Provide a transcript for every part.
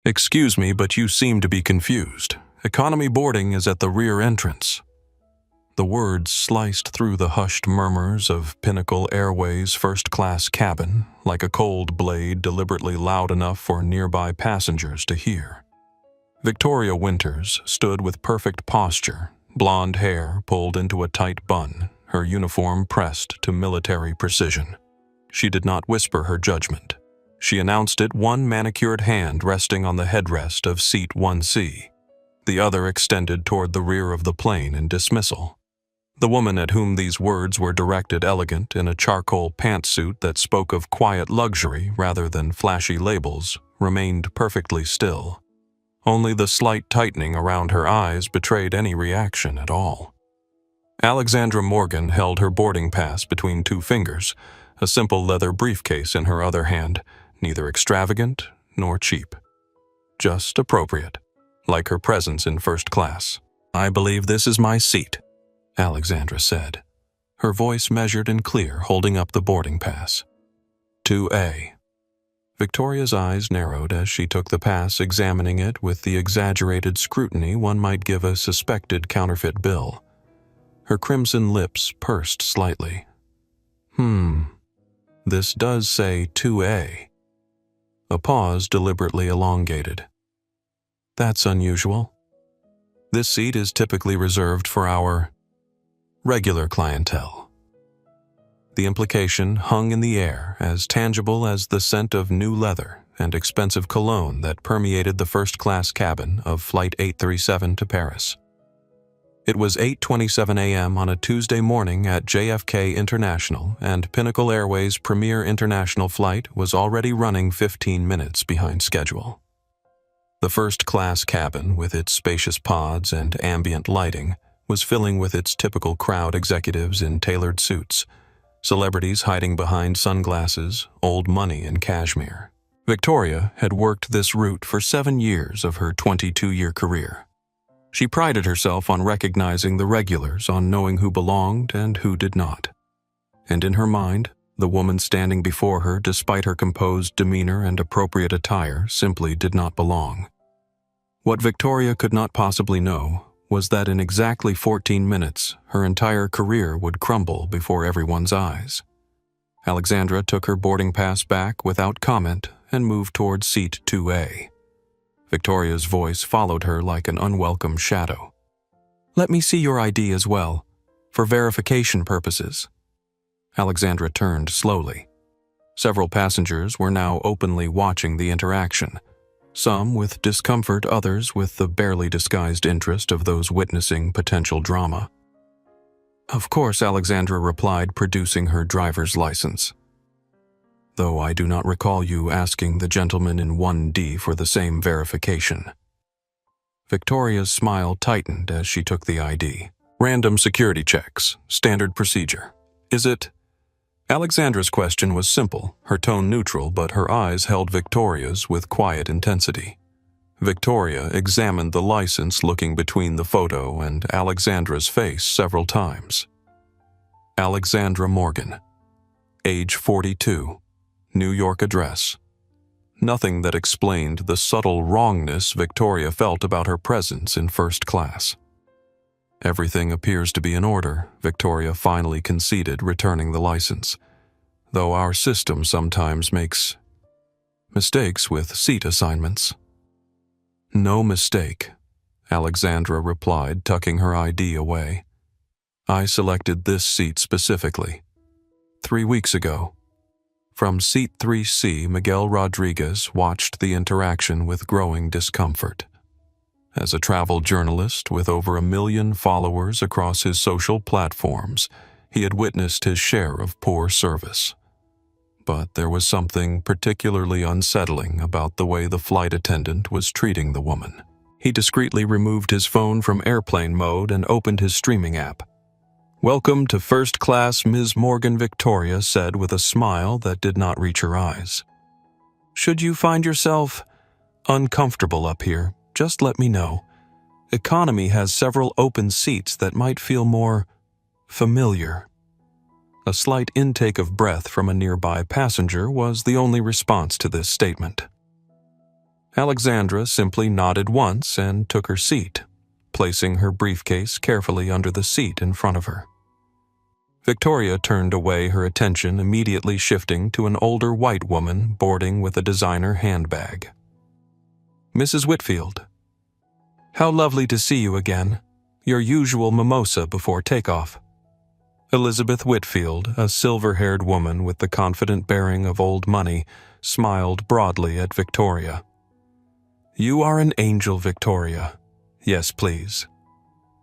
"Excuse me, but you seem to be confused. Economy boarding is at the rear entrance." The words sliced through the hushed murmurs of Pinnacle Airways' first-class cabin like a cold blade deliberately loud enough for nearby passengers to hear. Victoria Winters stood with perfect posture, blonde hair pulled into a tight bun, her uniform pressed to military precision. She did not whisper her judgment. She announced it, one manicured hand resting on the headrest of Seat 1C, the other extended toward the rear of the plane in dismissal. The woman at whom these words were directed, elegant in a charcoal pantsuit that spoke of quiet luxury rather than flashy labels, remained perfectly still. Only the slight tightening around her eyes betrayed any reaction at all. Alexandra Morgan held her boarding pass between two fingers, a simple leather briefcase in her other hand, neither extravagant nor cheap. Just appropriate, like her presence in first class. "I believe this is my seat," Alexandra said, her voice measured and clear, holding up the boarding pass. 2A. Victoria's eyes narrowed as she took the pass, examining it with the exaggerated scrutiny one might give a suspected counterfeit bill. Her crimson lips pursed slightly. This does say 2A. A pause deliberately elongated. "That's unusual. This seat is typically reserved for our regular clientele." The implication hung in the air, as tangible as the scent of new leather and expensive cologne that permeated the first-class cabin of Flight 837 to Paris. It was 8:27 a.m. on a Tuesday morning at JFK International, and Pinnacle Airways' premier international flight was already running 15 minutes behind schedule. The first-class cabin, with its spacious pods and ambient lighting, was filling with its typical crowd, executives in tailored suits, celebrities hiding behind sunglasses, old money and cashmere. Victoria had worked this route for 7 years of her 22-year career. She prided herself on recognizing the regulars, on knowing who belonged and who did not. And in her mind, the woman standing before her, despite her composed demeanor and appropriate attire, simply did not belong. What Victoria could not possibly know was that in exactly 14 minutes, her entire career would crumble before everyone's eyes. Alexandra took her boarding pass back without comment and moved toward seat 2A. Victoria's voice followed her like an unwelcome shadow. "Let me see your ID as well, for verification purposes." Alexandra turned slowly. Several passengers were now openly watching the interaction, some with discomfort, others with the barely disguised interest of those witnessing potential drama. "Of course," Alexandra replied, producing her driver's license. "Though I do not recall you asking the gentleman in 1D for the same verification." Victoria's smile tightened as she took the ID. "Random security checks, standard procedure. Is it?" Alexandra's question was simple, her tone neutral, but her eyes held Victoria's with quiet intensity. Victoria examined the license, looking between the photo and Alexandra's face several times. Alexandra Morgan, age 42, New York address. Nothing that explained the subtle wrongness Victoria felt about her presence in first class. "Everything appears to be in order," Victoria finally conceded, returning the license, "though our system sometimes makes mistakes with seat assignments." "No mistake," Alexandra replied, tucking her ID away. "I selected this seat specifically 3 weeks ago." From seat 3C, Miguel Rodriguez watched the interaction with growing discomfort. As a travel journalist with over 1 million followers across his social platforms, he had witnessed his share of poor service. But there was something particularly unsettling about the way the flight attendant was treating the woman. He discreetly removed his phone from airplane mode and opened his streaming app. "Welcome to first class, Ms. Morgan," Victoria said with a smile that did not reach her eyes. "Should you find yourself uncomfortable up here, just let me know. Economy has several open seats that might feel more familiar." A slight intake of breath from a nearby passenger was the only response to this statement. Alexandra simply nodded once and took her seat, placing her briefcase carefully under the seat in front of her. Victoria turned away, her attention immediately shifting to an older white woman boarding with a designer handbag. "Mrs. Whitfield. How lovely to see you again. Your usual mimosa before takeoff." Elizabeth Whitfield, a silver-haired woman with the confident bearing of old money, smiled broadly at Victoria. "You are an angel, Victoria. Yes, please."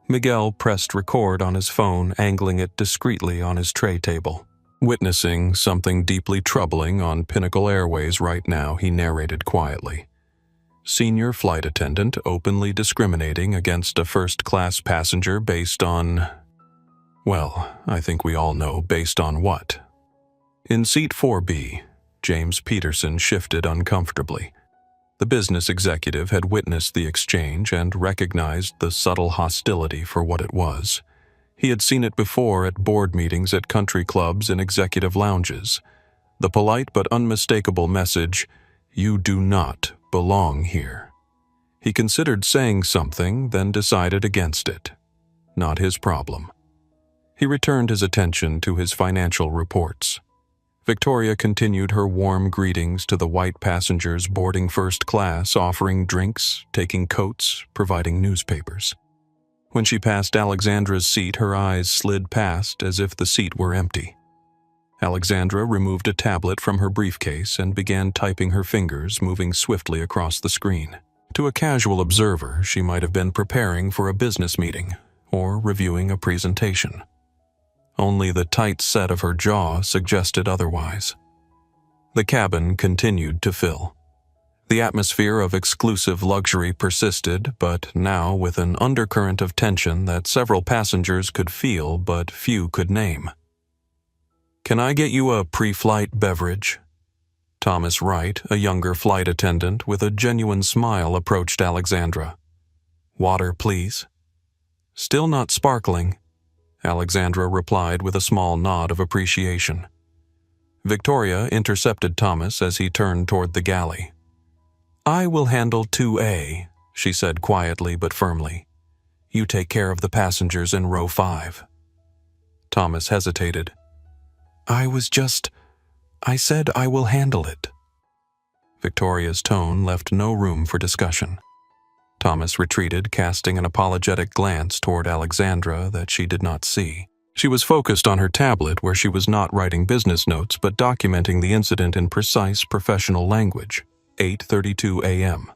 Miguel pressed record on his phone, angling it discreetly on his tray table. Witnessing something deeply troubling on Pinnacle Airways right now, he narrated quietly. Senior flight attendant openly discriminating against a first-class passenger based on... well, I think we all know based on what. In seat 4B, James Peterson shifted uncomfortably. The business executive had witnessed the exchange and recognized the subtle hostility for what it was. He had seen it before at board meetings at country clubs and executive lounges. The polite but unmistakable message, "You do not belong here." He considered saying something, then decided against it. Not his problem. He returned his attention to his financial reports. Victoria continued her warm greetings to the white passengers boarding first class, offering drinks, taking coats, providing newspapers. When she passed Alexandra's seat, her eyes slid past as if the seat were empty. Alexandra removed a tablet from her briefcase and began typing, her fingers moving swiftly across the screen. To a casual observer, she might have been preparing for a business meeting or reviewing a presentation. Only the tight set of her jaw suggested otherwise. The cabin continued to fill. The atmosphere of exclusive luxury persisted, but now with an undercurrent of tension that several passengers could feel but few could name. "Can I get you a pre-flight beverage?" Thomas Wright, a younger flight attendant with a genuine smile, approached Alexandra. "Water, please." "Still not sparkling," Alexandra replied with a small nod of appreciation. Victoria intercepted Thomas as he turned toward the galley. "I will handle 2A, she said quietly but firmly. "You take care of the passengers in row 5. Thomas hesitated. I said I will handle it." Victoria's tone left no room for discussion. Thomas retreated, casting an apologetic glance toward Alexandra that she did not see. She was focused on her tablet, where she was not writing business notes but documenting the incident in precise professional language. 8:32 a.m.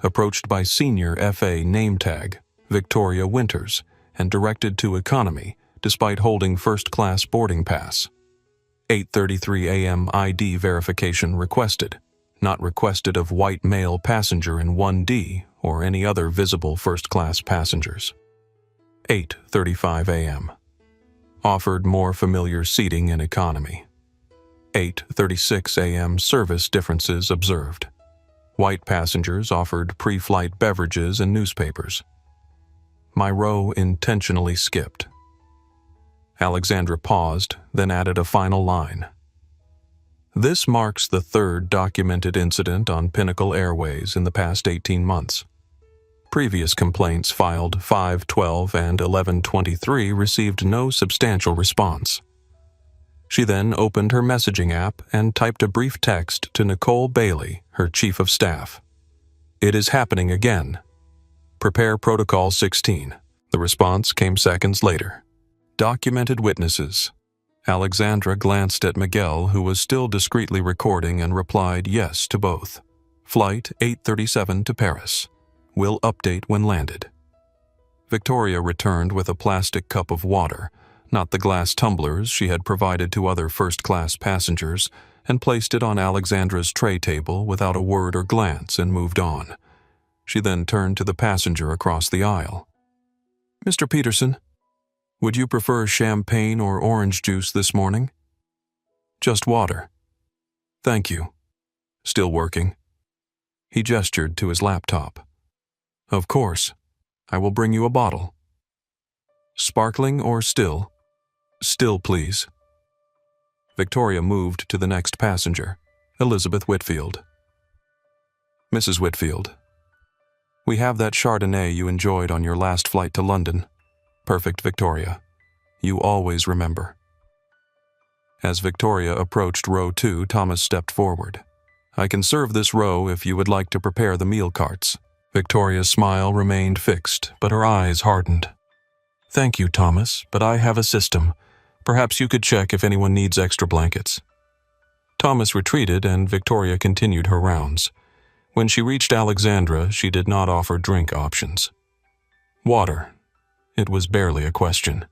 Approached by senior FA name tag, Victoria Winters, and directed to economy, despite holding first-class boarding pass. 8:33 a.m. ID verification requested. Not requested of white male passenger in 1D or any other visible first-class passengers. 8:35 a.m. Offered more familiar seating in economy. 8:36 a.m. Service differences observed. White passengers offered pre-flight beverages and newspapers. My row intentionally skipped. Alexandra paused, then added a final line. This marks the third documented incident on Pinnacle Airways in the past 18 months. Previous complaints filed 5/12 and 11/23 received no substantial response. She then opened her messaging app and typed a brief text to Nicole Bailey, her chief of staff. "It is happening again. Prepare Protocol 16. The response came seconds later. Documented witnesses. Alexandra glanced at Miguel, who was still discreetly recording, and replied yes to both. Flight 837 to Paris. Will update when landed. Victoria returned with a plastic cup of water, not the glass tumblers she had provided to other first-class passengers, and placed it on Alexandra's tray table without a word or glance and moved on. She then turned to the passenger across the aisle. "Mr. Peterson, would you prefer champagne or orange juice this morning?" "Just water." "Thank you. Still working?" He gestured to his laptop. "Of course. I will bring you a bottle." "Sparkling or still?" "Still, please." Victoria moved to the next passenger, Elizabeth Whitfield. Mrs. Whitfield, we have that Chardonnay you enjoyed on your last flight to London. Perfect, Victoria. You always remember. As Victoria approached row 2, Thomas stepped forward. I can serve this row if you would like to prepare the meal carts. Victoria's smile remained fixed, but her eyes hardened. Thank you, Thomas, but I have a system. Perhaps you could check if anyone needs extra blankets. Thomas retreated and Victoria continued her rounds. When she reached Alexandra, she did not offer drink options. Water. It was barely a question.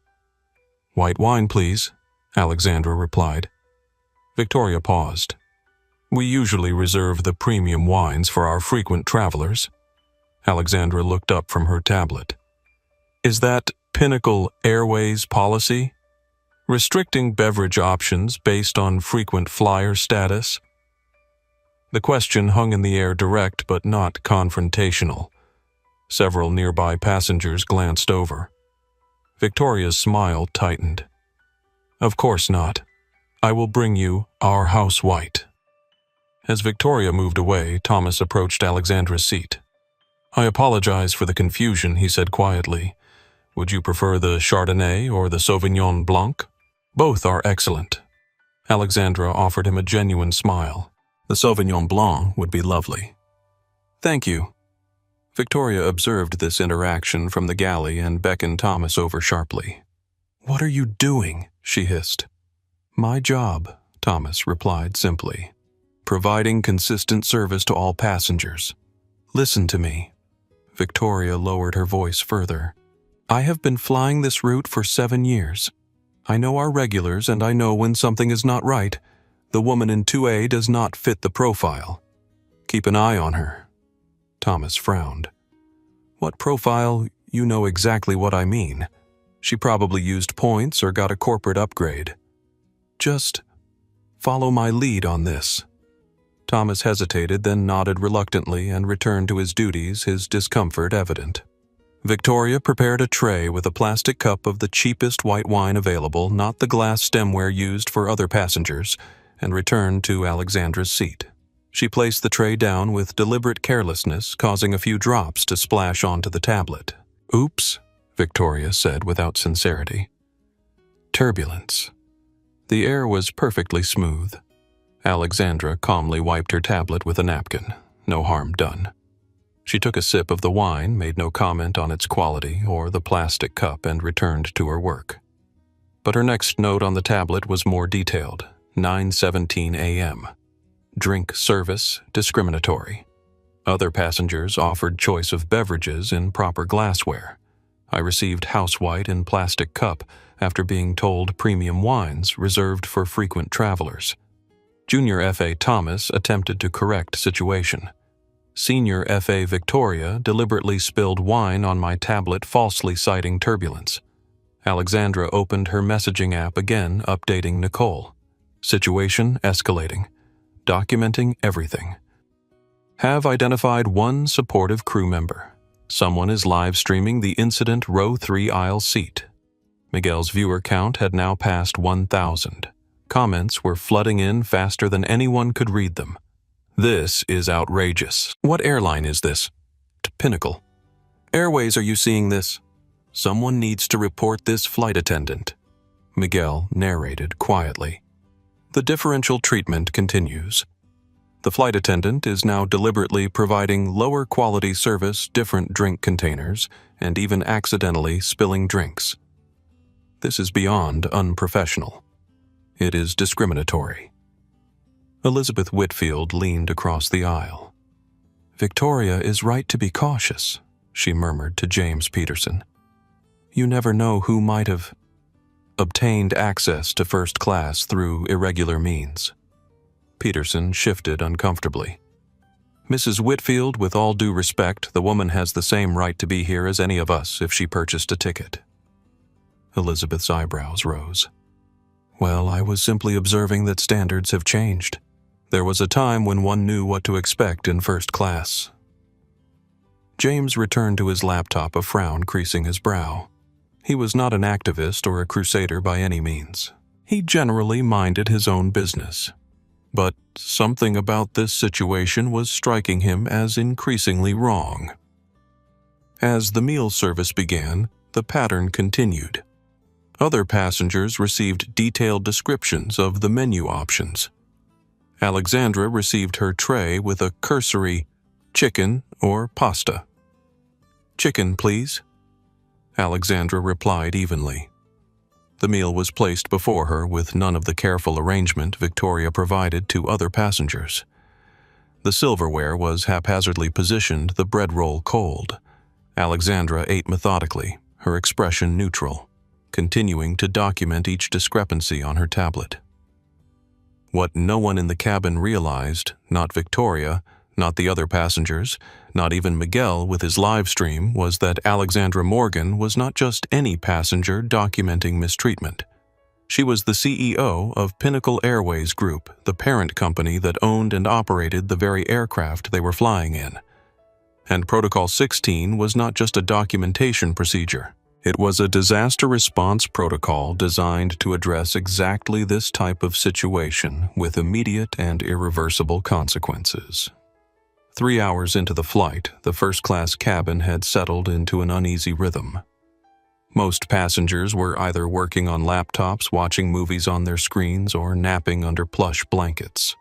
White wine, please, Alexandra replied. Victoria paused. We usually reserve the premium wines for our frequent travelers. Alexandra looked up from her tablet. Is that Pinnacle Airways policy? Restricting beverage options based on frequent flyer status? The question hung in the air, direct but not confrontational. Several nearby passengers glanced over. Victoria's smile tightened. Of course not. I will bring you our house white. As Victoria moved away, Thomas approached Alexandra's seat. I apologize for the confusion, he said quietly. Would you prefer the Chardonnay or the Sauvignon Blanc? Both are excellent. Alexandra offered him a genuine smile. The Sauvignon Blanc would be lovely. Thank you. Victoria observed this interaction from the galley and beckoned Thomas over sharply. What are you doing? She hissed. My job, Thomas replied simply. Providing consistent service to all passengers. Listen to me. Victoria lowered her voice further. I have been flying this route for 7 years. I know our regulars and I know when something is not right. The woman in 2A does not fit the profile. Keep an eye on her. Thomas frowned. What profile? You know exactly what I mean. She probably used points or got a corporate upgrade. Just follow my lead on this. Thomas hesitated, then nodded reluctantly and returned to his duties, his discomfort evident. Victoria prepared a tray with a plastic cup of the cheapest white wine available, not the glass stemware used for other passengers, and returned to Alexandra's seat. She placed the tray down with deliberate carelessness, causing a few drops to splash onto the tablet. Oops, Victoria said without sincerity. Turbulence. The air was perfectly smooth. Alexandra calmly wiped her tablet with a napkin. No harm done. She took a sip of the wine, made no comment on its quality or the plastic cup, and returned to her work. But her next note on the tablet was more detailed. 9:17 a.m. Drink service discriminatory. Other passengers offered choice of beverages in proper glassware. I received house white in plastic cup after being told premium wines reserved for frequent travelers. Junior F.A. Thomas attempted to correct situation. Senior F.A. Victoria deliberately spilled wine on my tablet, falsely citing turbulence. Alexandra opened her messaging app again, updating Nicole. Situation escalating. Documenting everything. Have identified one supportive crew member. Someone is live streaming the incident row 3 aisle seat. Miguel's viewer count had now passed 1,000. Comments were flooding in faster than anyone could read them. This is outrageous. What airline is this? Pinnacle. Airways, are you seeing this? Someone needs to report this flight attendant. Miguel narrated quietly. The differential treatment continues. The flight attendant is now deliberately providing lower quality service, different drink containers, and even accidentally spilling drinks. This is beyond unprofessional. It is discriminatory. Elizabeth Whitfield leaned across the aisle. Victoria is right to be cautious, she murmured to James Peterson. You never know who might have obtained access to first class through irregular means. Peterson shifted uncomfortably. Mrs. Whitfield, with all due respect, the woman has the same right to be here as any of us if she purchased a ticket. Elizabeth's eyebrows rose. Well, I was simply observing that standards have changed. There was a time when one knew what to expect in first class. James returned to his laptop, a frown creasing his brow. He was not an activist or a crusader by any means. He generally minded his own business. But something about this situation was striking him as increasingly wrong. As the meal service began, the pattern continued. Other passengers received detailed descriptions of the menu options. Alexandra received her tray with a cursory chicken or pasta. "Chicken, please," Alexandra replied evenly. The meal was placed before her with none of the careful arrangement Victoria provided to other passengers. The silverware was haphazardly positioned, the bread roll cold. Alexandra ate methodically, her expression neutral, continuing to document each discrepancy on her tablet. What no one in the cabin realized, not Victoria, not the other passengers, not even Miguel with his live stream, was that Alexandra Morgan was not just any passenger documenting mistreatment. She was the CEO of Pinnacle Airways Group, the parent company that owned and operated the very aircraft they were flying in. And Protocol 16 was not just a documentation procedure. It was a disaster response protocol designed to address exactly this type of situation with immediate and irreversible consequences. 3 hours into the flight, the first-class cabin had settled into an uneasy rhythm. Most passengers were either working on laptops, watching movies on their screens, or napping under plush blankets.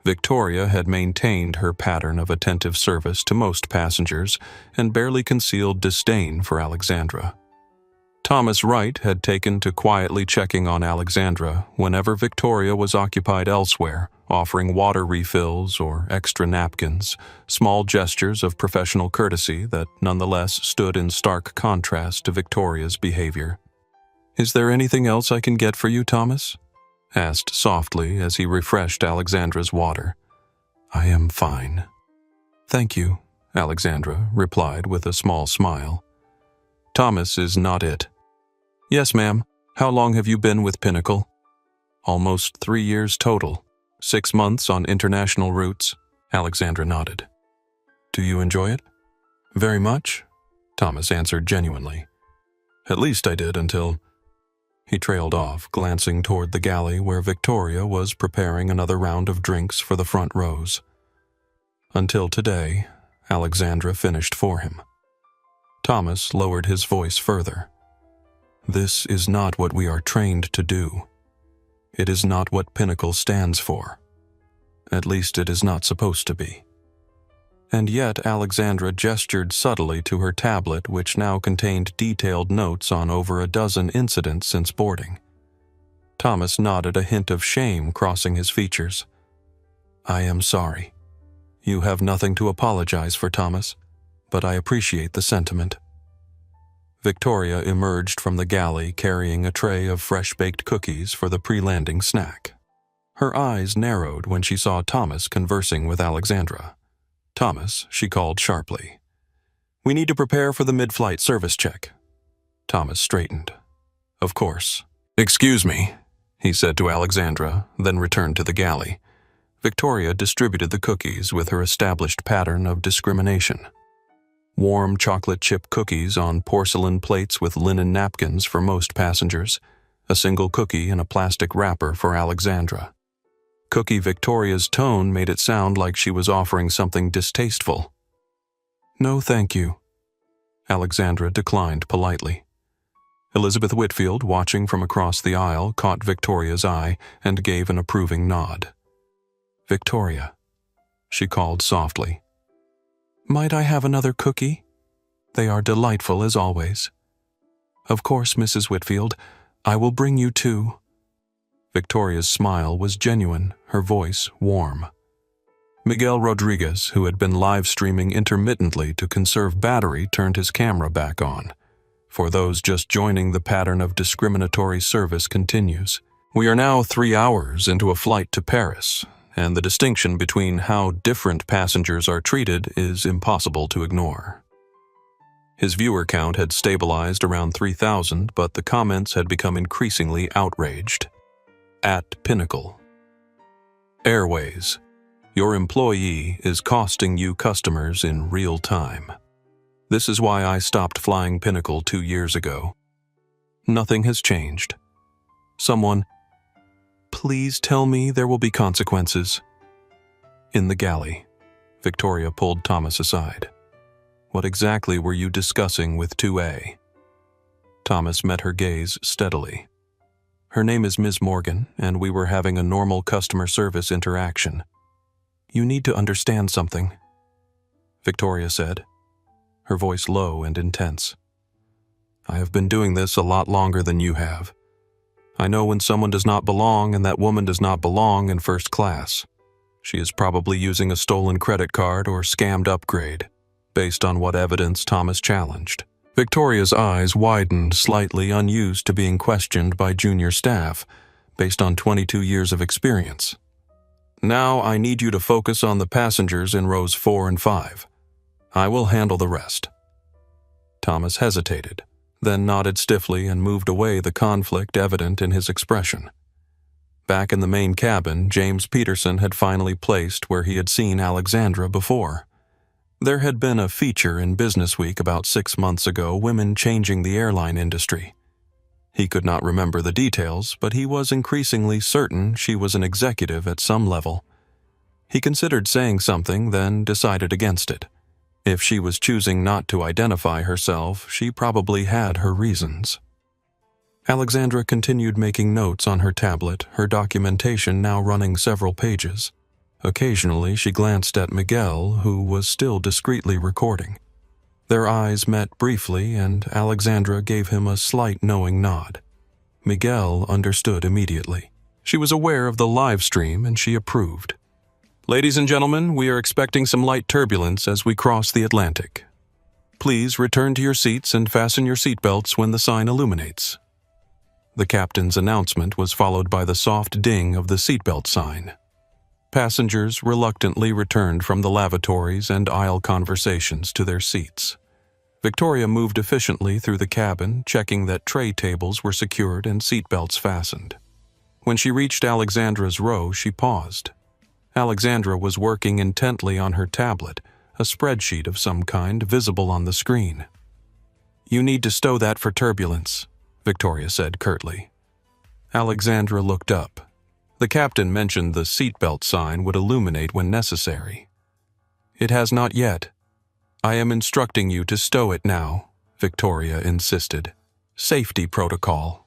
Victoria had maintained her pattern of attentive service to most passengers and barely concealed disdain for Alexandra. Thomas Wright had taken to quietly checking on Alexandra whenever Victoria was occupied elsewhere, offering water refills or extra napkins, small gestures of professional courtesy that nonetheless stood in stark contrast to Victoria's behavior. "Is there anything else I can get for you, Thomas?" asked softly as he refreshed Alexandra's water. "I am fine." "Thank you," Alexandra replied with a small smile. "Thomas is not it." "Yes, ma'am. How long have you been with Pinnacle?" "Almost 3 years total. 6 months on international routes." Alexandra nodded. "Do you enjoy it?" "Very much," Thomas answered genuinely. "At least I did until—" He trailed off, glancing toward the galley where Victoria was preparing another round of drinks for the front rows. "Until today," Alexandra finished for him. Thomas lowered his voice further. "This is not what we are trained to do. It is not what Pinnacle stands for. At least it is not supposed to be." And yet Alexandra gestured subtly to her tablet, which now contained detailed notes on over a dozen incidents since boarding. Thomas nodded, a hint of shame crossing his features. "I am sorry. You have nothing to apologize for, Thomas, but I appreciate the sentiment." Victoria emerged from the galley carrying a tray of fresh-baked cookies for the pre-landing snack. Her eyes narrowed when she saw Thomas conversing with Alexandra. "Thomas," she called sharply. "We need to prepare for the mid-flight service check." Thomas straightened. "Of course." "Excuse me," he said to Alexandra, then returned to the galley. Victoria distributed the cookies with her established pattern of discrimination. Warm chocolate chip cookies on porcelain plates with linen napkins for most passengers, a single cookie in a plastic wrapper for Alexandra. Cookie Victoria's tone made it sound like she was offering something distasteful. "No, thank you." Alexandra declined politely. Elizabeth Whitfield, watching from across the aisle, caught Victoria's eye and gave an approving nod. "Victoria," she called softly. "Might I have another cookie? They are delightful as always." "Of course, Mrs. Whitfield. I will bring you 2. Victoria's smile was genuine, her voice warm. Miguel Rodriguez, who had been live-streaming intermittently to conserve battery, turned his camera back on. For those just joining, the pattern of discriminatory service continues. We are now 3 hours into a flight to Paris, and the distinction between how different passengers are treated is impossible to ignore. His viewer count had stabilized around 3,000, but the comments had become increasingly outraged. At Pinnacle. Airways. Your employee is costing you customers in real time. This is why I stopped flying Pinnacle 2 years ago. Nothing has changed. Someone, Please tell me there will be consequences. In the galley, Victoria pulled Thomas aside. What exactly were you discussing with 2A? Thomas met her gaze steadily. Her name is Ms. Morgan, and we were having a normal customer service interaction. You need to understand something, Victoria said, her voice low and intense. I have been doing this a lot longer than you have. I know when someone does not belong and that woman does not belong in first class. She is probably using a stolen credit card or scammed upgrade, based on what evidence Thomas challenged. Victoria's eyes widened slightly, unused to being questioned by junior staff, based on 22 years of experience. Now I need you to focus on the passengers in rows 4 and 5. I will handle the rest. Thomas hesitated, then nodded stiffly and moved away, the conflict evident in his expression. Back in the main cabin, James Peterson had finally placed where he had seen Alexandra before. There had been a feature in Business Week about 6 months ago, women changing the airline industry. He could not remember the details, but he was increasingly certain she was an executive at some level. He considered saying something, then decided against it. If she was choosing not to identify herself, she probably had her reasons. Alexandra continued making notes on her tablet, her documentation now running several pages. Occasionally, she glanced at Miguel, who was still discreetly recording. Their eyes met briefly, and Alexandra gave him a slight knowing nod. Miguel understood immediately. She was aware of the live stream, and she approved. Ladies and gentlemen, we are expecting some light turbulence as we cross the Atlantic. Please return to your seats and fasten your seatbelts when the sign illuminates. The captain's announcement was followed by the soft ding of the seatbelt sign. Passengers reluctantly returned from the lavatories and aisle conversations to their seats. Victoria moved efficiently through the cabin, checking that tray tables were secured and seatbelts fastened. When she reached Alexandra's row, she paused. Alexandra was working intently on her tablet, a spreadsheet of some kind visible on the screen. You need to stow that for turbulence, Victoria said curtly. Alexandra looked up. The captain mentioned the seatbelt sign would illuminate when necessary. It has not yet. I am instructing you to stow it now, Victoria insisted. Safety protocol.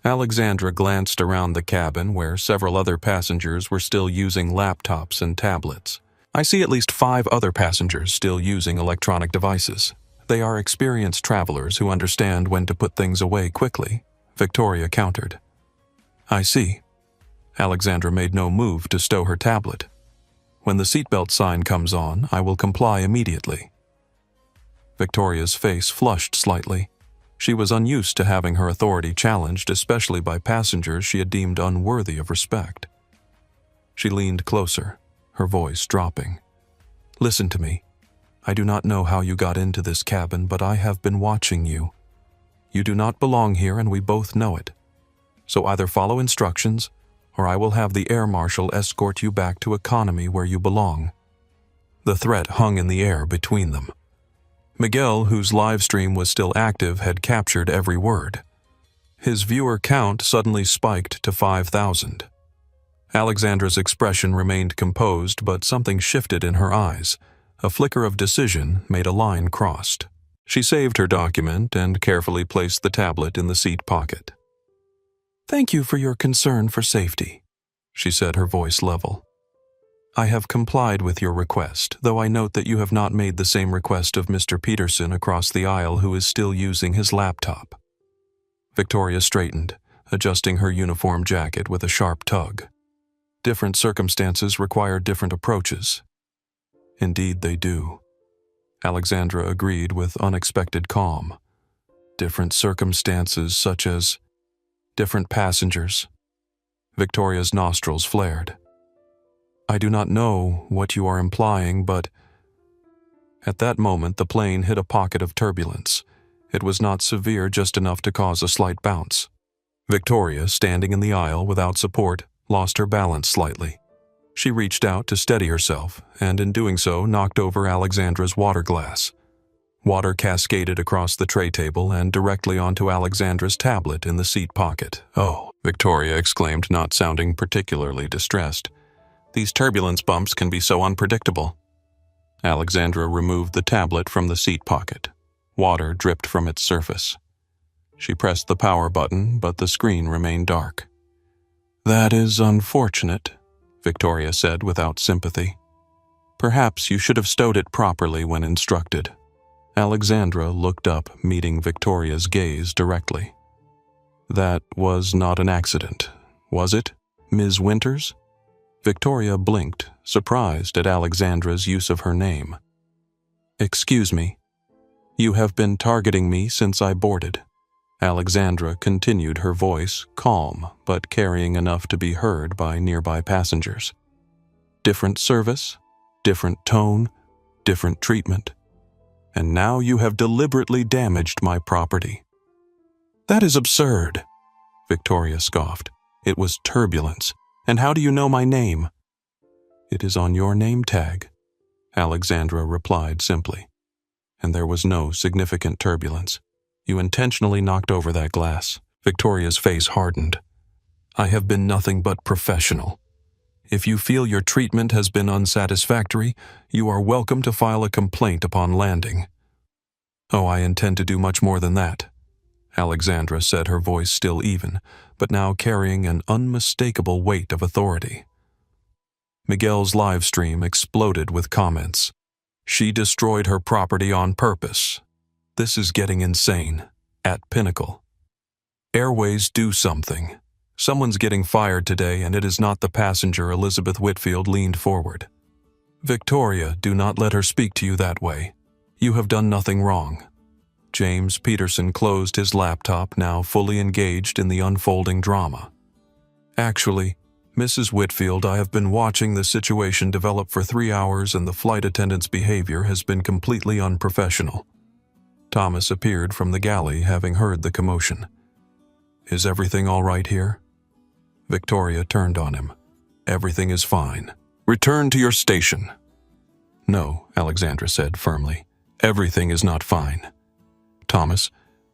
Alexandra glanced around the cabin where several other passengers were still using laptops and tablets. I see at least 5 other passengers still using electronic devices. They are experienced travelers who understand when to put things away quickly, Victoria countered. I see. Alexandra made no move to stow her tablet. When the seatbelt sign comes on, I will comply immediately. Victoria's face flushed slightly. She was unused to having her authority challenged, especially by passengers she had deemed unworthy of respect. She leaned closer, her voice dropping. Listen to me. I do not know how you got into this cabin, but I have been watching you. You do not belong here, and we both know it. So either follow instructions, or I will have the air marshal escort you back to economy where you belong. The threat hung in the air between them. Miguel, whose live stream was still active, had captured every word. His viewer count suddenly spiked to 5,000. Alexandra's expression remained composed, but something shifted in her eyes. A flicker of decision made a line crossed. She saved her document and carefully placed the tablet in the seat pocket. Thank you for your concern for safety, she said, her voice level. I have complied with your request, though I note that you have not made the same request of Mr. Peterson across the aisle, who is still using his laptop. Victoria straightened, adjusting her uniform jacket with a sharp tug. Different circumstances require different approaches. Indeed they do. Alexandra agreed with unexpected calm. Different circumstances such as different passengers. Victoria's nostrils flared. I do not know what you are implying, but... At that moment, the plane hit a pocket of turbulence. It was not severe, just enough to cause a slight bounce. Victoria, standing in the aisle without support, lost her balance slightly. She reached out to steady herself, and in doing so knocked over Alexandra's water glass. Water cascaded across the tray table and directly onto Alexandra's tablet in the seat pocket. Oh, Victoria exclaimed, not sounding particularly distressed. These turbulence bumps can be so unpredictable. Alexandra removed the tablet from the seat pocket. Water dripped from its surface. She pressed the power button, but the screen remained dark. "That is unfortunate," Victoria said without sympathy. "Perhaps you should have stowed it properly when instructed." Alexandra looked up, meeting Victoria's gaze directly. "That was not an accident, was it, Ms. Winters?" Victoria blinked, surprised at Alexandra's use of her name. "Excuse me. You have been targeting me since I boarded." Alexandra continued, her voice calm but carrying enough to be heard by nearby passengers. "Different service, different tone, different treatment. And now you have deliberately damaged my property." "That is absurd," Victoria scoffed. "It was turbulence. And how do you know my name?" "It is on your name tag," Alexandra replied simply. "And there was no significant turbulence. You intentionally knocked over that glass." Victoria's face hardened. "I have been nothing but professional. If you feel your treatment has been unsatisfactory, you are welcome to file a complaint upon landing." "Oh, I intend to do much more than that," Alexandra said, her voice still even, but now carrying an unmistakable weight of authority. Miguel's live stream exploded with comments. "She destroyed her property on purpose. This is getting insane. At Pinnacle. Airways, do something. Someone's getting fired today, and it is not the passenger." Elizabeth Whitfield leaned forward. "Victoria, do not let her speak to you that way. You have done nothing wrong." James Peterson closed his laptop, now fully engaged in the unfolding drama. "Actually, Mrs. Whitfield, I have been watching the situation develop for 3 hours, and the flight attendant's behavior has been completely unprofessional." Thomas appeared from the galley, having heard the commotion. "Is everything all right here?" Victoria turned on him. "Everything is fine. Return to your station." "No," Alexandra said firmly. "Everything is not fine. Thomas,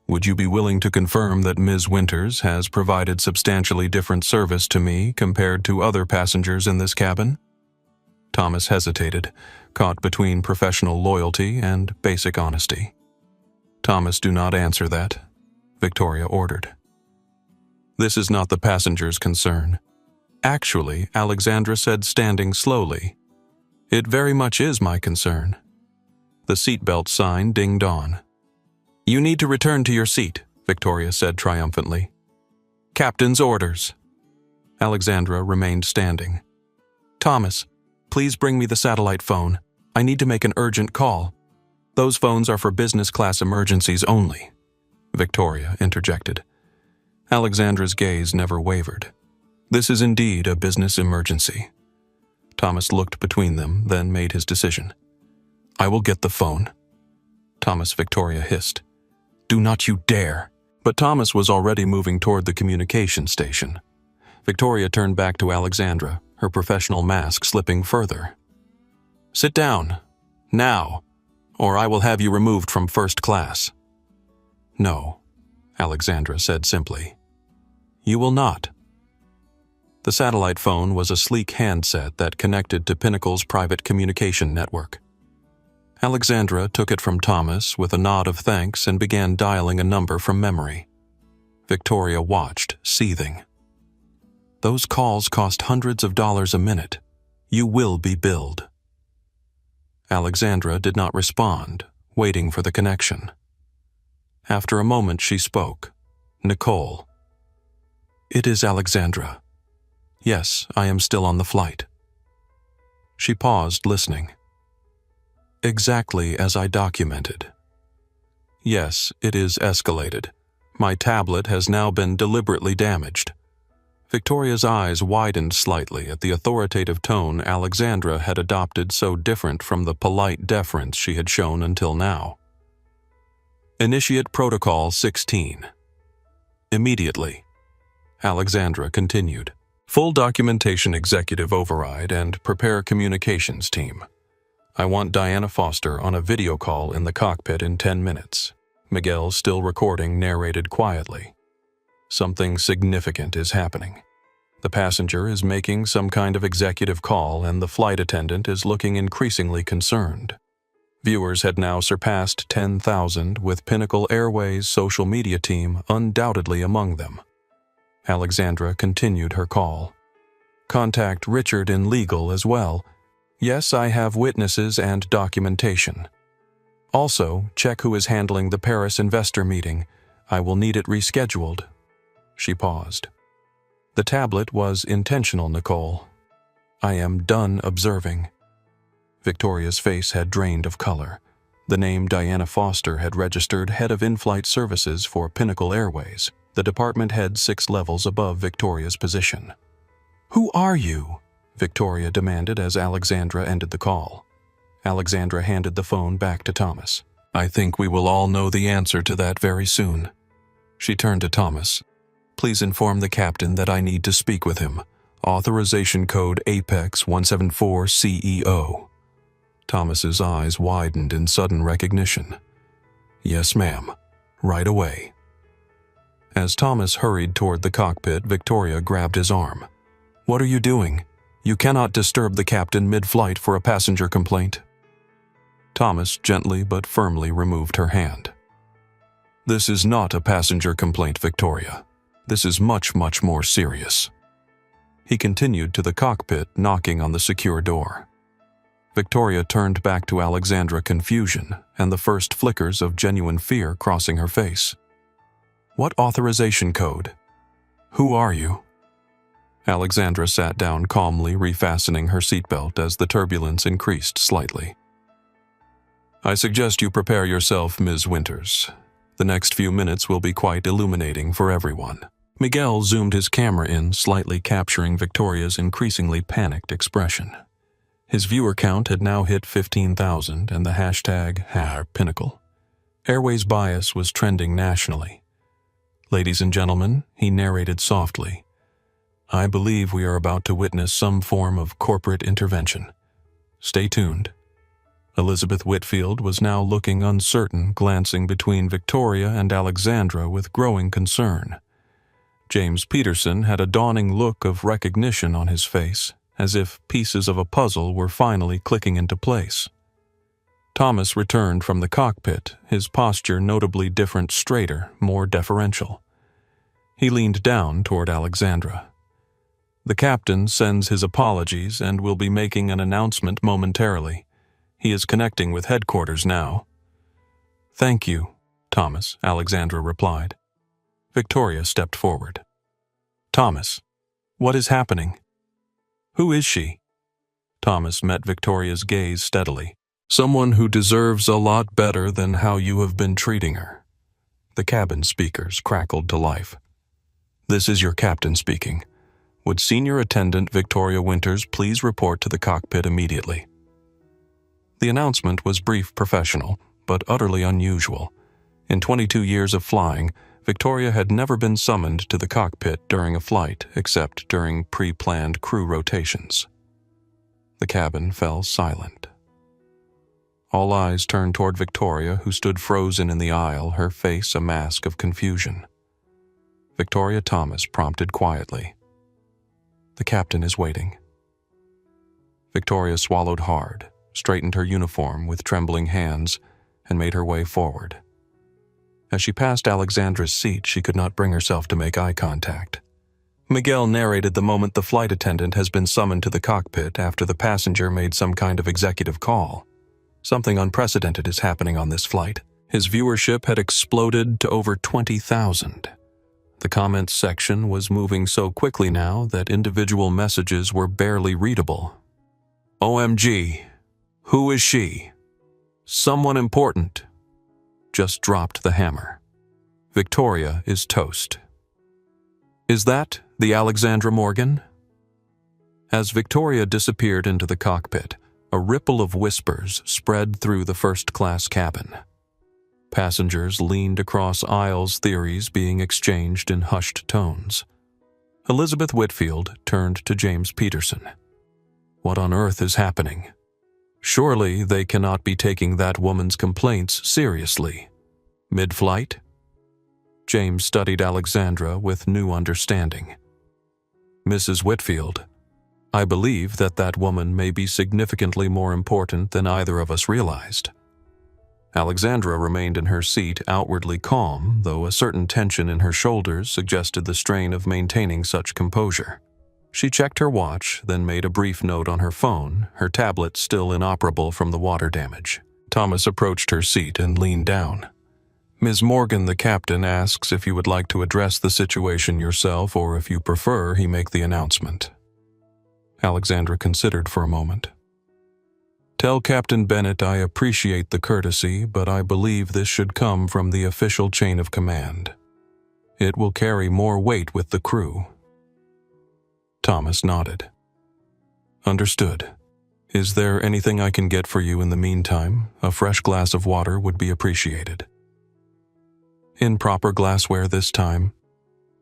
would you be willing to confirm that Ms. Winters has provided substantially different service to me compared to other passengers in this cabin?" Thomas hesitated, caught between professional loyalty and basic honesty. "Thomas, do not answer that," Victoria ordered. "This is not the passenger's concern." "Actually," Alexandra said, standing slowly, "it very much is my concern." The seatbelt sign dinged on. "You need to return to your seat," Victoria said triumphantly. "Captain's orders." Alexandra remained standing. "Thomas, please bring me the satellite phone. I need to make an urgent call. Those phones are for business class emergencies only," Victoria interjected. Alexandra's gaze never wavered. "This is indeed a business emergency." Thomas looked between them, then made his decision. "I will get the phone." "Thomas," Victoria hissed. "Do not you dare!" But Thomas was already moving toward the communication station. Victoria turned back to Alexandra, her professional mask slipping further. "Sit down. Now, or I will have you removed from first class." "No," Alexandra said simply. "You will not." The satellite phone was a sleek handset that connected to Pinnacle's private communication network. Alexandra took it from Thomas with a nod of thanks and began dialing a number from memory. Victoria watched, seething. "Those calls cost hundreds of dollars a minute. You will be billed." Alexandra did not respond, waiting for the connection. After a moment she spoke. "Nicole." "It is Alexandra. Yes, I am still on the flight." She paused, listening. "Exactly as I documented. Yes, it is escalated. My tablet has now been deliberately damaged." Victoria's eyes widened slightly at the authoritative tone Alexandra had adopted, so different from the polite deference she had shown until now. "Initiate Protocol 16. Immediately," Alexandra continued. "Full documentation executive override and prepare communications team. I want Diana Foster on a video call in the cockpit in 10 minutes. Miguel, still recording, narrated quietly. Something significant is happening. The passenger is making some kind of executive call, and the flight attendant is looking increasingly concerned. Viewers had now surpassed 10,000, with Pinnacle Airways' social media team undoubtedly among them. Alexandra continued her call. Contact Richard in legal as well. Yes, I have witnesses and documentation. Also, check who is handling the Paris investor meeting. I will need it rescheduled. She paused. The tablet was intentional, Nicole. I am done observing. Victoria's face had drained of color. The name Diana Foster had registered head of in-flight services for Pinnacle Airways, the department head 6 levels above Victoria's position. Who are you? Victoria demanded as Alexandra ended the call. Alexandra handed the phone back to Thomas. I think we will all know the answer to that very soon. She turned to Thomas. Please inform the captain that I need to speak with him. Authorization code Apex 174 CEO. Thomas's eyes widened in sudden recognition. Yes, ma'am. Right away. As Thomas hurried toward the cockpit, Victoria grabbed his arm. What are you doing? You cannot disturb the captain mid-flight for a passenger complaint. Thomas gently but firmly removed her hand. This is not a passenger complaint, Victoria. This is much, much more serious. He continued to the cockpit, knocking on the secure door. Victoria turned back to Alexandra, confusion and the first flickers of genuine fear crossing her face. What authorization code? Who are you? Alexandra sat down calmly, refastening her seatbelt as the turbulence increased slightly. I suggest you prepare yourself, Ms. Winters. The next few minutes will be quite illuminating for everyone. Miguel zoomed his camera in, slightly capturing Victoria's increasingly panicked expression. His viewer count had now hit 15,000 and the hashtag #Pinnacle. Airways bias was trending nationally. Ladies and gentlemen, he narrated softly, I believe we are about to witness some form of corporate intervention. Stay tuned. Elizabeth Whitfield was now looking uncertain, glancing between Victoria and Alexandra with growing concern. James Peterson had a dawning look of recognition on his face, as if pieces of a puzzle were finally clicking into place. Thomas returned from the cockpit, his posture notably different, straighter, more deferential. He leaned down toward Alexandra. The captain sends his apologies and will be making an announcement momentarily. He is connecting with headquarters now. Thank you, Thomas, Alexandra replied. Victoria stepped forward. Thomas, what is happening? Who is she? Thomas met Victoria's gaze steadily. Someone who deserves a lot better than how you have been treating her. The cabin speakers crackled to life. This is your captain speaking. Would Senior Attendant Victoria Winters please report to the cockpit immediately? The announcement was brief, professional, but utterly unusual. In 22 years of flying, Victoria had never been summoned to the cockpit during a flight except during pre-planned crew rotations. The cabin fell silent. All eyes turned toward Victoria, who stood frozen in the aisle, her face a mask of confusion. Victoria Thomas prompted quietly. The captain is waiting. Victoria swallowed hard, straightened her uniform with trembling hands, and made her way forward. As she passed Alexandra's seat, she could not bring herself to make eye contact. Miguel narrated the moment the flight attendant has been summoned to the cockpit after the passenger made some kind of executive call. Something unprecedented is happening on this flight. His viewership had exploded to over 20,000. The comments section was moving so quickly now that individual messages were barely readable. OMG, who is she? Someone important. Just dropped the hammer. Victoria is toast. Is that the Alexandra Morgan? As Victoria disappeared into the cockpit, a ripple of whispers spread through the first-class cabin. Passengers leaned across aisles, theories being exchanged in hushed tones. Elizabeth Whitfield turned to James Peterson. What on earth is happening? Surely they cannot be taking that woman's complaints seriously. Mid-flight? James studied Alexandra with new understanding. "Mrs. Whitfield, I believe that woman may be significantly more important than either of us realized." Alexandra remained in her seat, outwardly calm, though a certain tension in her shoulders suggested the strain of maintaining such composure. She checked her watch, then made a brief note on her phone, her tablet still inoperable from the water damage. Thomas approached her seat and leaned down. "Ms. Morgan, the captain, asks if you would like to address the situation yourself or if you prefer he make the announcement." Alexandra considered for a moment. "Tell Captain Bennett I appreciate the courtesy, but I believe this should come from the official chain of command. It will carry more weight with the crew." Thomas nodded. "Understood. Is there anything I can get for you in the meantime? A fresh glass of water would be appreciated." "In proper glassware this time,"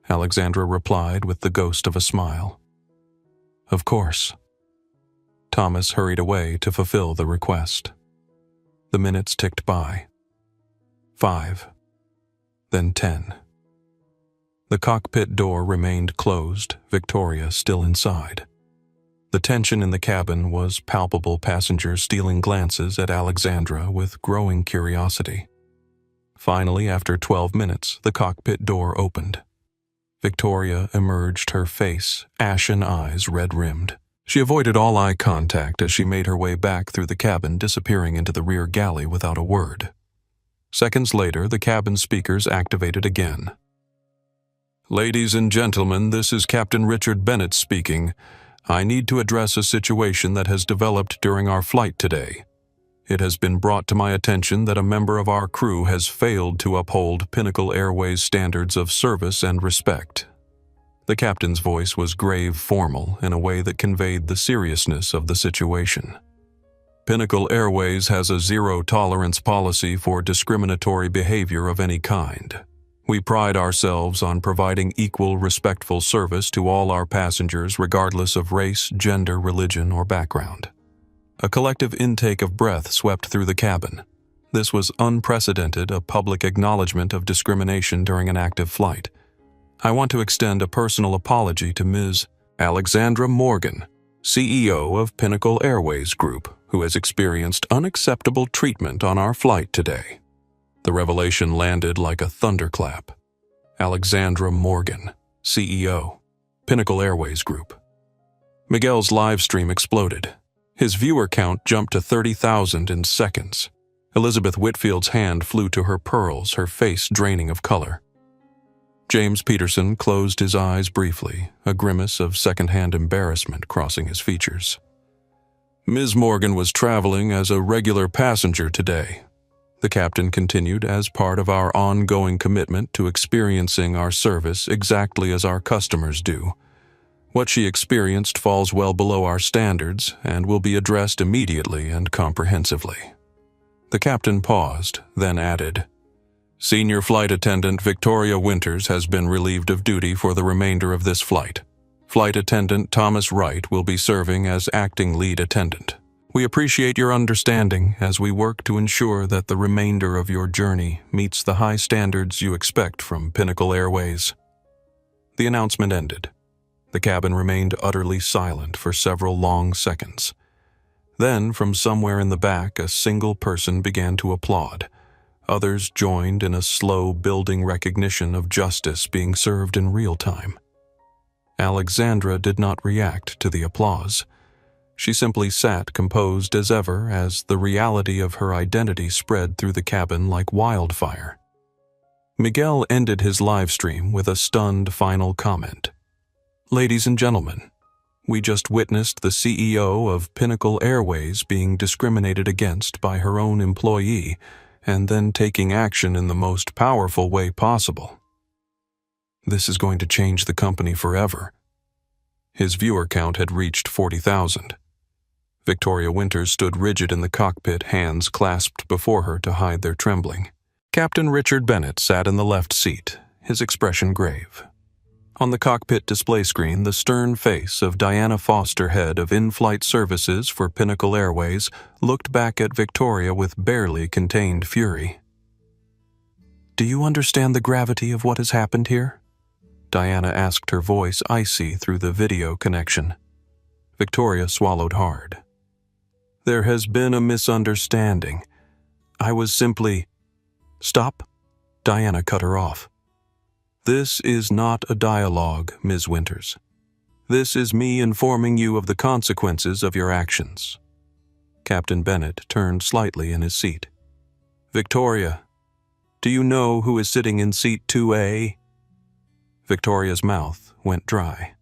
Alexandra replied with the ghost of a smile. "Of course." Thomas hurried away to fulfill the request. The minutes ticked by. 5. Then 10. The cockpit door remained closed, Victoria still inside. The tension in the cabin was palpable, passengers stealing glances at Alexandra with growing curiosity. Finally, after 12 minutes, the cockpit door opened. Victoria emerged, her face, ashen eyes red-rimmed. She avoided all eye contact as she made her way back through the cabin, disappearing into the rear galley without a word. Seconds later, the cabin speakers activated again. "Ladies and gentlemen, this is Captain Richard Bennett speaking. I need to address a situation that has developed during our flight today. It has been brought to my attention that a member of our crew has failed to uphold Pinnacle Airways standards of service and respect." The captain's voice was grave, formal, in a way that conveyed the seriousness of the situation. "Pinnacle Airways has a zero-tolerance policy for discriminatory behavior of any kind. We pride ourselves on providing equal, respectful service to all our passengers regardless of race, gender, religion, or background." A collective intake of breath swept through the cabin. This was unprecedented, a public acknowledgement of discrimination during an active flight. "I want to extend a personal apology to Ms. Alexandra Morgan, CEO of Pinnacle Airways Group, who has experienced unacceptable treatment on our flight today." The revelation landed like a thunderclap. Alexandra Morgan, CEO, Pinnacle Airways Group. Miguel's live stream exploded. His viewer count jumped to 30,000 in seconds. Elizabeth Whitfield's hand flew to her pearls, her face draining of color. James Peterson closed his eyes briefly, a grimace of second-hand embarrassment crossing his features. "Ms. Morgan was traveling as a regular passenger today," the captain continued, "as part of our ongoing commitment to experiencing our service exactly as our customers do. What she experienced falls well below our standards and will be addressed immediately and comprehensively." The captain paused, then added, "Senior Flight Attendant Victoria Winters has been relieved of duty for the remainder of this flight. Flight Attendant Thomas Wright will be serving as acting lead attendant. We appreciate your understanding as we work to ensure that the remainder of your journey meets the high standards you expect from Pinnacle Airways." The announcement ended. The cabin remained utterly silent for several long seconds. Then, from somewhere in the back, a single person began to applaud. Others joined in a slow building recognition of justice being served in real time. Alexandra did not react to the applause. She simply sat composed as ever as the reality of her identity spread through the cabin like wildfire. Miguel ended his live stream with a stunned final comment. "Ladies and gentlemen, we just witnessed the CEO of Pinnacle Airways being discriminated against by her own employee and then taking action in the most powerful way possible. This is going to change the company forever." His viewer count had reached 40,000. Victoria Winters stood rigid in the cockpit, hands clasped before her to hide their trembling. Captain Richard Bennett sat in the left seat, his expression grave. On the cockpit display screen, the stern face of Diana Foster, head of in-flight services for Pinnacle Airways, looked back at Victoria with barely contained fury. Do you understand the gravity of what has happened here? Diana asked, her voice icy through the video connection. Victoria swallowed hard. There has been a misunderstanding. I was simply... Stop. Diana cut her off. This is not a dialogue, Ms. Winters. This is me informing you of the consequences of your actions. Captain Bennett turned slightly in his seat. Victoria, do you know who is sitting in seat 2A? Victoria's mouth went dry.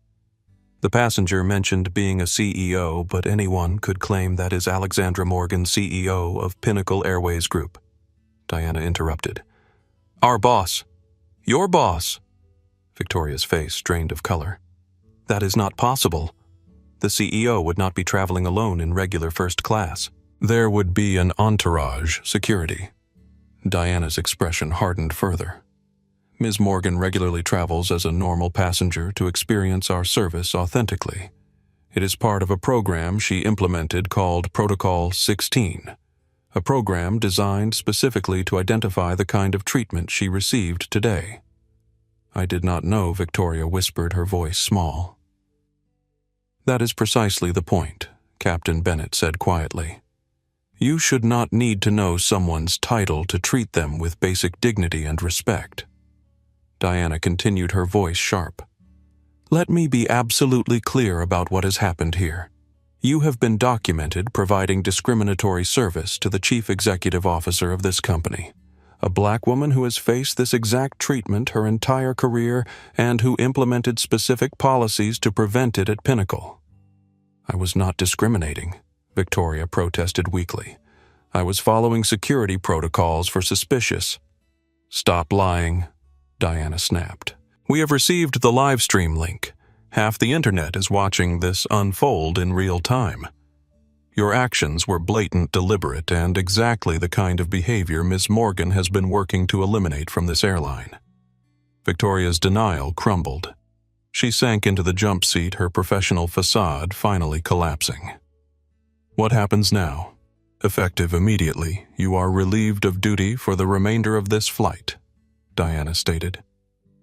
The passenger mentioned being a CEO, but anyone could claim that is Alexandra Morgan, CEO of Pinnacle Airways Group. Diana interrupted. Our boss. Your boss. Victoria's face drained of color. That is not possible. The CEO would not be traveling alone in regular first class. There would be an entourage security. Diana's expression hardened further. Ms. Morgan regularly travels as a normal passenger to experience our service authentically. It is part of a program she implemented called Protocol 16, a program designed specifically to identify the kind of treatment she received today. I did not know, Victoria whispered, her voice small. That is precisely the point, Captain Bennett said quietly. You should not need to know someone's title to treat them with basic dignity and respect. Diana continued, her voice sharp. Let me be absolutely clear about what has happened here. You have been documented providing discriminatory service to the chief executive officer of this company, a black woman who has faced this exact treatment her entire career and who implemented specific policies to prevent it at Pinnacle. I was not discriminating, Victoria protested weakly. I was following security protocols for suspicious. Stop lying, Diana snapped. We have received the live stream link. Half the internet is watching this unfold in real time. Your actions were blatant, deliberate, and exactly the kind of behavior Ms. Morgan has been working to eliminate from this airline. Victoria's denial crumbled. She sank into the jump seat, her professional facade finally collapsing. What happens now? Effective immediately, you are relieved of duty for the remainder of this flight, Diana stated.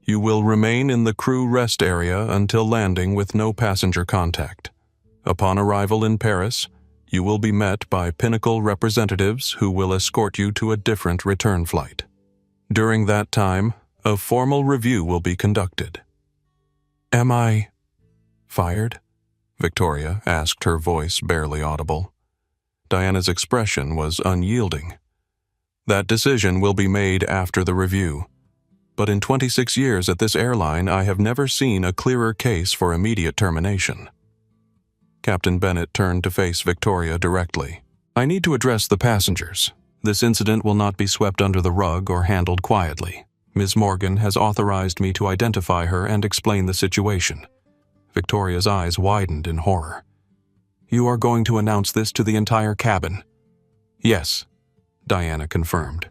You will remain in the crew rest area until landing with no passenger contact. Upon arrival in Paris, you will be met by Pinnacle representatives who will escort you to a different return flight. During that time, a formal review will be conducted. Am I fired? Victoria asked, her voice barely audible. Diana's expression was unyielding. That decision will be made after the review. But in 26 years at this airline, I have never seen a clearer case for immediate termination. Captain Bennett turned to face Victoria directly. I need to address the passengers. This incident will not be swept under the rug or handled quietly. Ms. Morgan has authorized me to identify her and explain the situation. Victoria's eyes widened in horror. You are going to announce this to the entire cabin? Yes, Diana confirmed.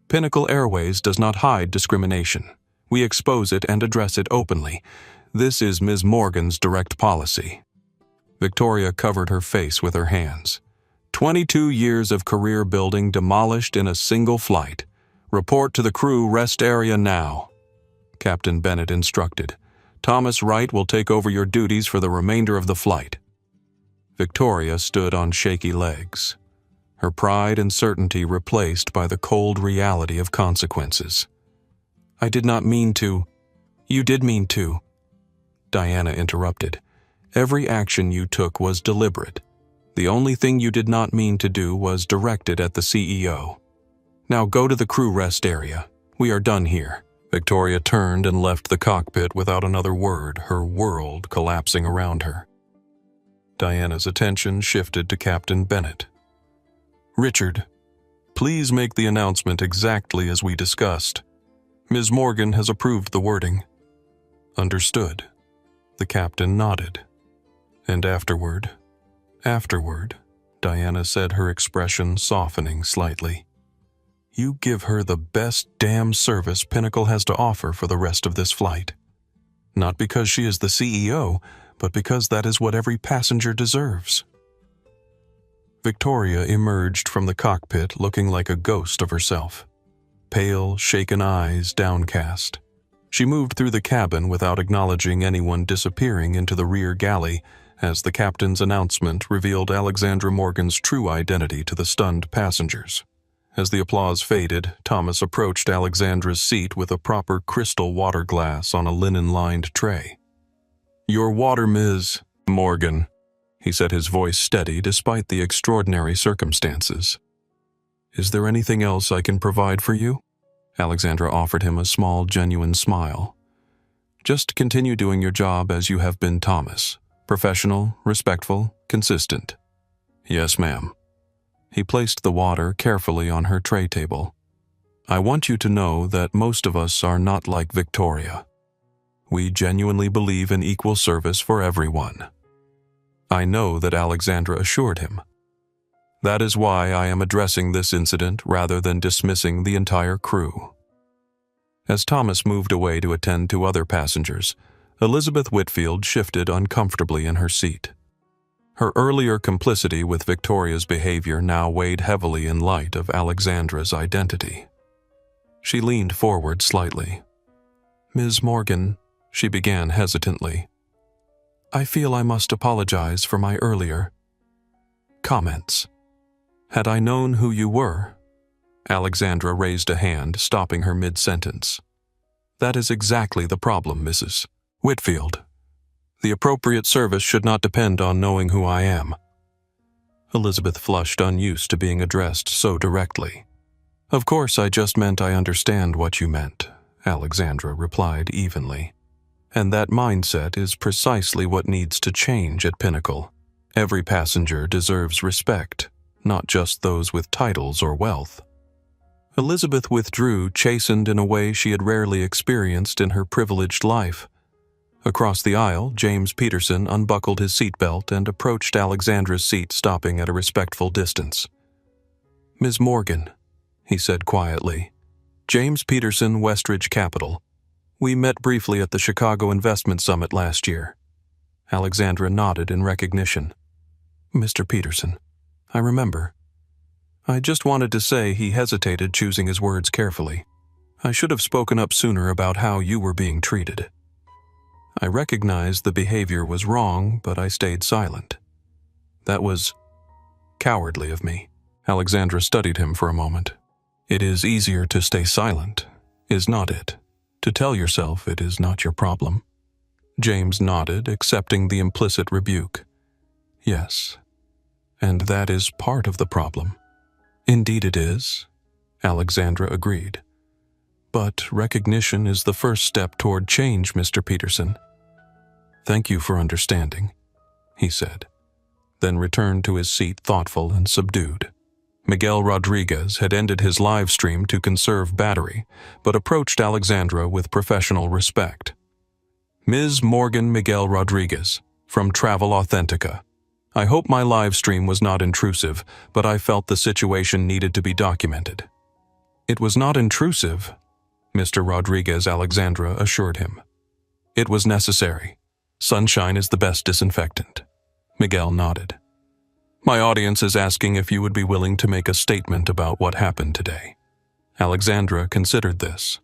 Pinnacle Airways does not hide discrimination. We expose it and address it openly. This is Ms. Morgan's direct policy. Victoria covered her face with her hands. 22 years of career building demolished in a single flight. Report to the crew rest area now. Captain Bennett instructed. Thomas Wright will take over your duties for the remainder of the flight. Victoria stood on shaky legs, her pride and certainty replaced by the cold reality of consequences. I did not mean to. You did mean to. Diana interrupted. Every action you took was deliberate. The only thing you did not mean to do was directed at the CEO. Now go to the crew rest area. We are done here. Victoria turned and left the cockpit without another word, her world collapsing around her. Diana's attention shifted to Captain Bennett. Richard, please make the announcement exactly as we discussed. Ms. Morgan has approved the wording. Understood. The captain nodded. And afterward, Diana said, her expression softening slightly. You give her the best damn service Pinnacle has to offer for the rest of this flight. Not because she is the CEO, but because that is what every passenger deserves. Victoria emerged from the cockpit looking like a ghost of herself. pale, shaken eyes downcast. She moved through the cabin without acknowledging anyone disappearing into the rear galley as the captain's announcement revealed Alexandra Morgan's true identity to the stunned passengers. As the applause faded, Thomas approached Alexandra's seat with a proper crystal water glass on a linen-lined tray. "Your water, Ms. Morgan," he said, his voice steady despite the extraordinary circumstances. "Is there anything else I can provide for you?" Alexandra offered him a small, genuine smile. "Just continue doing your job as you have been, Thomas. Professional, respectful, consistent." "Yes, ma'am." He placed the water carefully on her tray table. "I want you to know that most of us are not like Victoria. We genuinely believe in equal service for everyone." I know that Alexandra assured him. "That is why I am addressing this incident rather than dismissing the entire crew." As Thomas moved away to attend to other passengers, Elizabeth Whitfield shifted uncomfortably in her seat. Her earlier complicity with Victoria's behavior now weighed heavily in light of Alexandra's identity. She leaned forward slightly. "Ms. Morgan," she began hesitantly, "I feel I must apologize for my earlier comments. Had I known who you were—" Alexandra raised a hand, stopping her mid-sentence. "That is exactly the problem, Mrs. Whitfield. The appropriate service should not depend on knowing who I am." Elizabeth flushed, unused to being addressed so directly. "Of course, I just meant I understand what you meant," Alexandra replied evenly. "And that mindset is precisely what needs to change at Pinnacle. Every passenger deserves respect, not just those with titles or wealth." Elizabeth withdrew, chastened in a way she had rarely experienced in her privileged life. Across the aisle, James Peterson unbuckled his seatbelt and approached Alexandra's seat, stopping at a respectful distance. "Ms. Morgan," he said quietly. "James Peterson, Westridge Capital. We met briefly at the Chicago Investment Summit last year." Alexandra nodded in recognition. "Mr. Peterson, I remember. I just wanted to say," he hesitated, choosing his words carefully, "I should have spoken up sooner about how you were being treated. I recognized the behavior was wrong, but I stayed silent. That was cowardly of me." Alexandra studied him for a moment. "It is easier to stay silent, is not it? To tell yourself it is not your problem." James nodded, accepting the implicit rebuke. "Yes, and that is part of the problem." "Indeed it is," Alexandra agreed. "But recognition is the first step toward change, Mr. Peterson." "Thank you for understanding," he said, then returned to his seat thoughtful and subdued. Miguel Rodriguez had ended his live stream to conserve battery, but approached Alexandra with professional respect. "Ms. Morgan Miguel Rodriguez, from Travel Authentica. I hope my live stream was not intrusive, but I felt the situation needed to be documented." "It was not intrusive," Mr. Rodriguez Alexandra assured him. "It was necessary. Sunshine is the best disinfectant." Miguel nodded. "My audience is asking if you would be willing to make a statement about what happened today." Alexandra considered this.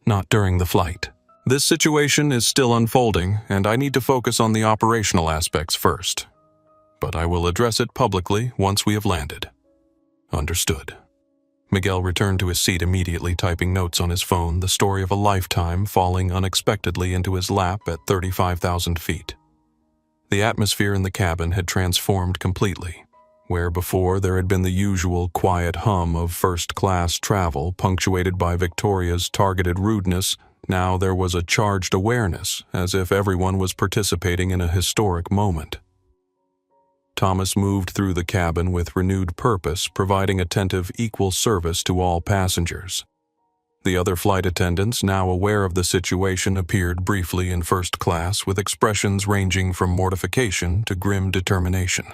"Not during the flight. This situation is still unfolding, and I need to focus on the operational aspects first. But I will address it publicly once we have landed." "Understood." Miguel returned to his seat immediately, typing notes on his phone, the story of a lifetime falling unexpectedly into his lap at 35,000 feet. The atmosphere in the cabin had transformed completely. Where before there had been the usual quiet hum of first-class travel punctuated by Victoria's targeted rudeness, now there was a charged awareness, as if everyone was participating in a historic moment. Thomas moved through the cabin with renewed purpose, providing attentive, equal service to all passengers. The other flight attendants, now aware of the situation, appeared briefly in first class with expressions ranging from mortification to grim determination.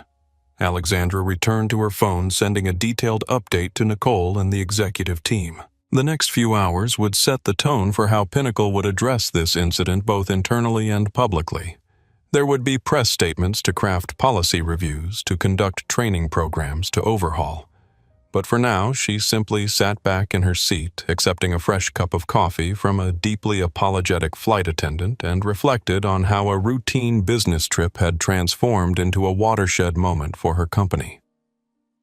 Alexandra returned to her phone, sending a detailed update to Nicole and the executive team. The next few hours would set the tone for how Pinnacle would address this incident both internally and publicly. There would be press statements to craft policy reviews, to conduct training programs, to overhaul. But for now, she simply sat back in her seat, accepting a fresh cup of coffee from a deeply apologetic flight attendant, and reflected on how a routine business trip had transformed into a watershed moment for her company.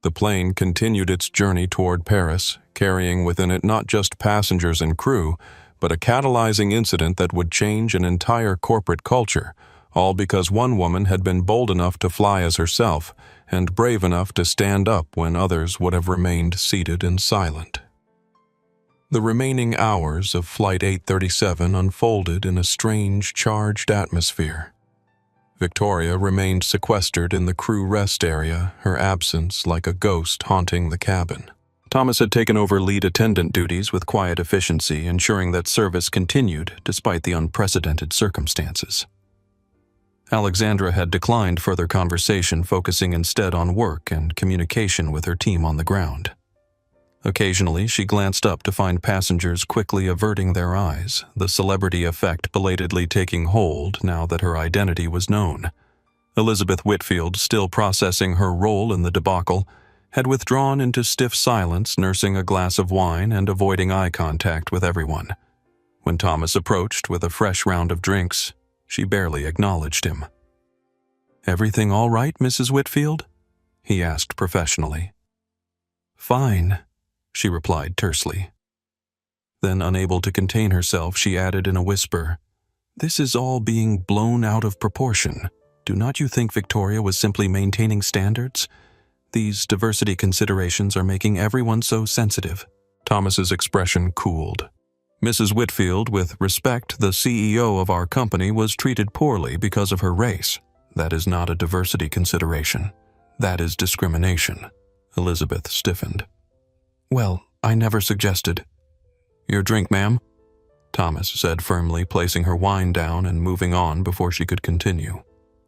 The plane continued its journey toward Paris, carrying within it not just passengers and crew, but a catalyzing incident that would change an entire corporate culture, all because one woman had been bold enough to fly as herself and brave enough to stand up when others would have remained seated and silent. The remaining hours of Flight 837 unfolded in a strange, charged atmosphere. Victoria remained sequestered in the crew rest area, her absence like a ghost haunting the cabin. Thomas had taken over lead attendant duties with quiet efficiency, ensuring that service continued despite the unprecedented circumstances. Alexandra had declined further conversation, focusing instead on work and communication with her team on the ground. Occasionally, she glanced up to find passengers quickly averting their eyes, the celebrity effect belatedly taking hold now that her identity was known. Elizabeth Whitfield, still processing her role in the debacle, had withdrawn into stiff silence, nursing a glass of wine and avoiding eye contact with everyone. When Thomas approached with a fresh round of drinks, she barely acknowledged him. "Everything all right, Mrs. Whitfield?" he asked professionally. "Fine," she replied tersely. Then, unable to contain herself, she added in a whisper, "This is all being blown out of proportion. Do not you think Victoria was simply maintaining standards? These diversity considerations are making everyone so sensitive." Thomas's expression cooled. "Mrs. Whitfield, with respect, the CEO of our company, was treated poorly because of her race. That is not a diversity consideration. That is discrimination." Elizabeth stiffened. "Well, I never suggested." "Your drink, ma'am," Thomas said firmly, placing her wine down and moving on before she could continue.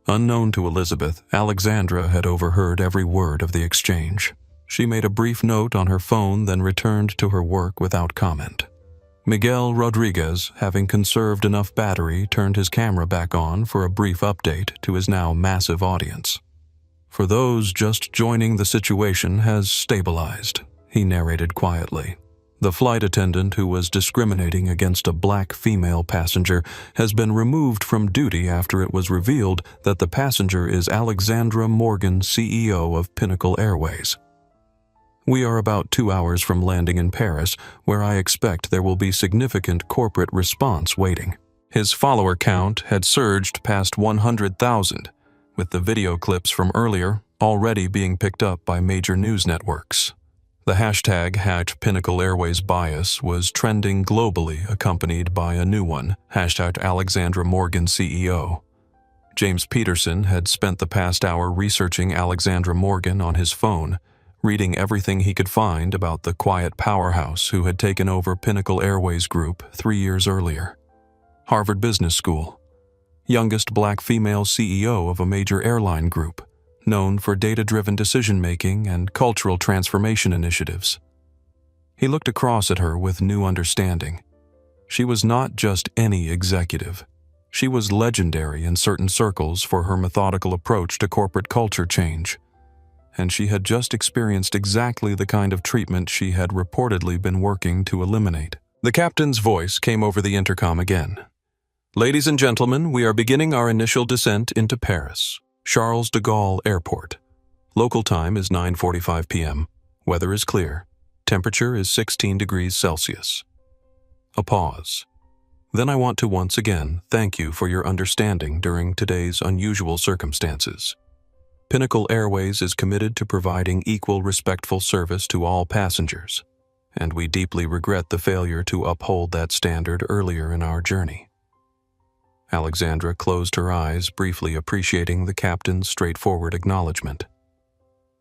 Unknown to Elizabeth, Alexandra had overheard every word of the exchange. She made a brief note on her phone, then returned to her work without comment. Miguel Rodriguez, having conserved enough battery, turned his camera back on for a brief update to his now massive audience. "For those just joining, the situation has stabilized," he narrated quietly. "The flight attendant who was discriminating against a black female passenger has been removed from duty after it was revealed that the passenger is Alexandra Morgan, CEO of Pinnacle Airways. We are about 2 hours from landing in Paris, where I expect there will be significant corporate response waiting." His follower count had surged past 100,000, with the video clips from earlier already being picked up by major news networks. The hashtag #PinnacleAirwaysBias was trending globally, accompanied by a new one, #AlexandraMorganCEO. James Peterson had spent the past hour researching Alexandra Morgan on his phone, reading everything he could find about the quiet powerhouse who had taken over Pinnacle Airways Group 3 years earlier. Harvard Business School. Youngest black female CEO of a major airline group, known for data-driven decision-making and cultural transformation initiatives. He looked across at her with new understanding. She was not just any executive. She was legendary in certain circles for her methodical approach to corporate culture change. And she had just experienced exactly the kind of treatment she had reportedly been working to eliminate. The captain's voice came over the intercom again. "Ladies and gentlemen, we are beginning our initial descent into Paris, Charles de Gaulle Airport. Local time is 9:45 p.m. Weather is clear. Temperature is 16 degrees Celsius." A pause. "Then I want to once again thank you for your understanding during today's unusual circumstances. Pinnacle Airways is committed to providing equal, respectful service to all passengers, and we deeply regret the failure to uphold that standard earlier in our journey." Alexandra closed her eyes, briefly appreciating the captain's straightforward acknowledgement.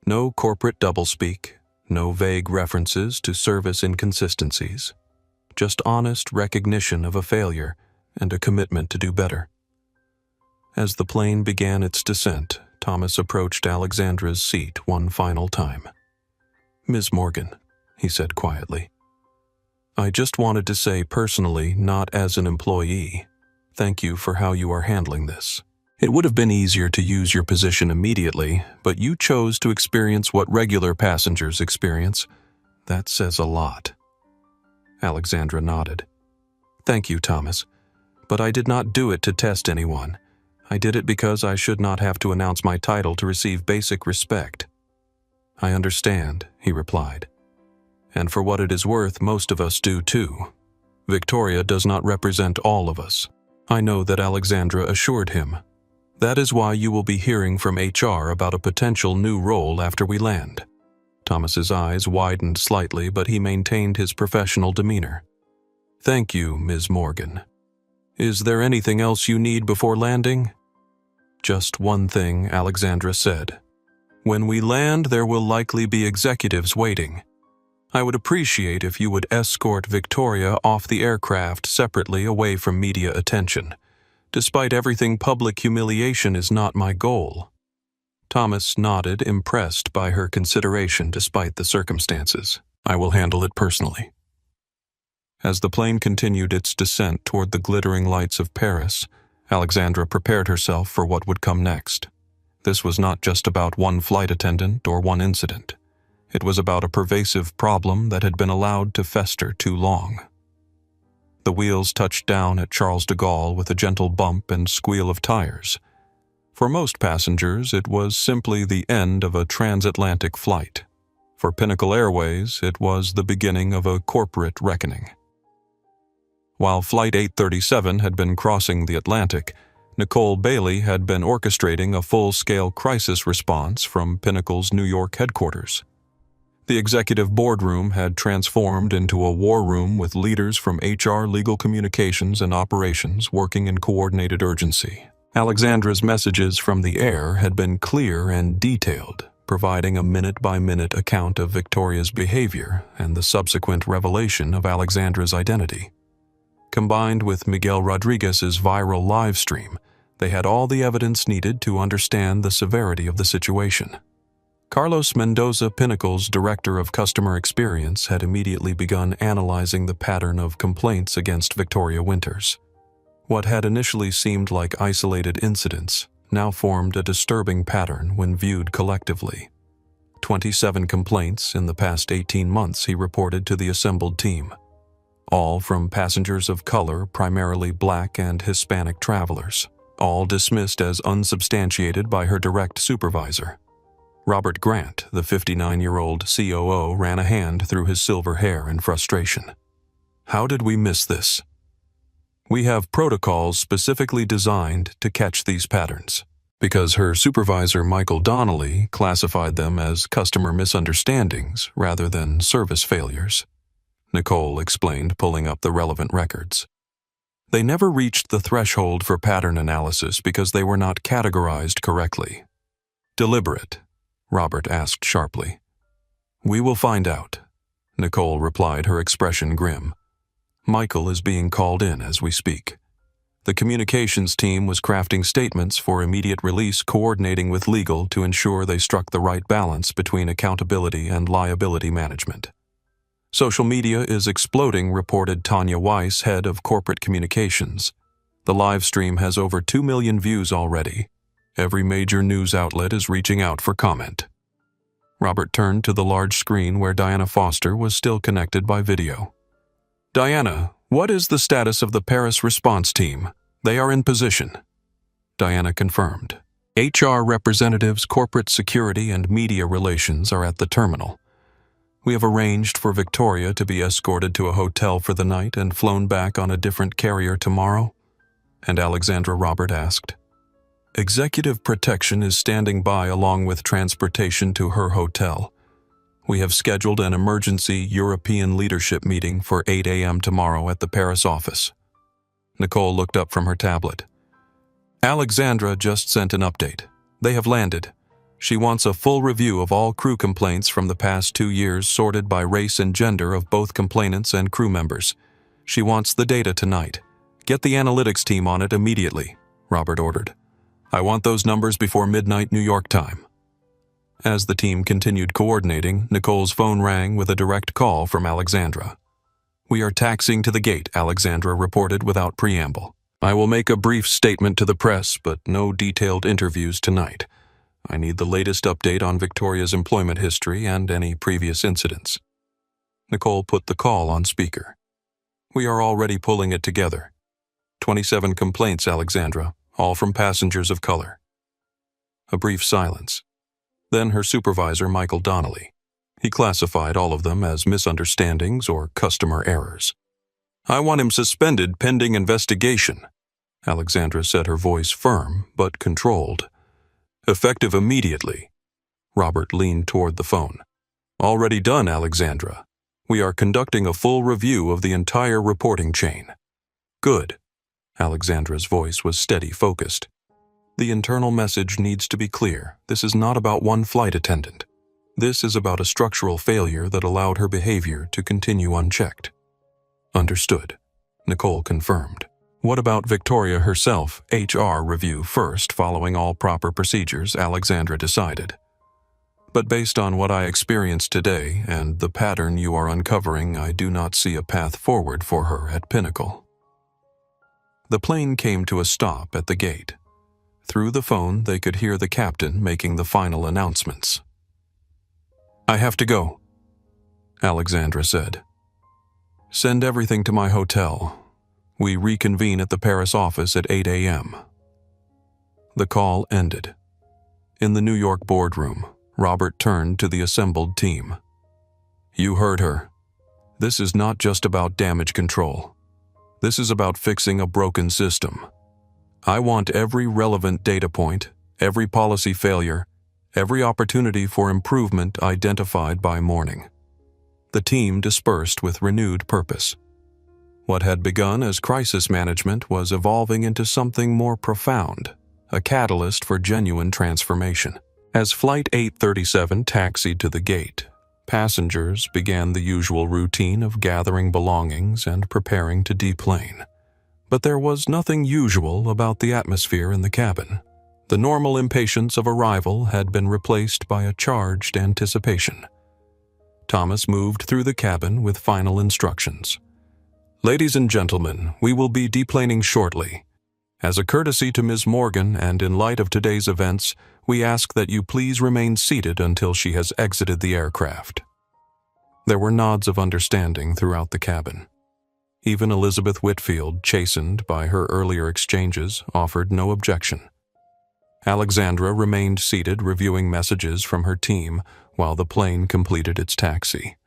No corporate doublespeak, no vague references to service inconsistencies, just honest recognition of a failure and a commitment to do better. As the plane began its descent, Thomas approached Alexandra's seat one final time. "Ms. Morgan," he said quietly, "I just wanted to say personally, not as an employee, thank you for how you are handling this. It would have been easier to use your position immediately, but you chose to experience what regular passengers experience. That says a lot. Alexandra nodded. Thank you, Thomas. But I did not do it to test anyone. I did it because I should not have to announce my title to receive basic respect. I understand, he replied. And for what it is worth, most of us do too. Victoria does not represent all of us. I know that Alexandra assured him. That is why you will be hearing from HR about a potential new role after we land. Thomas's eyes widened slightly, but he maintained his professional demeanor. Thank you, Ms. Morgan. Is there anything else you need before landing? Just one thing, Alexandra said. When we land, there will likely be executives waiting. I would appreciate if you would escort Victoria off the aircraft separately away from media attention. Despite everything, public humiliation is not my goal. Thomas nodded, impressed by her consideration despite the circumstances. I will handle it personally. As the plane continued its descent toward the glittering lights of Paris, Alexandra prepared herself for what would come next. This was not just about one flight attendant or one incident. It was about a pervasive problem that had been allowed to fester too long. The wheels touched down at Charles de Gaulle with a gentle bump and squeal of tires. For most passengers, it was simply the end of a transatlantic flight. For Pinnacle Airways, it was the beginning of a corporate reckoning. While Flight 837 had been crossing the Atlantic, Nicole Bailey had been orchestrating a full-scale crisis response from Pinnacle's New York headquarters. The executive boardroom had transformed into a war room with leaders from HR, legal communications, and operations working in coordinated urgency. Alexandra's messages from the air had been clear and detailed, providing a minute-by-minute account of Victoria's behavior and the subsequent revelation of Alexandra's identity. Combined with Miguel Rodriguez's viral live stream, they had all the evidence needed to understand the severity of the situation. Carlos Mendoza, Pinnacle's Director of Customer Experience, had immediately begun analyzing the pattern of complaints against Victoria Winters. What had initially seemed like isolated incidents now formed a disturbing pattern when viewed collectively. 27 complaints in the past 18 months, he reported to the assembled team. All from passengers of color, primarily Black and Hispanic travelers, all dismissed as unsubstantiated by her direct supervisor. Robert Grant, the 59-year-old COO, ran a hand through his silver hair in frustration. How did we miss this? We have protocols specifically designed to catch these patterns, because her supervisor, Michael Donnelly, classified them as customer misunderstandings rather than service failures. Nicole explained, pulling up the relevant records. They never reached the threshold for pattern analysis because they were not categorized correctly. Deliberate? Robert asked sharply. We will find out, Nicole replied, her expression grim. Michael is being called in as we speak. The communications team was crafting statements for immediate release, coordinating with legal to ensure they struck the right balance between accountability and liability management. Social media is exploding, reported Tanya Weiss, head of corporate communications. The live stream has over 2 million views already. Every major news outlet is reaching out for comment. Robert turned to the large screen where Diana Foster was still connected by video. Diana, what is the status of the Paris response team? They are in position. Diana confirmed. HR representatives, corporate security, and media relations are at the terminal. We have arranged for Victoria to be escorted to a hotel for the night and flown back on a different carrier tomorrow? And Alexandra, Robert asked. Executive protection is standing by along with transportation to her hotel. We have scheduled an emergency European leadership meeting for 8 a.m. tomorrow at the Paris office. Nicole looked up from her tablet. Alexandra just sent an update. They have landed. She wants a full review of all crew complaints from the past 2 years, sorted by race and gender of both complainants and crew members. She wants the data tonight. Get the analytics team on it immediately, Robert ordered. I want those numbers before midnight New York time. As the team continued coordinating, Nicole's phone rang with a direct call from Alexandra. We are taxiing to the gate, Alexandra reported without preamble. I will make a brief statement to the press, but no detailed interviews tonight. I need the latest update on Victoria's employment history and any previous incidents. Nicole put the call on speaker. We are already pulling it together. 27 complaints, Alexandra, all from passengers of color. A brief silence. Then her supervisor, Michael Donnelly. He classified all of them as misunderstandings or customer errors. I want him suspended pending investigation. Alexandra said, her voice firm but controlled. Effective immediately. Robert leaned toward the phone. Already done, Alexandra. We are conducting a full review of the entire reporting chain. Good. Alexandra's voice was steady, focused. The internal message needs to be clear. This is not about one flight attendant. This is about a structural failure that allowed her behavior to continue unchecked. Understood. Nicole confirmed. What about Victoria herself? HR review first, following all proper procedures, Alexandra decided. But based on what I experienced today and the pattern you are uncovering, I do not see a path forward for her at Pinnacle. The plane came to a stop at the gate. Through the phone, they could hear the captain making the final announcements. I have to go, Alexandra said. Send everything to my hotel. We reconvene at the Paris office at 8 a.m. The call ended. In the New York boardroom, Robert turned to the assembled team. You heard her. This is not just about damage control. This is about fixing a broken system. I want every relevant data point, every policy failure, every opportunity for improvement identified by morning. The team dispersed with renewed purpose. What had begun as crisis management was evolving into something more profound, a catalyst for genuine transformation. As Flight 837 taxied to the gate, passengers began the usual routine of gathering belongings and preparing to deplane. But there was nothing usual about the atmosphere in the cabin. The normal impatience of arrival had been replaced by a charged anticipation. Thomas moved through the cabin with final instructions. Ladies and gentlemen, we will be deplaning shortly. As a courtesy to Ms. Morgan and in light of today's events, we ask that you please remain seated until she has exited the aircraft. There were nods of understanding throughout the cabin. Even Elizabeth Whitfield, chastened by her earlier exchanges, offered no objection. Alexandra remained seated, reviewing messages from her team while the plane completed its taxi.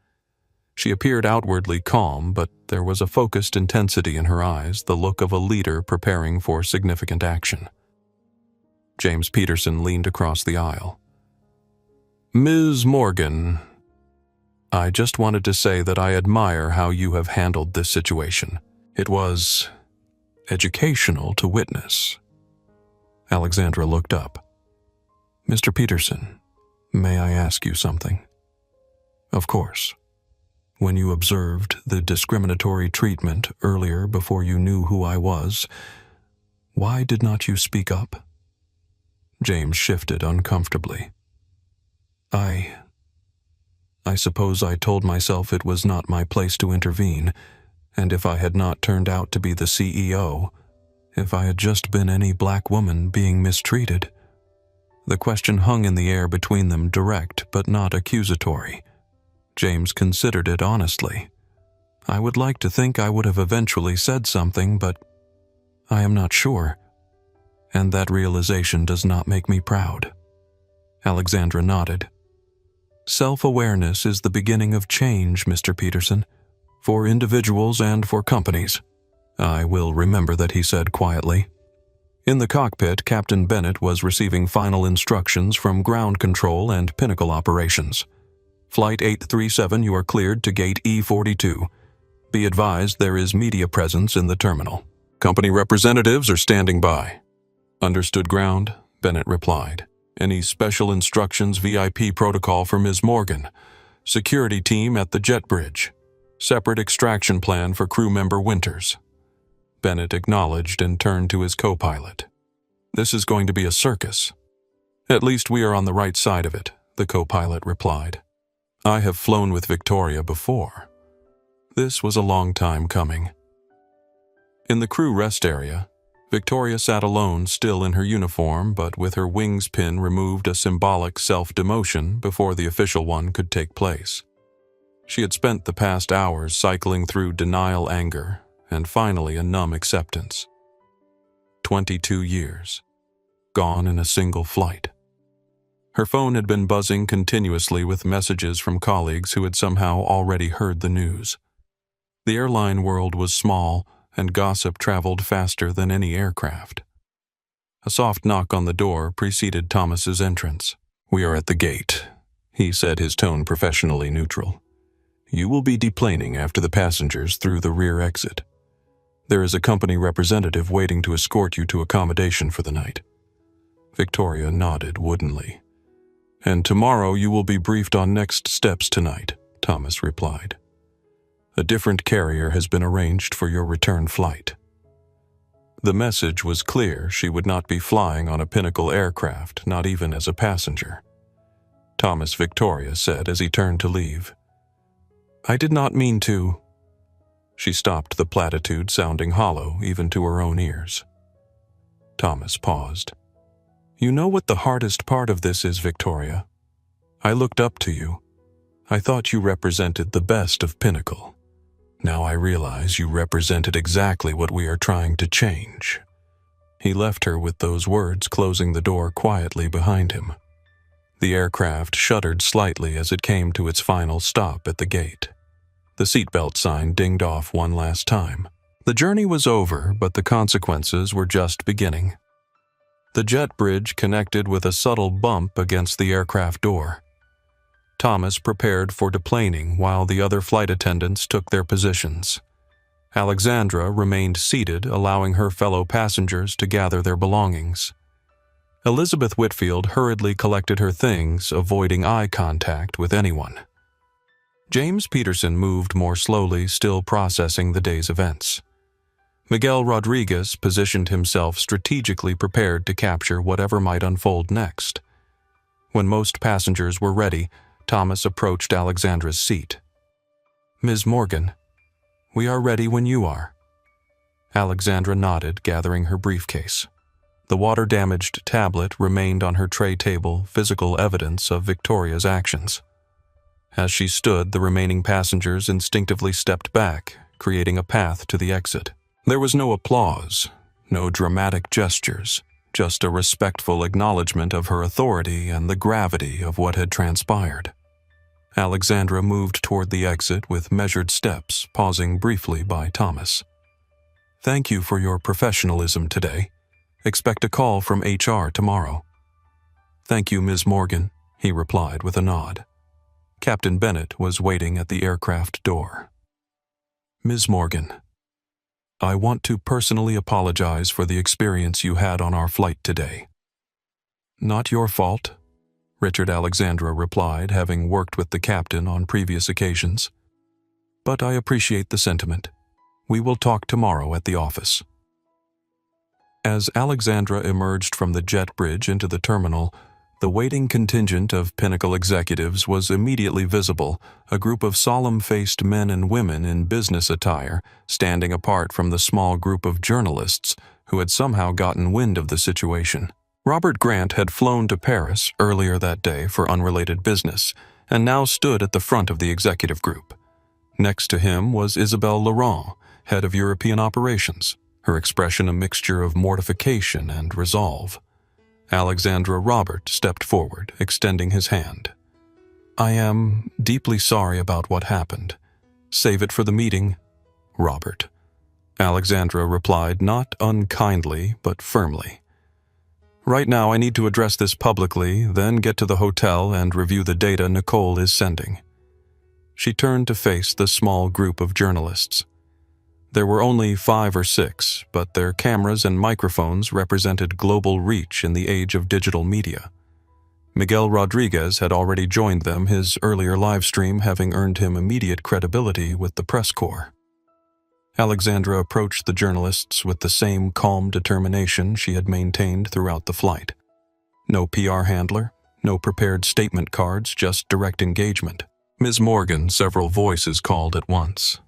She appeared outwardly calm, but there was a focused intensity in her eyes, the look of a leader preparing for significant action. James Peterson leaned across the aisle. Ms. Morgan, I just wanted to say that I admire how you have handled this situation. It was educational to witness. Alexandra looked up. Mr. Peterson, may I ask you something? Of course. When you observed the discriminatory treatment earlier before you knew who I was, why did not you speak up? James shifted uncomfortably. I suppose I told myself it was not my place to intervene, and if I had not turned out to be the CEO, if I had just been any black woman being mistreated. The question hung in the air between them, direct but not accusatory. James considered it honestly. I would like to think I would have eventually said something, but I am not sure. And that realization does not make me proud. Alexandra nodded. Self-awareness is the beginning of change, Mr. Peterson, for individuals and for companies. I will remember that, he said quietly. In the cockpit, Captain Bennett was receiving final instructions from ground control and Pinnacle operations. Flight 837, you are cleared to gate E42. Be advised there is media presence in the terminal. Company representatives are standing by. Understood ground, Bennett replied. Any special instructions VIP protocol for Ms. Morgan. Security team at the jet bridge. Separate extraction plan for crew member Winters. Bennett acknowledged and turned to his co-pilot. This is going to be a circus. At least we are on the right side of it, the co-pilot replied. I have flown with Victoria before. This was a long time coming. In the crew rest area, Victoria sat alone, still in her uniform, but with her wings pin removed a symbolic self-demotion before the official one could take place. She had spent the past hours cycling through denial, anger, and finally a numb acceptance. 22 years, gone in a single flight. Her phone had been buzzing continuously with messages from colleagues who had somehow already heard the news. The airline world was small, and gossip traveled faster than any aircraft. A soft knock on the door preceded Thomas's entrance. "We are at the gate," he said, his tone professionally neutral. "You will be deplaning after the passengers through the rear exit. There is a company representative waiting to escort you to accommodation for the night." Victoria nodded woodenly. "And tomorrow you will be briefed on next steps tonight," Thomas replied. "A different carrier has been arranged for your return flight." The message was clear. She would not be flying on a Pinnacle aircraft, not even as a passenger. Thomas, Victoria said as he turned to leave. "I did not mean to." She stopped, the platitude sounding hollow even to her own ears. Thomas paused. "You know what the hardest part of this is, Victoria? I looked up to you. I thought you represented the best of Pinnacle. Now I realize you represented exactly what we are trying to change." He left her with those words, closing the door quietly behind him. The aircraft shuddered slightly as it came to its final stop at the gate. The seatbelt sign dinged off one last time. The journey was over, but the consequences were just beginning. The jet bridge connected with a subtle bump against the aircraft door. Thomas prepared for deplaning while the other flight attendants took their positions. Alexandra remained seated, allowing her fellow passengers to gather their belongings. Elizabeth Whitfield hurriedly collected her things, avoiding eye contact with anyone. James Peterson moved more slowly, still processing the day's events. Miguel Rodriguez positioned himself strategically, prepared to capture whatever might unfold next. When most passengers were ready, Thomas approached Alexandra's seat. "Ms. Morgan, we are ready when you are." Alexandra nodded, gathering her briefcase. The water-damaged tablet remained on her tray table, physical evidence of Victoria's actions. As she stood, the remaining passengers instinctively stepped back, creating a path to the exit. There was no applause, no dramatic gestures, just a respectful acknowledgement of her authority and the gravity of what had transpired. Alexandra moved toward the exit with measured steps, pausing briefly by Thomas. "Thank you for your professionalism today. Expect a call from HR tomorrow." "Thank you, Ms. Morgan," he replied with a nod. Captain Bennett was waiting at the aircraft door. "Ms. Morgan, I want to personally apologize for the experience you had on our flight today." "Not your fault," Richard Alexandra replied, having worked with the captain on previous occasions. "But I appreciate the sentiment. We will talk tomorrow at the office." As Alexandra emerged from the jet bridge into the terminal, the waiting contingent of Pinnacle executives was immediately visible, a group of solemn-faced men and women in business attire, standing apart from the small group of journalists who had somehow gotten wind of the situation. Robert Grant had flown to Paris earlier that day for unrelated business, and now stood at the front of the executive group. Next to him was Isabelle Laurent, head of European operations, her expression a mixture of mortification and resolve. Alexandra Robert stepped forward, extending his hand. "I am deeply sorry about what happened. Save it for the meeting, Robert." Alexandra replied, not unkindly, but firmly. "Right now I need to address this publicly, then get to the hotel and review the data Nicole is sending." She turned to face the small group of journalists. There were only 5 or 6, but their cameras and microphones represented global reach in the age of digital media. Miguel Rodriguez had already joined them, his earlier live stream having earned him immediate credibility with the press corps. Alexandra approached the journalists with the same calm determination she had maintained throughout the flight. No PR handler, no prepared statement cards, just direct engagement. "Ms. Morgan," several voices called at once.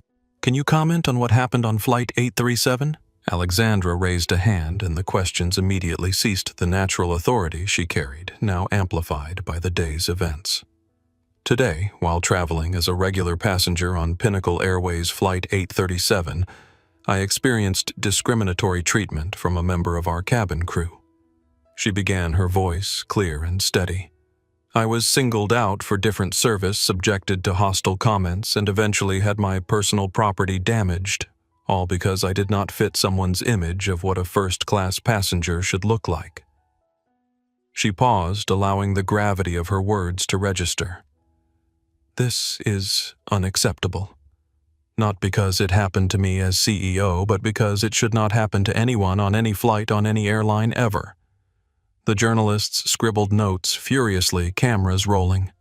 "Can you comment on what happened on Flight 837? Alexandra raised a hand, and the questions immediately ceased the natural authority she carried, now amplified by the day's events. Today, while traveling as a regular passenger on Pinnacle Airways Flight 837, I experienced discriminatory treatment from a member of our cabin crew. She began, her voice clear and steady. I was singled out for different service, subjected to hostile comments, and eventually had my personal property damaged, all because I did not fit someone's image of what a first-class passenger should look like. She paused, allowing the gravity of her words to register. This is unacceptable. Not because it happened to me as CEO, but because it should not happen to anyone on any flight on any airline ever. The journalists scribbled notes furiously, cameras rolling.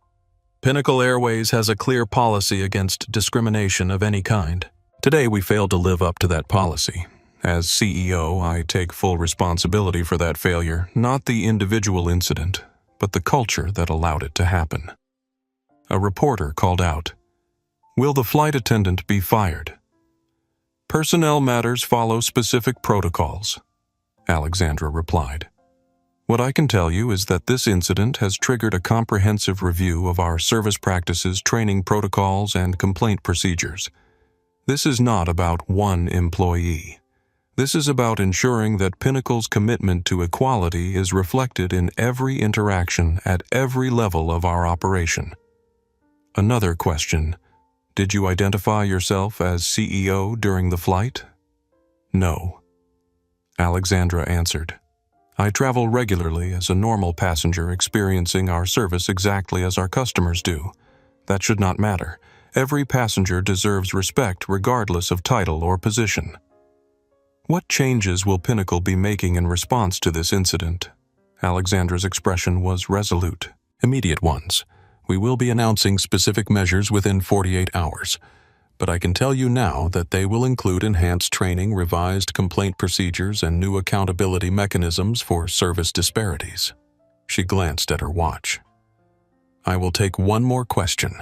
Pinnacle Airways has a clear policy against discrimination of any kind. Today we failed to live up to that policy. As CEO, I take full responsibility for that failure, not the individual incident, but the culture that allowed it to happen. A reporter called out, "Will the flight attendant be fired?" "Personnel matters follow specific protocols," Alexandra replied. "What I can tell you is that this incident has triggered a comprehensive review of our service practices, training protocols, and complaint procedures. This is not about one employee. This is about ensuring that Pinnacle's commitment to equality is reflected in every interaction at every level of our operation." Another question. Did you identify yourself as CEO during the flight? No. Alexandra answered. I travel regularly as a normal passenger, experiencing our service exactly as our customers do. That should not matter. Every passenger deserves respect regardless of title or position. What changes will Pinnacle be making in response to this incident? Alexandra's expression was resolute. Immediate ones. We will be announcing specific measures within 48 hours, but I can tell you now that they will include enhanced training, revised complaint procedures, and new accountability mechanisms for service disparities. She glanced at her watch. I will take one more question.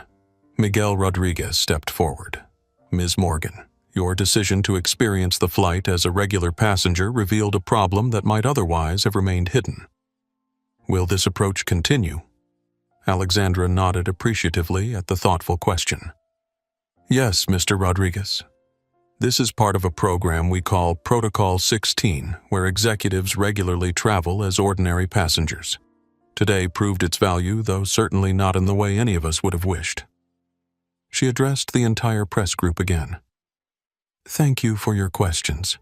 Miguel Rodriguez stepped forward. Ms. Morgan, your decision to experience the flight as a regular passenger revealed a problem that might otherwise have remained hidden. Will this approach continue? Alexandra nodded appreciatively at the thoughtful question. Yes, Mr. Rodriguez. This is part of a program we call Protocol 16, where executives regularly travel as ordinary passengers. Today proved its value, though certainly not in the way any of us would have wished. She addressed the entire press group again. Thank you for your questions.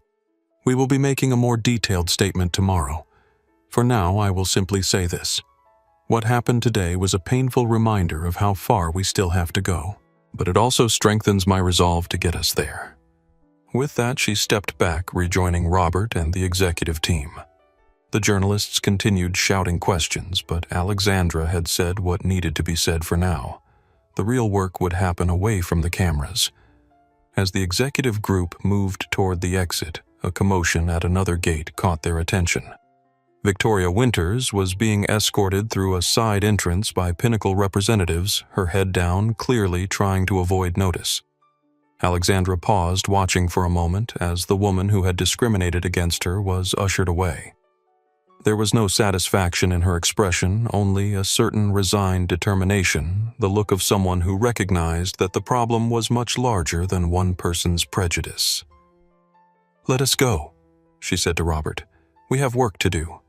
We will be making a more detailed statement tomorrow. For now, I will simply say this. What happened today was a painful reminder of how far we still have to go, but it also strengthens my resolve to get us there. With that, she stepped back, rejoining Robert and the executive team. The journalists continued shouting questions, but Alexandra had said what needed to be said for now. The real work would happen away from the cameras. As the executive group moved toward the exit, a commotion at another gate caught their attention. Victoria Winters was being escorted through a side entrance by Pinnacle representatives, her head down, clearly trying to avoid notice. Alexandra paused, watching for a moment as the woman who had discriminated against her was ushered away. There was no satisfaction in her expression, only a certain resigned determination, the look of someone who recognized that the problem was much larger than one person's prejudice. "Let us go," she said to Robert. "We have work to do."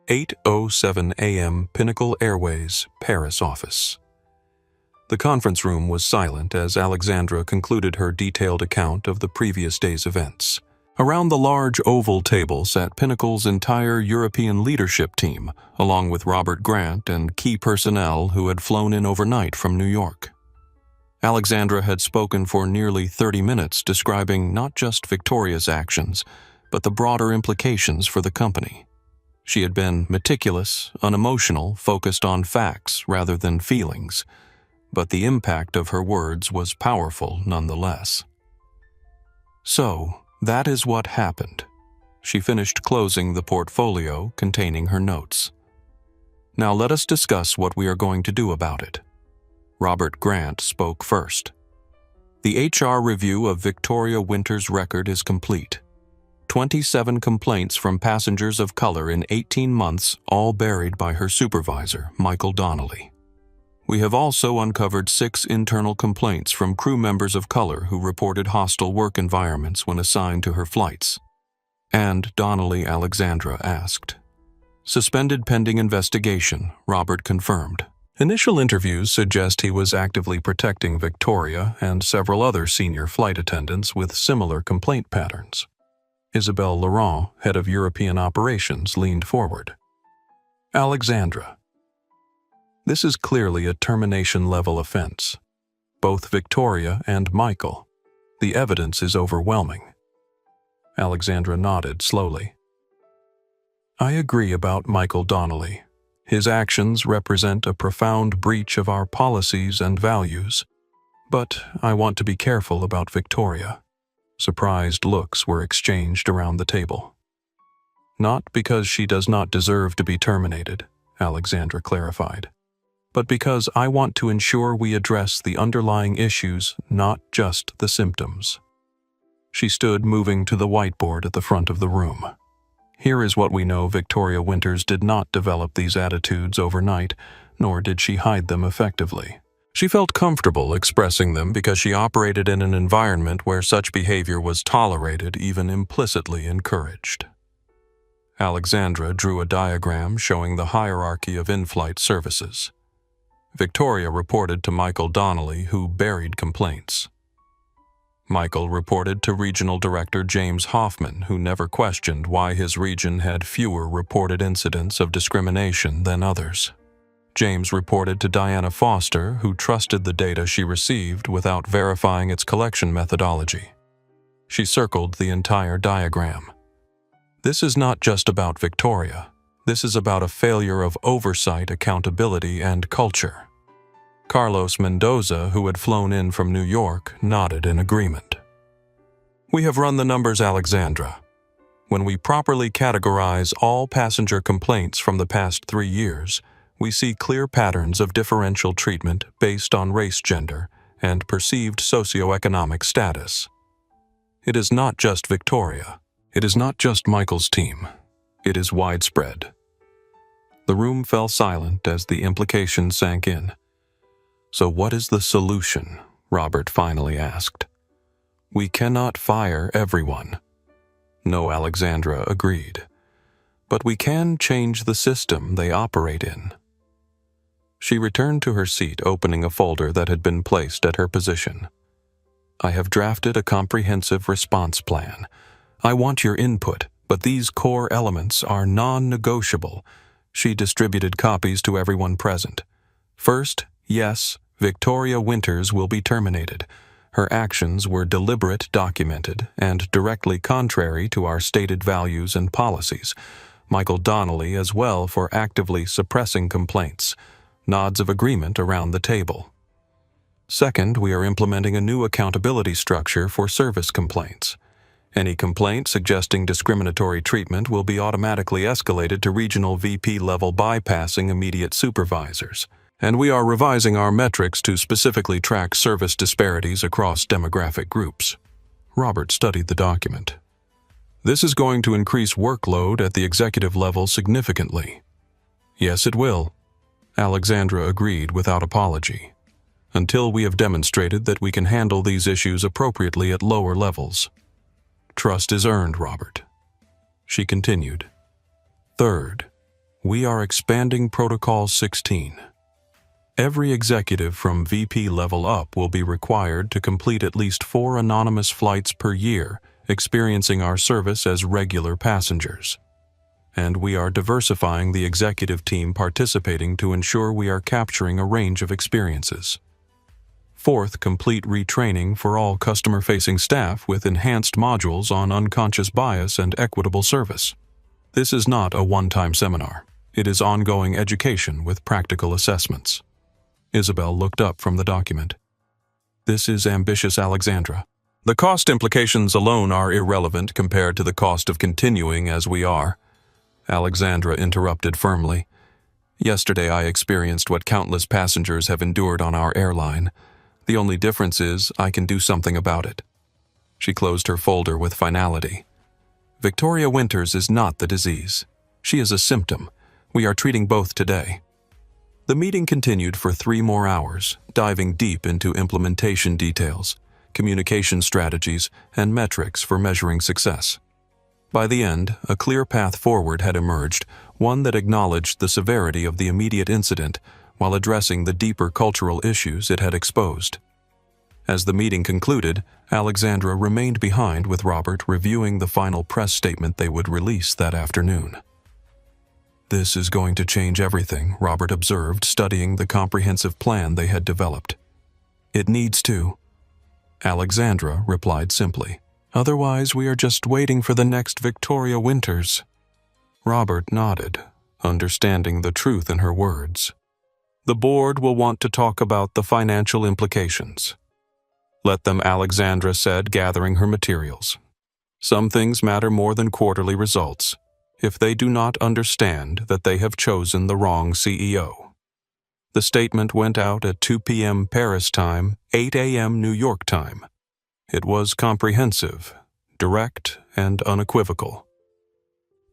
8:07 a.m. Pinnacle Airways, Paris office. The conference room was silent as Alexandra concluded her detailed account of the previous day's events. Around the large oval table sat Pinnacle's entire European leadership team, along with Robert Grant and key personnel who had flown in overnight from New York. Alexandra had spoken for nearly 30 minutes, describing not just Victoria's actions, but the broader implications for the company. She had been meticulous, unemotional, focused on facts rather than feelings, but the impact of her words was powerful nonetheless. So, that is what happened. She finished closing the portfolio containing her notes. Now let us discuss what we are going to do about it. Robert Grant spoke first. The HR review of Victoria Winters' record is complete. 27 complaints from passengers of color in 18 months, all buried by her supervisor, Michael Donnelly. We have also uncovered 6 internal complaints from crew members of color who reported hostile work environments when assigned to her flights. And Donnelly Alexandra asked. Suspended pending investigation, Robert confirmed. Initial interviews suggest he was actively protecting Victoria and several other senior flight attendants with similar complaint patterns. Isabelle Laurent, head of European operations, leaned forward. Alexandra. This is clearly a termination-level offense. Both Victoria and Michael. The evidence is overwhelming. Alexandra nodded slowly. I agree about Michael Donnelly. His actions represent a profound breach of our policies and values. But I want to be careful about Victoria. Surprised looks were exchanged around the table. Not because she does not deserve to be terminated, Alexandra clarified, but because I want to ensure we address the underlying issues, not just the symptoms. She stood moving to the whiteboard at the front of the room. Here is what we know: Victoria Winters did not develop these attitudes overnight, nor did she hide them effectively. She felt comfortable expressing them because she operated in an environment where such behavior was tolerated, even implicitly encouraged. Alexandra drew a diagram showing the hierarchy of in-flight services. Victoria reported to Michael Donnelly, who buried complaints. Michael reported to Regional Director James Hoffman, who never questioned why his region had fewer reported incidents of discrimination than others. James reported to Diana Foster, who trusted the data she received without verifying its collection methodology. She circled the entire diagram. This is not just about Victoria. This is about a failure of oversight, accountability, and culture. Carlos Mendoza, who had flown in from New York, nodded in agreement. We have run the numbers, Alexandra. When we properly categorize all passenger complaints from the past 3 years, we see clear patterns of differential treatment based on race, gender, and perceived socioeconomic status. It is not just Victoria. It is not just Michael's team. It is widespread. The room fell silent as the implication sank in. So what is the solution? Robert finally asked. We cannot fire everyone. No, Alexandra agreed. But we can change the system they operate in. She returned to her seat, opening a folder that had been placed at her position. I have drafted a comprehensive response plan. I want your input, but these core elements are non-negotiable. She distributed copies to everyone present. First, yes, Victoria Winters will be terminated. Her actions were deliberate, documented, and directly contrary to our stated values and policies. Michael Donnelly as well for actively suppressing complaints. Nods of agreement around the table. Second, we are implementing a new accountability structure for service complaints. Any complaint suggesting discriminatory treatment will be automatically escalated to regional VP level, bypassing immediate supervisors. And we are revising our metrics to specifically track service disparities across demographic groups. Robert studied the document. This is going to increase workload at the executive level significantly. Yes, it will. Alexandra agreed without apology. Until we have demonstrated that we can handle these issues appropriately at lower levels. Trust is earned, Robert. She continued. Third, we are expanding Protocol 16. Every executive from VP level up will be required to complete at least 4 anonymous flights per year, experiencing our service as regular passengers. And we are diversifying the executive team participating to ensure we are capturing a range of experiences. Fourth, complete retraining for all customer-facing staff with enhanced modules on unconscious bias and equitable service. This is not a one-time seminar. It is ongoing education with practical assessments. Isabel looked up from the document. This is ambitious, Alexandra. The cost implications alone are irrelevant compared to the cost of continuing as we are. Alexandra interrupted firmly. Yesterday I experienced what countless passengers have endured on our airline. The only difference is I can do something about it. She closed her folder with finality. Victoria Winters is not the disease. She is a symptom. We are treating both today." The meeting continued for 3 more hours, diving deep into implementation details, communication strategies, and metrics for measuring success. By the end, a clear path forward had emerged, one that acknowledged the severity of the immediate incident while addressing the deeper cultural issues it had exposed. As the meeting concluded, Alexandra remained behind with Robert reviewing the final press statement they would release that afternoon. "This is going to change everything," Robert observed, studying the comprehensive plan they had developed. "It needs to." Alexandra replied simply, "Otherwise, we are just waiting for the next Victoria Winters." Robert nodded, understanding the truth in her words. "The board will want to talk about the financial implications." "Let them," Alexandra said, gathering her materials. "Some things matter more than quarterly results, if they do not understand that they have chosen the wrong CEO." The statement went out at 2 p.m. Paris time, 8 a.m. New York time. It was comprehensive, direct, and unequivocal.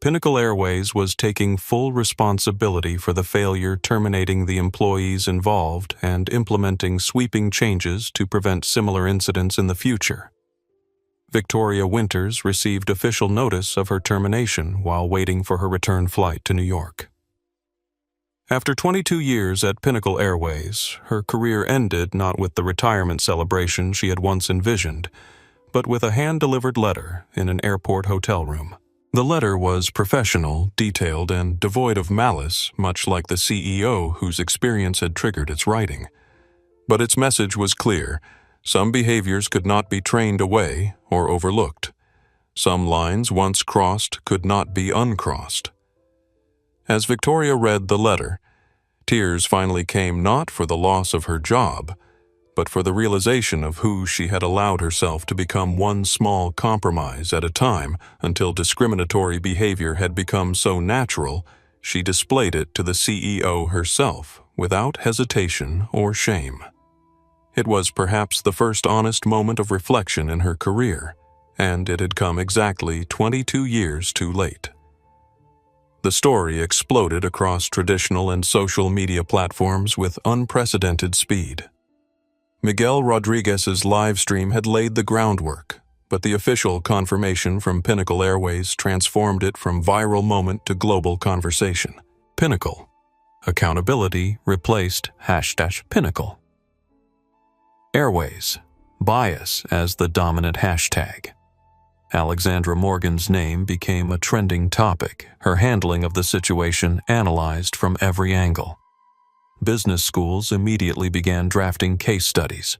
Pinnacle Airways was taking full responsibility for the failure, terminating the employees involved and implementing sweeping changes to prevent similar incidents in the future. Victoria Winters received official notice of her termination while waiting for her return flight to New York. After 22 years at Pinnacle Airways, her career ended not with the retirement celebration she had once envisioned, but with a hand-delivered letter in an airport hotel room. The letter was professional, detailed, and devoid of malice, much like the CEO whose experience had triggered its writing. But its message was clear. Some behaviors could not be trained away or overlooked. Some lines once crossed could not be uncrossed. As Victoria read the letter, tears finally came not for the loss of her job, but for the realization of who she had allowed herself to become, one small compromise at a time, until discriminatory behavior had become so natural she displayed it to the CEO herself without hesitation or shame. It was perhaps the first honest moment of reflection in her career, and it had come exactly 22 years too late. The story exploded across traditional and social media platforms with unprecedented speed. Miguel Rodriguez's live stream had laid the groundwork, but the official confirmation from Pinnacle Airways transformed it from viral moment to global conversation. Pinnacle. Accountability replaced #Pinnacle. Airways. Bias as the dominant hashtag. Alexandra Morgan's name became a trending topic, her handling of the situation analyzed from every angle. Business schools immediately began drafting case studies.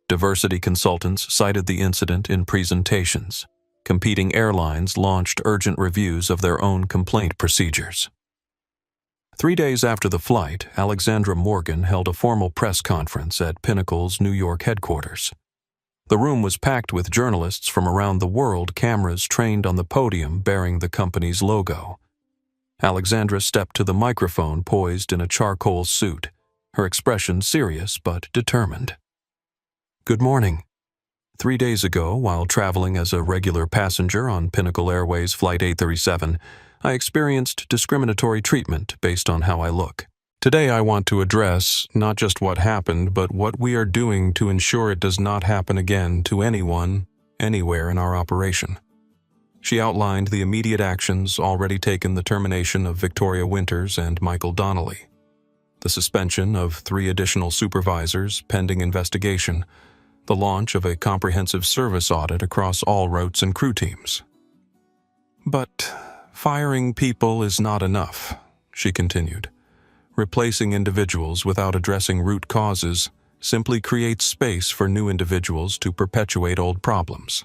Diversity consultants cited the incident in presentations. Competing airlines launched urgent reviews of their own complaint procedures. 3 days after the flight, Alexandra Morgan held a formal press conference at Pinnacle's New York headquarters. The room was packed with journalists from around the world, cameras trained on the podium bearing the company's logo. Alexandra stepped to the microphone poised in a charcoal suit, her expression serious but determined. "Good morning. 3 days ago, while traveling as a regular passenger on Pinnacle Airways Flight 837, I experienced discriminatory treatment based on how I look. Today I want to address not just what happened, but what we are doing to ensure it does not happen again to anyone, anywhere in our operation." She outlined the immediate actions already taken: the termination of Victoria Winters and Michael Donnelly, the suspension of 3 additional supervisors pending investigation, the launch of a comprehensive service audit across all routes and crew teams. "But firing people is not enough," she continued. "Replacing individuals without addressing root causes simply creates space for new individuals to perpetuate old problems.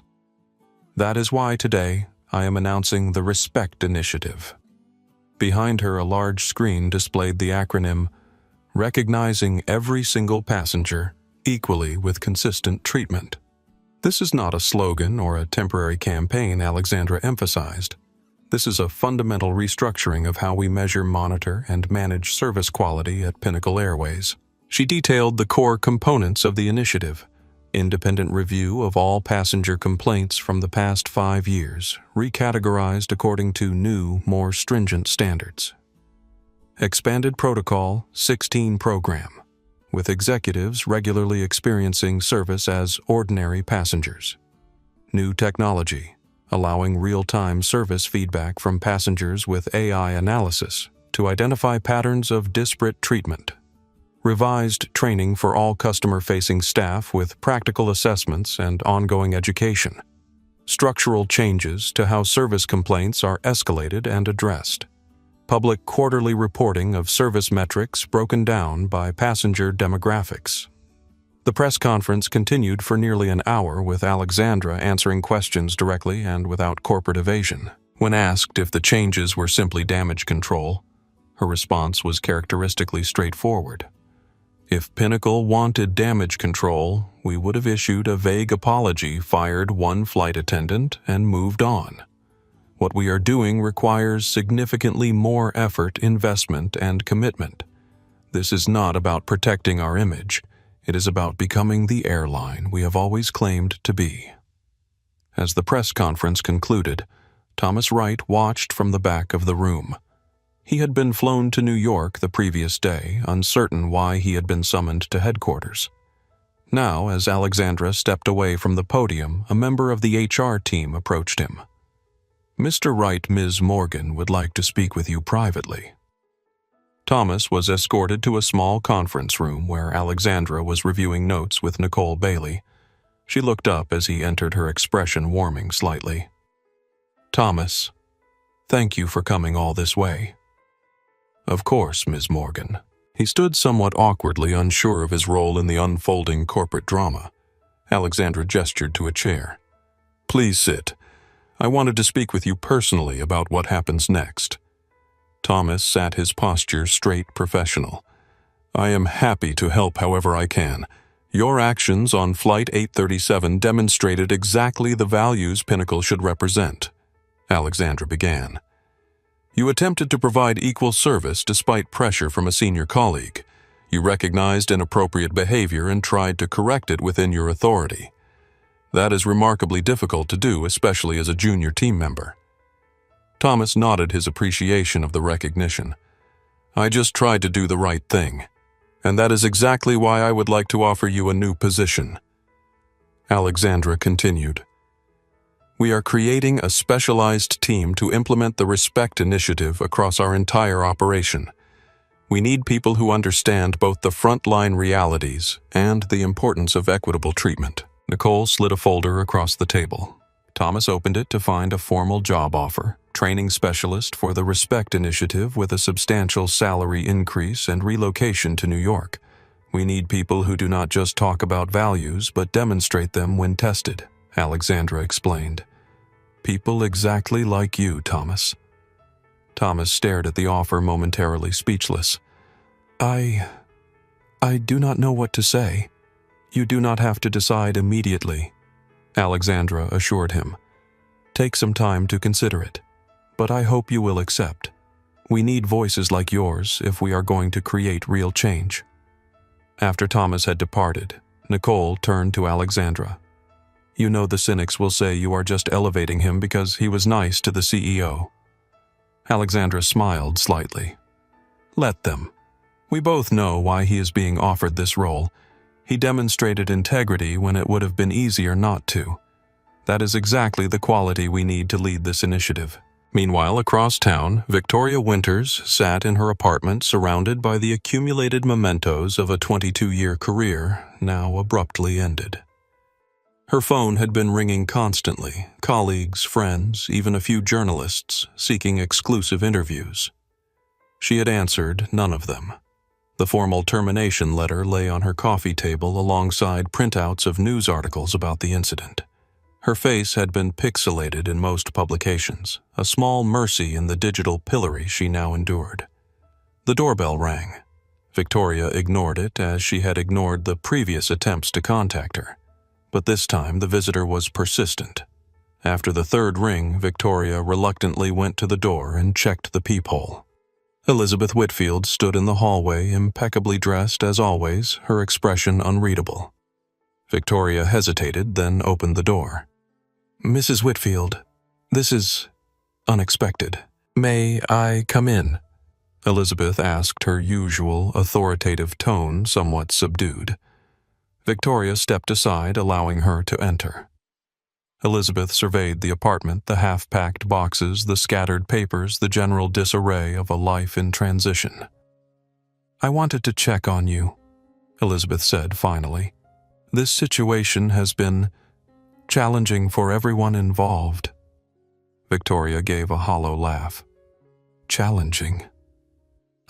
That is why today I am announcing the Respect Initiative." Behind her, a large screen displayed the acronym "Recognizing Every Single Passenger Equally with Consistent Treatment." This is not a slogan or a temporary campaign, Alexandra emphasized. This is a fundamental restructuring of how we measure, monitor, and manage service quality at Pinnacle Airways. She detailed the core components of the initiative: Independent review of all passenger complaints from the past 5 years, recategorized according to new, more stringent standards. Expanded Protocol 16 program, with executives regularly experiencing service as ordinary passengers. New technology, allowing real-time service feedback from passengers with AI analysis to identify patterns of disparate treatment. Revised training for all customer-facing staff with practical assessments and ongoing education. Structural changes to how service complaints are escalated and addressed. Public quarterly reporting of service metrics broken down by passenger demographics. The press conference continued for nearly an hour with Alexandra answering questions directly and without corporate evasion. When asked if the changes were simply damage control, her response was characteristically straightforward. If Pinnacle wanted damage control, we would have issued a vague apology, fired one flight attendant, and moved on. What we are doing requires significantly more effort, investment, and commitment. This is not about protecting our image. It is about becoming the airline we have always claimed to be. As the press conference concluded, Thomas Wright watched from the back of the room. He had been flown to New York the previous day, uncertain why he had been summoned to headquarters. Now, as Alexandra stepped away from the podium, a member of the HR team approached him. "Mr. Wright, Ms. Morgan would like to speak with you privately." Thomas was escorted to a small conference room where Alexandra was reviewing notes with Nicole Bailey. She looked up as he entered, her expression warming slightly. "Thomas, thank you for coming all this way." "Of course, Ms. Morgan." He stood somewhat awkwardly, unsure of his role in the unfolding corporate drama. Alexandra gestured to a chair. "Please sit. I wanted to speak with you personally about what happens next." Thomas sat, his posture straight, professional. "I am happy to help however I can. Your actions on Flight 837 demonstrated exactly the values Pinnacle should represent." Alexandra began. "You attempted to provide equal service despite pressure from a senior colleague. You recognized inappropriate behavior and tried to correct it within your authority. That is remarkably difficult to do, especially as a junior team member." Thomas nodded his appreciation of the recognition. "I just tried to do the right thing, and that is exactly why I would like to offer you a new position." Alexandra continued. "We are creating a specialized team to implement the Respect Initiative across our entire operation. We need people who understand both the frontline realities and the importance of equitable treatment." Nicole slid a folder across the table. Thomas opened it to find a formal job offer, training specialist for the Respect Initiative with a substantial salary increase and relocation to New York. "We need people who do not just talk about values but demonstrate them when tested," Alexandra explained. "People exactly like you, Thomas." Thomas stared at the offer, momentarily speechless. I do not know what to say." "You do not have to decide immediately," Alexandra assured him. "Take some time to consider it, but I hope you will accept. We need voices like yours if we are going to create real change." After Thomas had departed, Nicole turned to Alexandra. "You know the cynics will say you are just elevating him because he was nice to the CEO." Alexandra smiled slightly. "Let them. We both know why he is being offered this role. He demonstrated integrity when it would have been easier not to. That is exactly the quality we need to lead this initiative." Meanwhile, across town, Victoria Winters sat in her apartment surrounded by the accumulated mementos of a 22-year career, now abruptly ended. Her phone had been ringing constantly, colleagues, friends, even a few journalists seeking exclusive interviews. She had answered none of them. The formal termination letter lay on her coffee table alongside printouts of news articles about the incident. Her face had been pixelated in most publications, a small mercy in the digital pillory she now endured. The doorbell rang. Victoria ignored it as she had ignored the previous attempts to contact her. But this time the visitor was persistent. After the third ring, Victoria reluctantly went to the door and checked the peephole. Elizabeth Whitfield stood in the hallway, impeccably dressed as always, her expression unreadable. Victoria hesitated, then opened the door. "Mrs. Whitfield, this is unexpected. May I come in?" Elizabeth asked, her usual authoritative tone somewhat subdued. Victoria stepped aside, allowing her to enter. Elizabeth surveyed the apartment, the half-packed boxes, the scattered papers, the general disarray of a life in transition. "I wanted to check on you," Elizabeth said finally. "This situation has been challenging for everyone involved." Victoria gave a hollow laugh. "Challenging?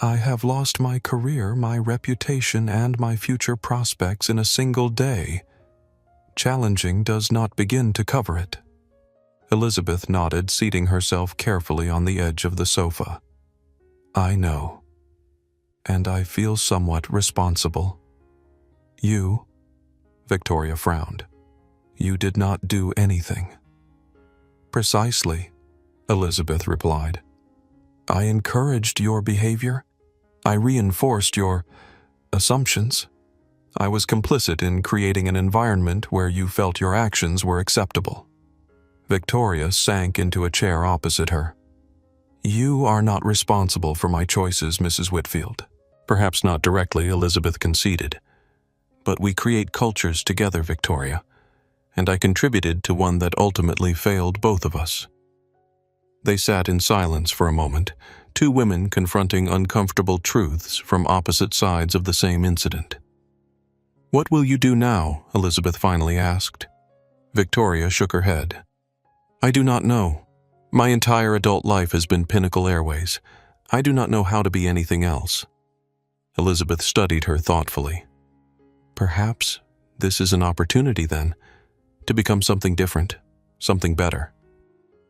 I have lost my career, my reputation, and my future prospects in a single day. Challenging does not begin to cover it." Elizabeth nodded, seating herself carefully on the edge of the sofa. "I know, and I feel somewhat responsible." "You?" Victoria frowned. "You did not do anything." "Precisely," Elizabeth replied. "I encouraged your behavior. I reinforced your assumptions. I was complicit in creating an environment where you felt your actions were acceptable." Victoria sank into a chair opposite her. "You are not responsible for my choices, Mrs. Whitfield." "Perhaps not directly," Elizabeth conceded. "But we create cultures together, Victoria, and I contributed to one that ultimately failed both of us." They sat in silence for a moment, two women confronting uncomfortable truths from opposite sides of the same incident. "What will you do now?" Elizabeth finally asked. Victoria shook her head. "I do not know. My entire adult life has been Pinnacle Airways. I do not know how to be anything else." Elizabeth studied her thoughtfully. "Perhaps this is an opportunity, then, to become something different, something better."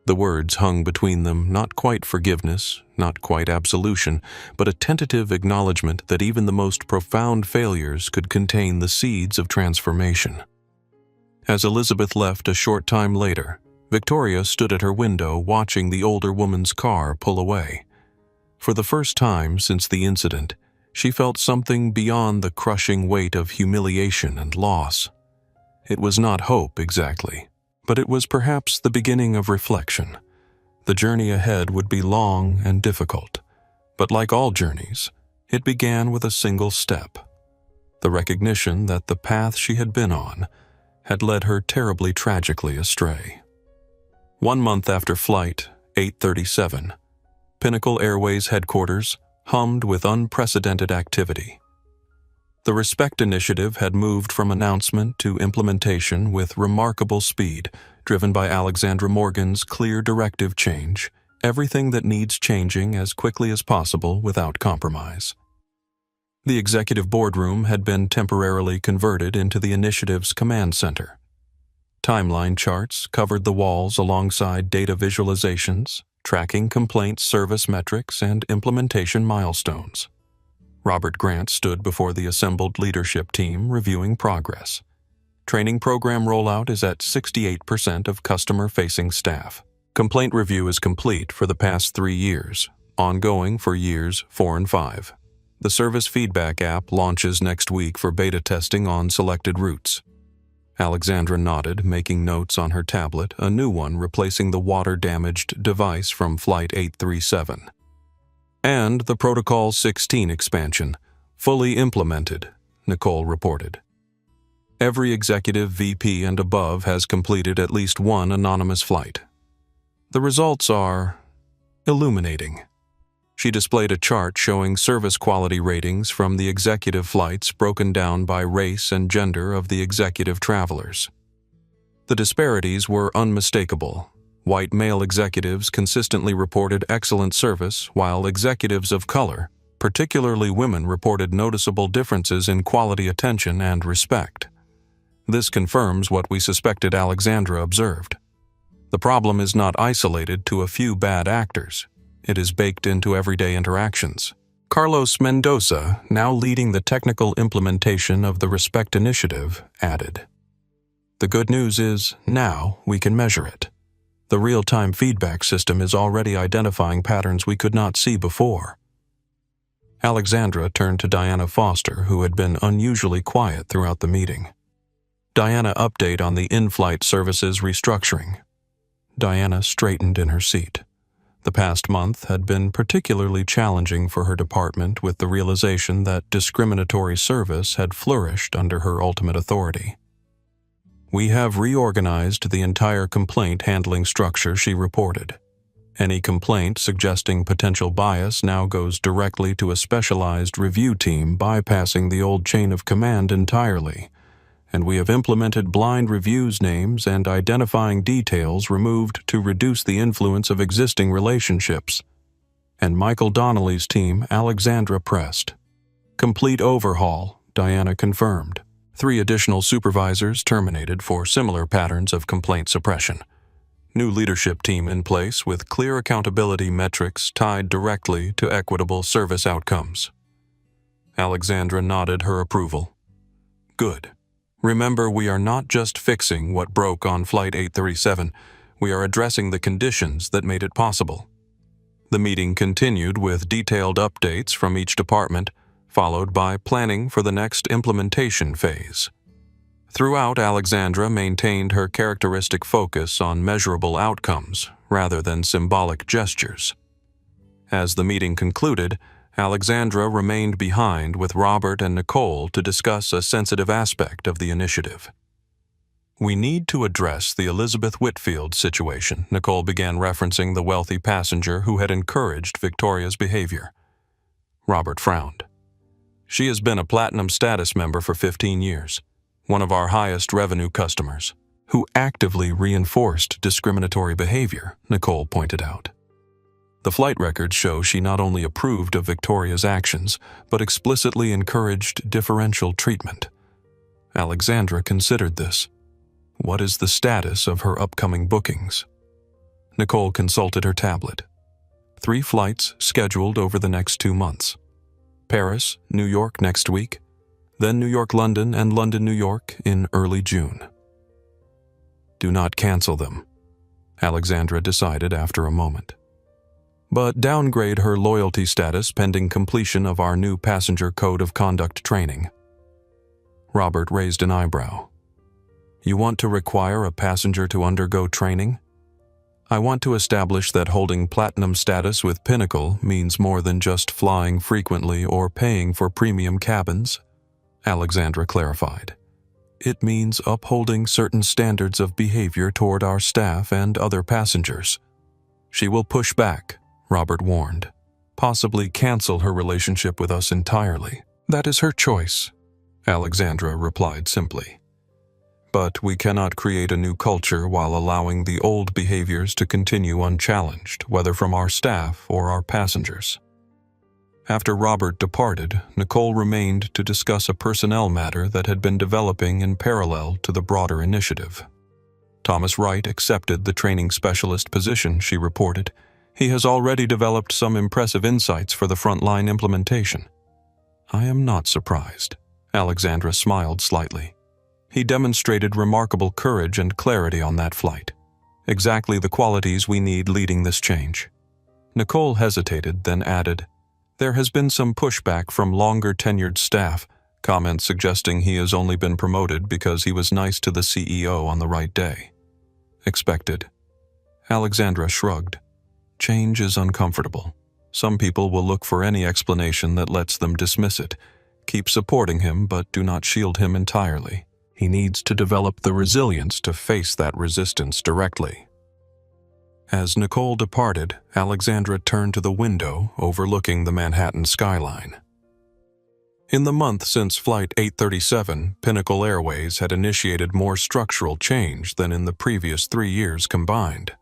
The words hung between them, not quite forgiveness, not quite absolution, but a tentative acknowledgement that even the most profound failures could contain the seeds of transformation. As Elizabeth left a short time later, Victoria stood at her window watching the older woman's car pull away. For the first time since the incident, she felt something beyond the crushing weight of humiliation and loss. It was not hope exactly, but it was perhaps the beginning of reflection. The journey ahead would be long and difficult, but like all journeys, it began with a single step: the recognition that the path she had been on had led her terribly tragically astray. 1 month after Flight 837, Pinnacle Airways headquarters hummed with unprecedented activity. The Respect Initiative had moved from announcement to implementation with remarkable speed, driven by Alexandra Morgan's clear directive: change everything that needs changing as quickly as possible without compromise. The executive boardroom had been temporarily converted into the initiative's command center. Timeline charts covered the walls alongside data visualizations, tracking complaint service metrics and implementation milestones. Robert Grant stood before the assembled leadership team, reviewing progress. Training program rollout is at 68% of customer-facing staff. Complaint review is complete for the past 3 years, ongoing for years 4 and 5. The service feedback app launches next week for beta testing on selected routes. Alexandra nodded, making notes on her tablet, a new one replacing the water-damaged device from Flight 837. And the Protocol 16 expansion, fully implemented, Nicole reported. Every executive, VP, and above has completed at least one anonymous flight. The results are illuminating. She displayed a chart showing service quality ratings from the executive flights broken down by race and gender of the executive travelers. The disparities were unmistakable. White male executives consistently reported excellent service, while executives of color, particularly women, reported noticeable differences in quality attention and respect. This confirms what we suspected Alexandra observed. The problem is not isolated to a few bad actors. It is baked into everyday interactions. Carlos Mendoza, now leading the technical implementation of the Respect Initiative, added, "The good news is, now we can measure it. The real-time feedback system is already identifying patterns we could not see before." Alexandra turned to Diana Foster, who had been unusually quiet throughout the meeting. Diana update on the in-flight services restructuring. Diana straightened in her seat. The past month had been particularly challenging for her department with the realization that discriminatory service had flourished under her ultimate authority. We have reorganized the entire complaint handling structure, she reported. Any complaint suggesting potential bias now goes directly to a specialized review team, bypassing the old chain of command entirely. And we have implemented blind reviews names and identifying details removed to reduce the influence of existing relationships. And Michael Donnelly's team, Alexandra pressed. Complete overhaul, Diana confirmed. 3 additional supervisors terminated for similar patterns of complaint suppression. New leadership team in place with clear accountability metrics tied directly to equitable service outcomes. Alexandra nodded her approval. Good. Remember, we are not just fixing what broke on Flight 837, we are addressing the conditions that made it possible. The meeting continued with detailed updates from each department, followed by planning for the next implementation phase. Throughout, Alexandra maintained her characteristic focus on measurable outcomes rather than symbolic gestures. As the meeting concluded, Alexandra remained behind with Robert and Nicole to discuss a sensitive aspect of the initiative. We need to address the Elizabeth Whitfield situation, Nicole began, referencing the wealthy passenger who had encouraged Victoria's behavior. Robert frowned. She has been a Platinum status member for 15 years, one of our highest revenue customers, who actively reinforced discriminatory behavior, Nicole pointed out. The flight records show she not only approved of Victoria's actions, but explicitly encouraged differential treatment. Alexandra considered this. What is the status of her upcoming bookings? Nicole consulted her tablet. 3 flights scheduled over the next 2 months. Paris, New York next week, then New York-London and London-New York in early June. Do not cancel them, Alexandra decided after a moment. But downgrade her loyalty status pending completion of our new passenger code of conduct training. Robert raised an eyebrow. You want to require a passenger to undergo training? I want to establish that holding Platinum status with Pinnacle means more than just flying frequently or paying for premium cabins, Alexandra clarified. It means upholding certain standards of behavior toward our staff and other passengers. She will push back, Robert warned. Possibly cancel her relationship with us entirely. That is her choice, Alexandra replied simply. But we cannot create a new culture while allowing the old behaviors to continue unchallenged, whether from our staff or our passengers. After Robert departed, Nicole remained to discuss a personnel matter that had been developing in parallel to the broader initiative. Thomas Wright accepted the training specialist position, she reported. He has already developed some impressive insights for the frontline implementation. I am not surprised. Alexandra smiled slightly. He demonstrated remarkable courage and clarity on that flight. Exactly the qualities we need leading this change. Nicole hesitated, then added, There has been some pushback from longer-tenured staff, comments suggesting he has only been promoted because he was nice to the CEO on the right day. Expected. Alexandra shrugged. Change is uncomfortable. Some people will look for any explanation that lets them dismiss it. Keep supporting him, but do not shield him entirely. He needs to develop the resilience to face that resistance directly. As Nicole departed, Alexandra turned to the window overlooking the Manhattan skyline. In the month since Flight 837, Pinnacle Airways had initiated more structural change than in the previous 3 years combined.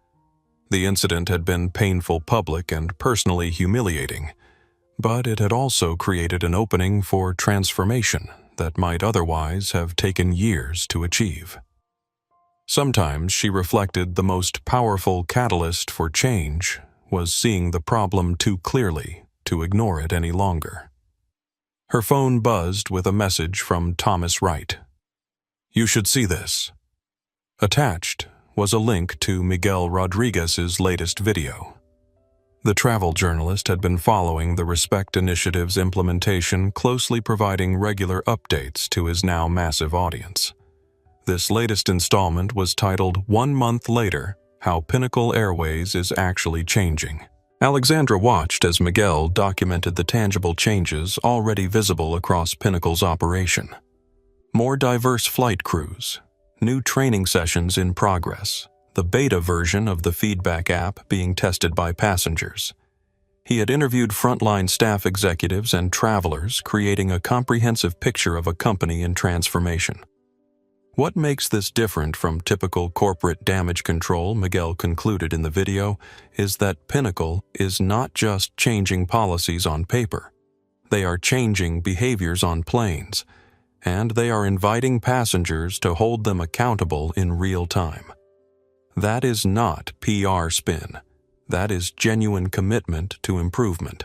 The incident had been painful, public, and personally humiliating, but it had also created an opening for transformation that might otherwise have taken years to achieve. Sometimes she reflected the most powerful catalyst for change was seeing the problem too clearly to ignore it any longer. Her phone buzzed with a message from Thomas Wright. You should see this. Attached was a link to Miguel Rodriguez's latest video. The travel journalist had been following the Respect Initiative's implementation, closely providing regular updates to his now massive audience. This latest installment was titled 1 Month Later, How Pinnacle Airways is Actually Changing. Alexandra watched as Miguel documented the tangible changes already visible across Pinnacle's operation. More diverse flight crews, new training sessions in progress, the beta version of the feedback app being tested by passengers. He had interviewed frontline staff executives and travelers, creating a comprehensive picture of a company in transformation. What makes this different from typical corporate damage control, Miguel concluded in the video, is that Pinnacle is not just changing policies on paper. They are changing behaviors on planes, and they are inviting passengers to hold them accountable in real time. That is not PR spin. That is genuine commitment to improvement.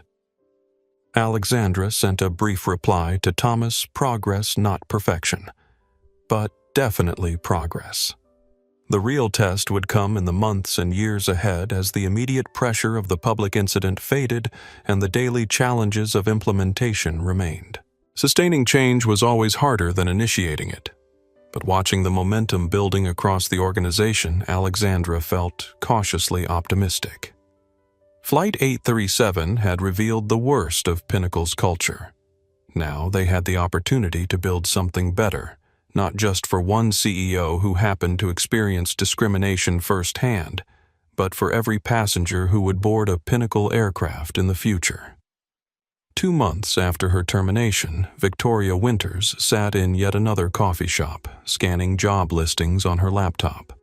Alexandra sent a brief reply to Thomas, progress, not perfection. But definitely progress. The real test would come in the months and years ahead as the immediate pressure of the public incident faded and the daily challenges of implementation remained. Sustaining change was always harder than initiating it, but watching the momentum building across the organization, Alexandra felt cautiously optimistic. Flight 837 had revealed the worst of Pinnacle's culture. Now they had the opportunity to build something better, not just for one CEO who happened to experience discrimination firsthand, but for every passenger who would board a Pinnacle aircraft in the future. 2 months after her termination, Victoria Winters sat in yet another coffee shop, scanning job listings on her laptop.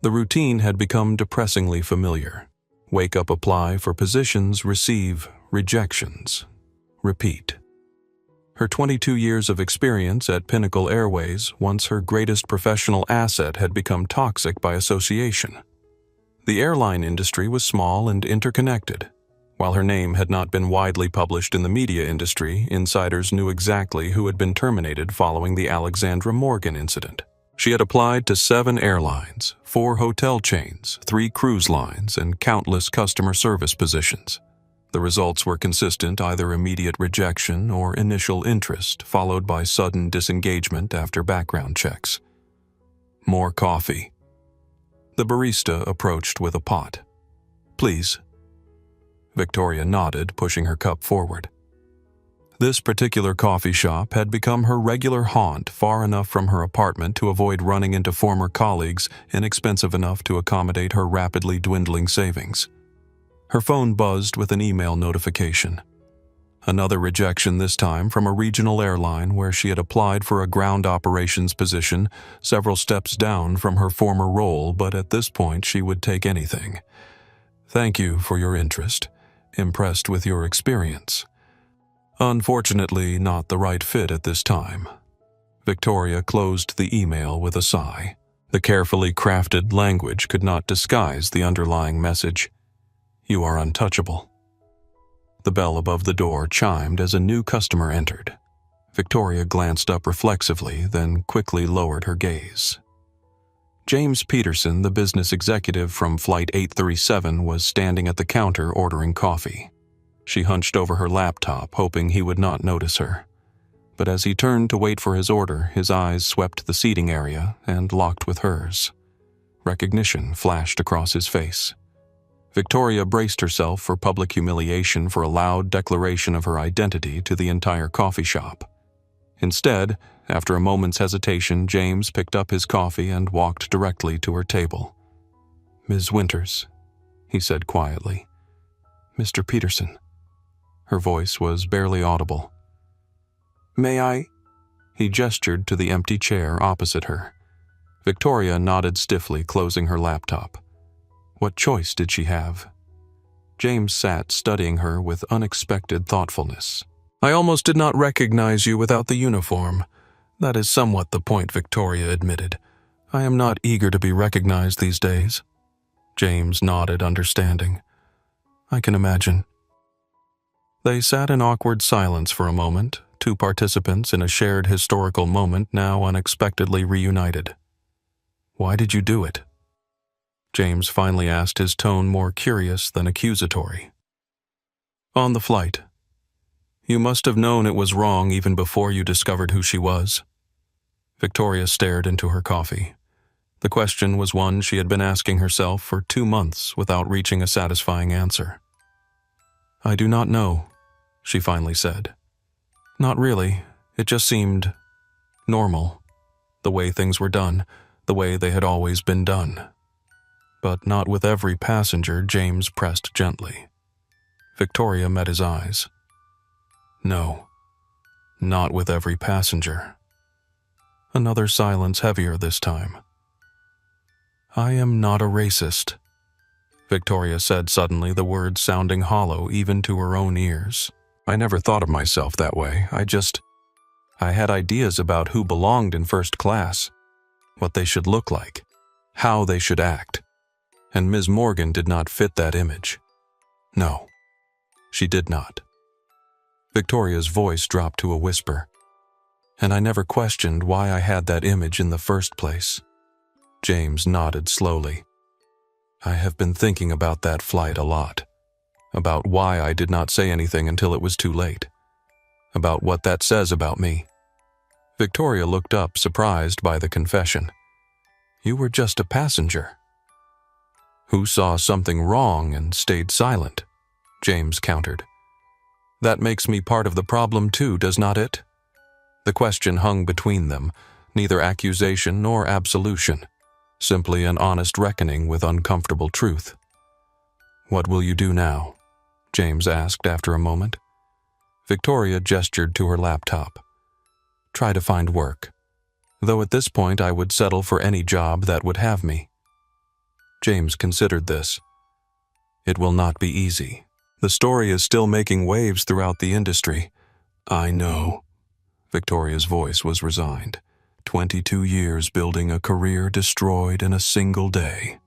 The routine had become depressingly familiar. Wake up, apply for positions, receive rejections. Repeat. Her 22 years of experience at Pinnacle Airways, once her greatest professional asset, had become toxic by association. The airline industry was small and interconnected. While her name had not been widely published in the media industry, insiders knew exactly who had been terminated following the Alexandra Morgan incident. She had applied to 7 airlines, 4 hotel chains, 3 cruise lines, and countless customer service positions. The results were consistent, either immediate rejection or initial interest, followed by sudden disengagement after background checks. More coffee. The barista approached with a pot. Please. Victoria nodded, pushing her cup forward. This particular coffee shop had become her regular haunt, far enough from her apartment to avoid running into former colleagues, inexpensive enough to accommodate her rapidly dwindling savings. Her phone buzzed with an email notification. Another rejection, this time from a regional airline where she had applied for a ground operations position, several steps down from her former role, but at this point she would take anything. Thank you for your interest. Impressed with your experience. Unfortunately, not the right fit at this time. Victoria closed the email with a sigh. The carefully crafted language could not disguise the underlying message. You are untouchable. The bell above the door chimed as a new customer entered. Victoria glanced up reflexively, then quickly lowered her gaze. James Peterson, the business executive from Flight 837, was standing at the counter ordering coffee. She hunched over her laptop, hoping he would not notice her. But as he turned to wait for his order, his eyes swept the seating area and locked with hers. Recognition flashed across his face. Victoria braced herself for public humiliation for a loud declaration of her identity to the entire coffee shop. Instead, after a moment's hesitation, James picked up his coffee and walked directly to her table. Ms. Winters, he said quietly. Mr. Peterson. Her voice was barely audible. May I? He gestured to the empty chair opposite her. Victoria nodded stiffly, closing her laptop. What choice did she have? James sat studying her with unexpected thoughtfulness. I almost did not recognize you without the uniform. That is somewhat the point, Victoria admitted. I am not eager to be recognized these days. James nodded, understanding. I can imagine. They sat in awkward silence for a moment, 2 participants in a shared historical moment now unexpectedly reunited. Why did you do it? James finally asked, his tone more curious than accusatory. On the flight. You must have known it was wrong even before you discovered who she was. Victoria stared into her coffee. The question was one she had been asking herself for 2 months without reaching a satisfying answer. "I do not know," she finally said. "Not really. It just seemed normal. The way things were done, the way they had always been done." "But not with every passenger," James pressed gently. Victoria met his eyes. "No, not with every passenger." Another silence, heavier this time. "I am not a racist," Victoria said suddenly, the words sounding hollow even to her own ears. "I never thought of myself that way. I had ideas about who belonged in first class, what they should look like, how they should act, and Ms. Morgan did not fit that image. No, she did not." Victoria's voice dropped to a whisper. "And I never questioned why I had that image in the first place." James nodded slowly. "I have been thinking about that flight a lot, about why I did not say anything until it was too late, about what that says about me." Victoria looked up, surprised by the confession. "You were just a passenger." "Who saw something wrong and stayed silent," James countered. "That makes me part of the problem too, does not it?" The question hung between them, neither accusation nor absolution, simply an honest reckoning with uncomfortable truth. "What will you do now?" James asked after a moment. Victoria gestured to her laptop. "Try to find work. Though at this point I would settle for any job that would have me." James considered this. "It will not be easy. The story is still making waves throughout the industry." "I know." Victoria's voice was resigned. 22 years building a career destroyed in a single day.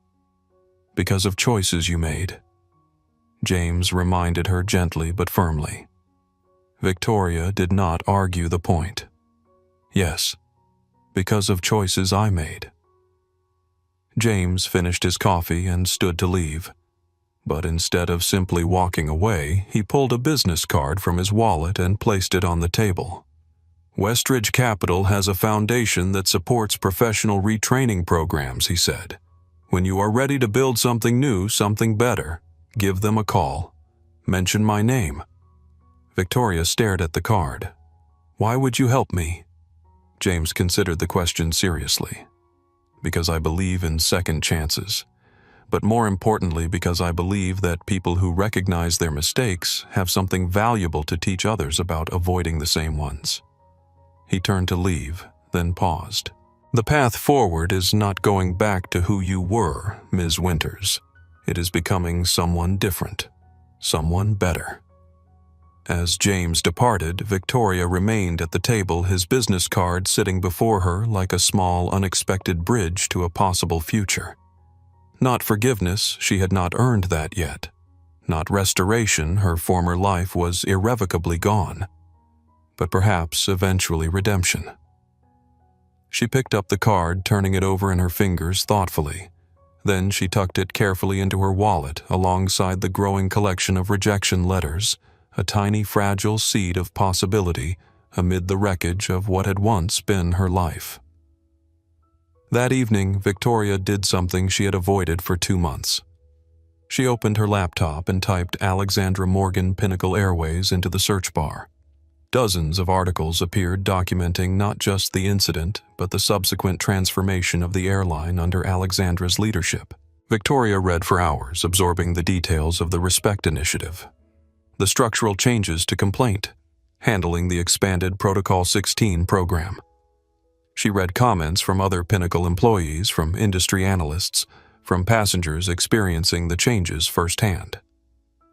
Because of choices you made. James reminded her gently but firmly. Victoria did not argue the point. "Yes, because of choices I made." James finished his coffee and stood to leave. But instead of simply walking away, he pulled a business card from his wallet and placed it on the table. "Westridge Capital has a foundation that supports professional retraining programs," he said. "When you are ready to build something new, something better, give them a call. Mention my name." Victoria stared at the card. "Why would you help me?" James considered the question seriously. "Because I believe in second chances. But more importantly, because I believe that people who recognize their mistakes have something valuable to teach others about avoiding the same ones." He turned to leave, then paused. "The path forward is not going back to who you were, Ms. Winters. It is becoming someone different, someone better." As James departed, Victoria remained at the table, his business card sitting before her like a small, unexpected bridge to a possible future. Not forgiveness, she had not earned that yet. Not restoration, her former life was irrevocably gone. But perhaps eventually redemption. She picked up the card, turning it over in her fingers thoughtfully. Then she tucked it carefully into her wallet alongside the growing collection of rejection letters, a tiny fragile seed of possibility amid the wreckage of what had once been her life. That evening, Victoria did something she had avoided for 2 months. She opened her laptop and typed Alexandra Morgan Pinnacle Airways into the search bar. Dozens of articles appeared documenting not just the incident, but the subsequent transformation of the airline under Alexandra's leadership. Victoria read for hours, absorbing the details of the Respect Initiative, the structural changes to complaint, handling the expanded Protocol 16 program. She read comments from other Pinnacle employees, from industry analysts, from passengers experiencing the changes firsthand.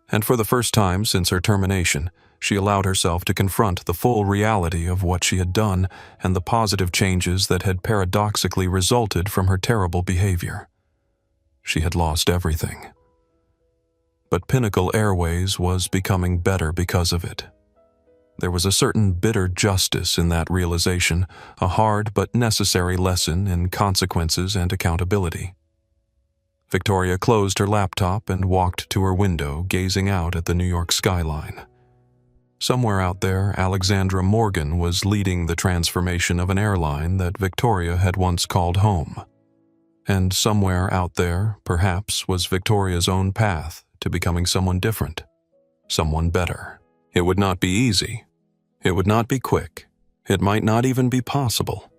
And for the first time since her termination, she allowed herself to confront the full reality of what she had done and the positive changes that had paradoxically resulted from her terrible behavior. She had lost everything. But Pinnacle Airways was becoming better because of it. There was a certain bitter justice in that realization, a hard but necessary lesson in consequences and accountability. Victoria closed her laptop and walked to her window, gazing out at the New York skyline. Somewhere out there, Alexandra Morgan was leading the transformation of an airline that Victoria had once called home. And somewhere out there, perhaps, was Victoria's own path to becoming someone different, someone better. It would not be easy. It would not be quick. It might not even be possible.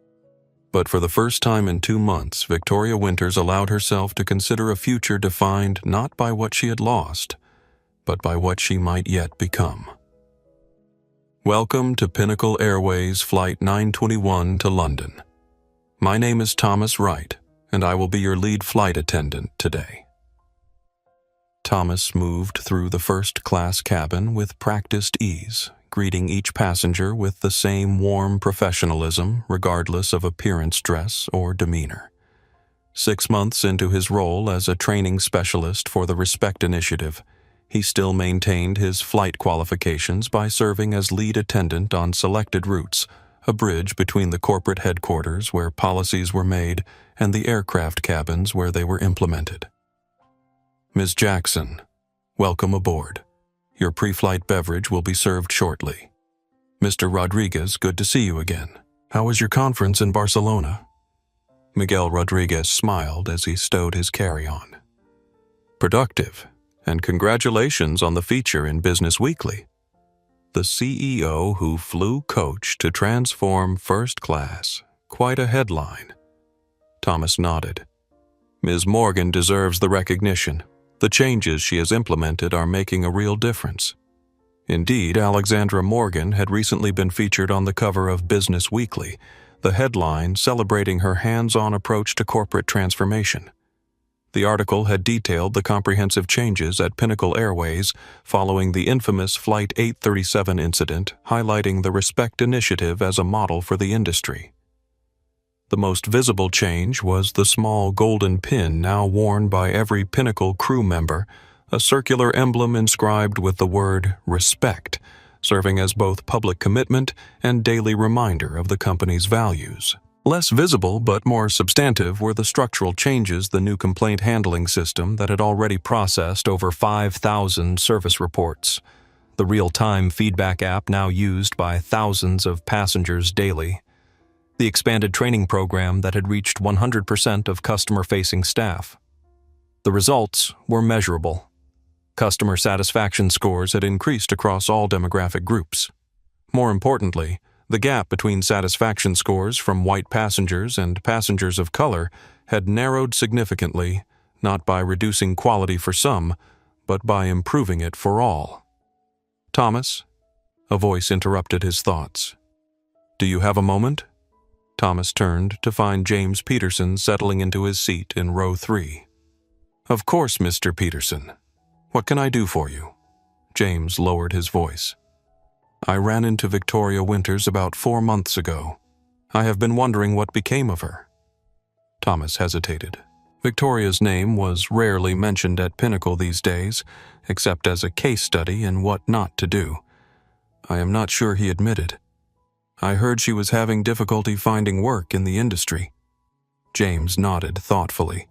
But for the first time in 2 months, Victoria Winters allowed herself to consider a future defined not by what she had lost, but by what she might yet become. Welcome to Pinnacle Airways Flight 921 to London. My name is Thomas Wright, and I will be your lead flight attendant today. Thomas moved through the first-class cabin with practiced ease, greeting each passenger with the same warm professionalism regardless of appearance, dress, or demeanor. 6 months into his role as a training specialist for the Respect Initiative, he still maintained his flight qualifications by serving as lead attendant on selected routes, a bridge between the corporate headquarters where policies were made and the aircraft cabins where they were implemented. Ms. Jackson, welcome aboard. Your pre-flight beverage will be served shortly. Mr. Rodriguez, good to see you again. How was your conference in Barcelona? Miguel Rodriguez smiled as he stowed his carry-on. Productive, and congratulations on the feature in Business Weekly. The CEO who flew coach to transform first class. Quite a headline. Thomas nodded. Ms. Morgan deserves the recognition. The changes she has implemented are making a real difference. Indeed, Alexandra Morgan had recently been featured on the cover of Business Weekly, the headline celebrating her hands-on approach to corporate transformation. The article had detailed the comprehensive changes at Pinnacle Airways following the infamous Flight 837 incident, highlighting the Respect Initiative as a model for the industry. The most visible change was the small golden pin now worn by every Pinnacle crew member, a circular emblem inscribed with the word respect, serving as both public commitment and daily reminder of the company's values. Less visible but more substantive were the structural changes the new complaint handling system that had already processed over 5,000 service reports, the real-time feedback app now used by thousands of passengers daily, the expanded training program that had reached 100% of customer-facing staff. The results were measurable. Customer satisfaction scores had increased across all demographic groups. More importantly, the gap between satisfaction scores from white passengers and passengers of color had narrowed significantly, not by reducing quality for some, but by improving it for all. Thomas? A voice interrupted his thoughts. Do you have a moment? Thomas turned to find James Peterson settling into his seat in row 3. Of course, Mr. Peterson. What can I do for you? James lowered his voice. I ran into Victoria Winters about 4 months ago. I have been wondering what became of her. Thomas hesitated. Victoria's name was rarely mentioned at Pinnacle these days, except as a case study in what not to do. I am not sure he admitted. I heard she was having difficulty finding work in the industry. James nodded thoughtfully.